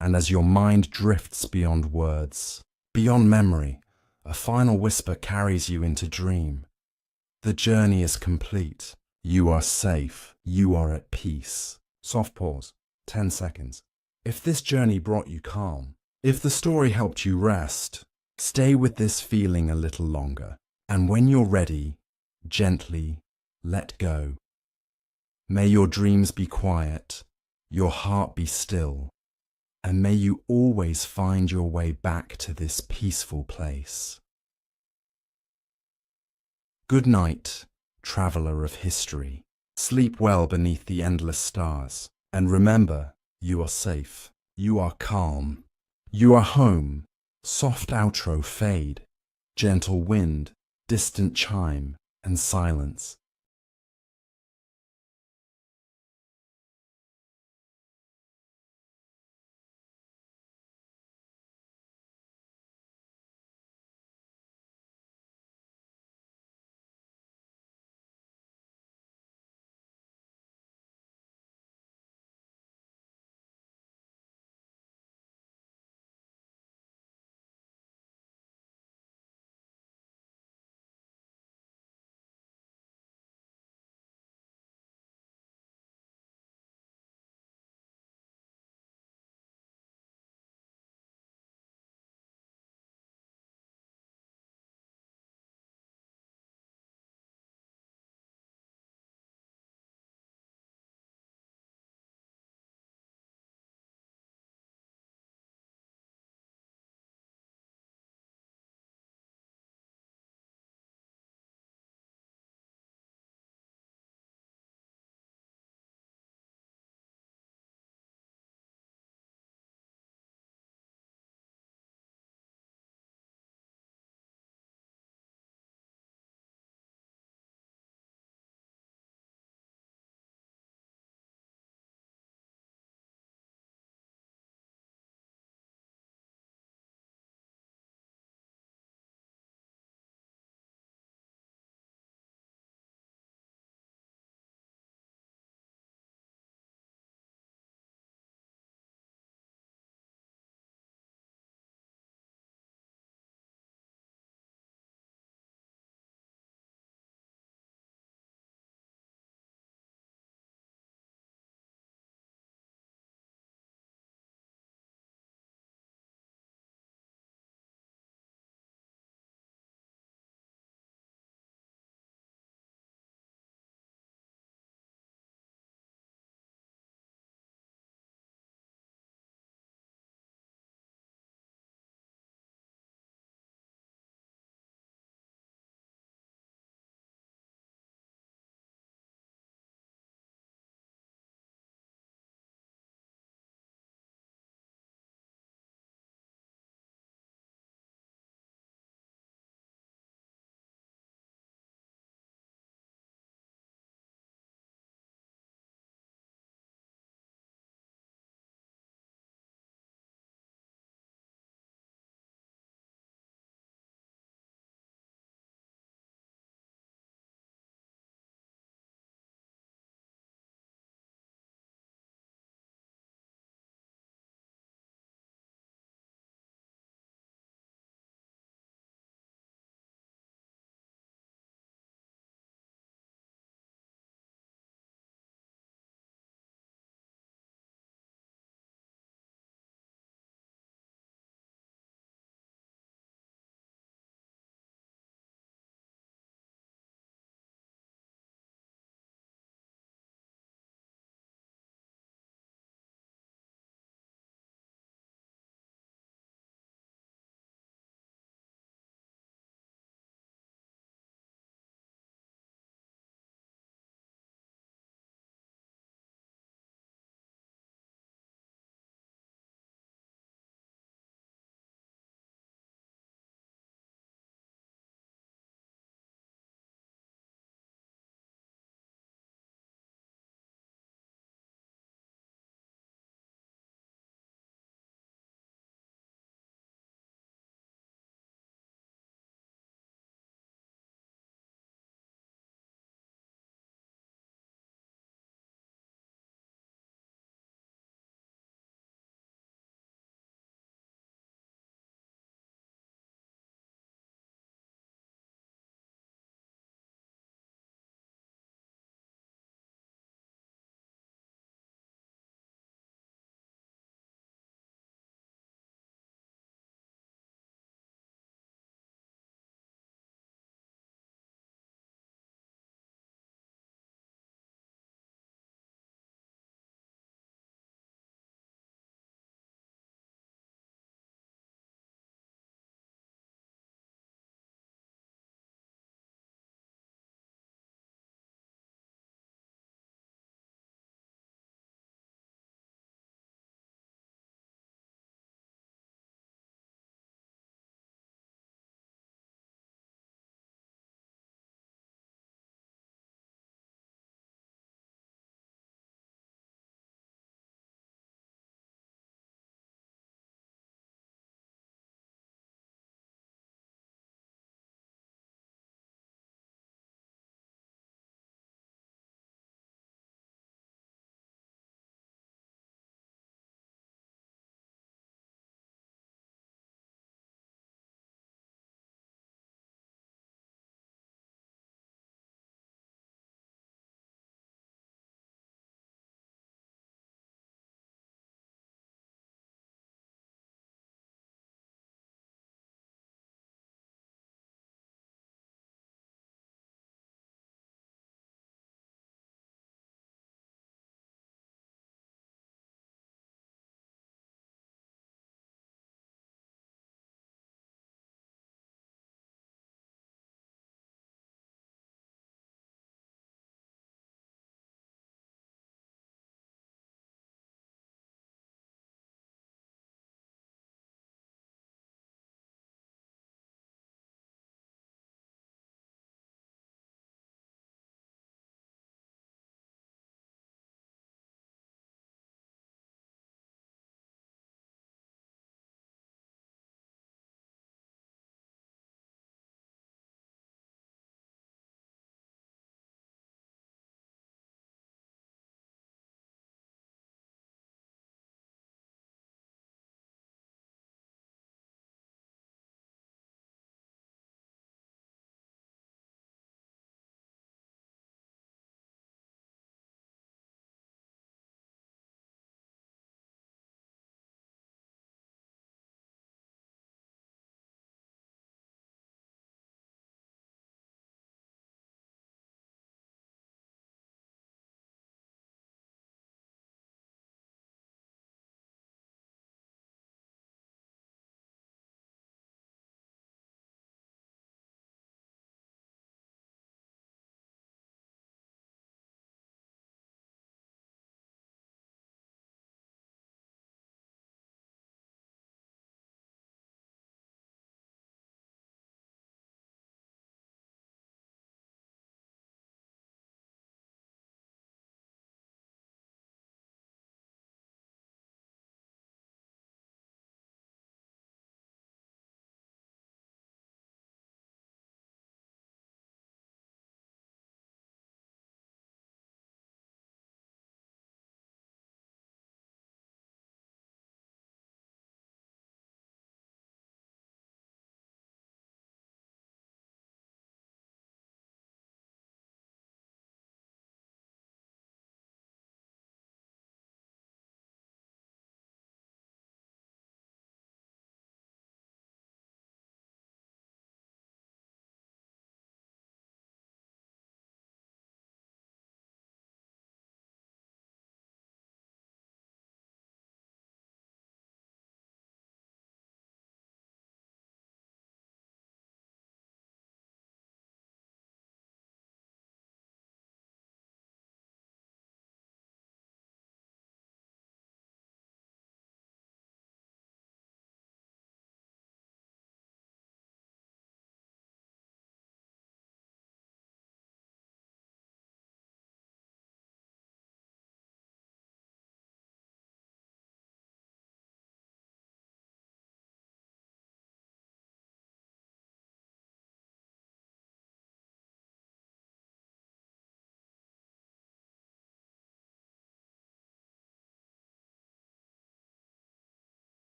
And as your mind drifts beyond words, beyond memory, a final whisper carries you into dream. The journey is complete. You are safe. You are at peace. Soft pause. 10 seconds. If this journey brought you calm, if the story helped you rest, stay with this feeling a little longer. And when you're ready, gently let go. May your dreams be quiet, your heart be still, and may you always find your way back to this peaceful place. Good night, traveller of history. Sleep well beneath the endless stars. And remember, you are safe. You are calm. You are home. Soft outro fade. Gentle wind, distant chime, and silence.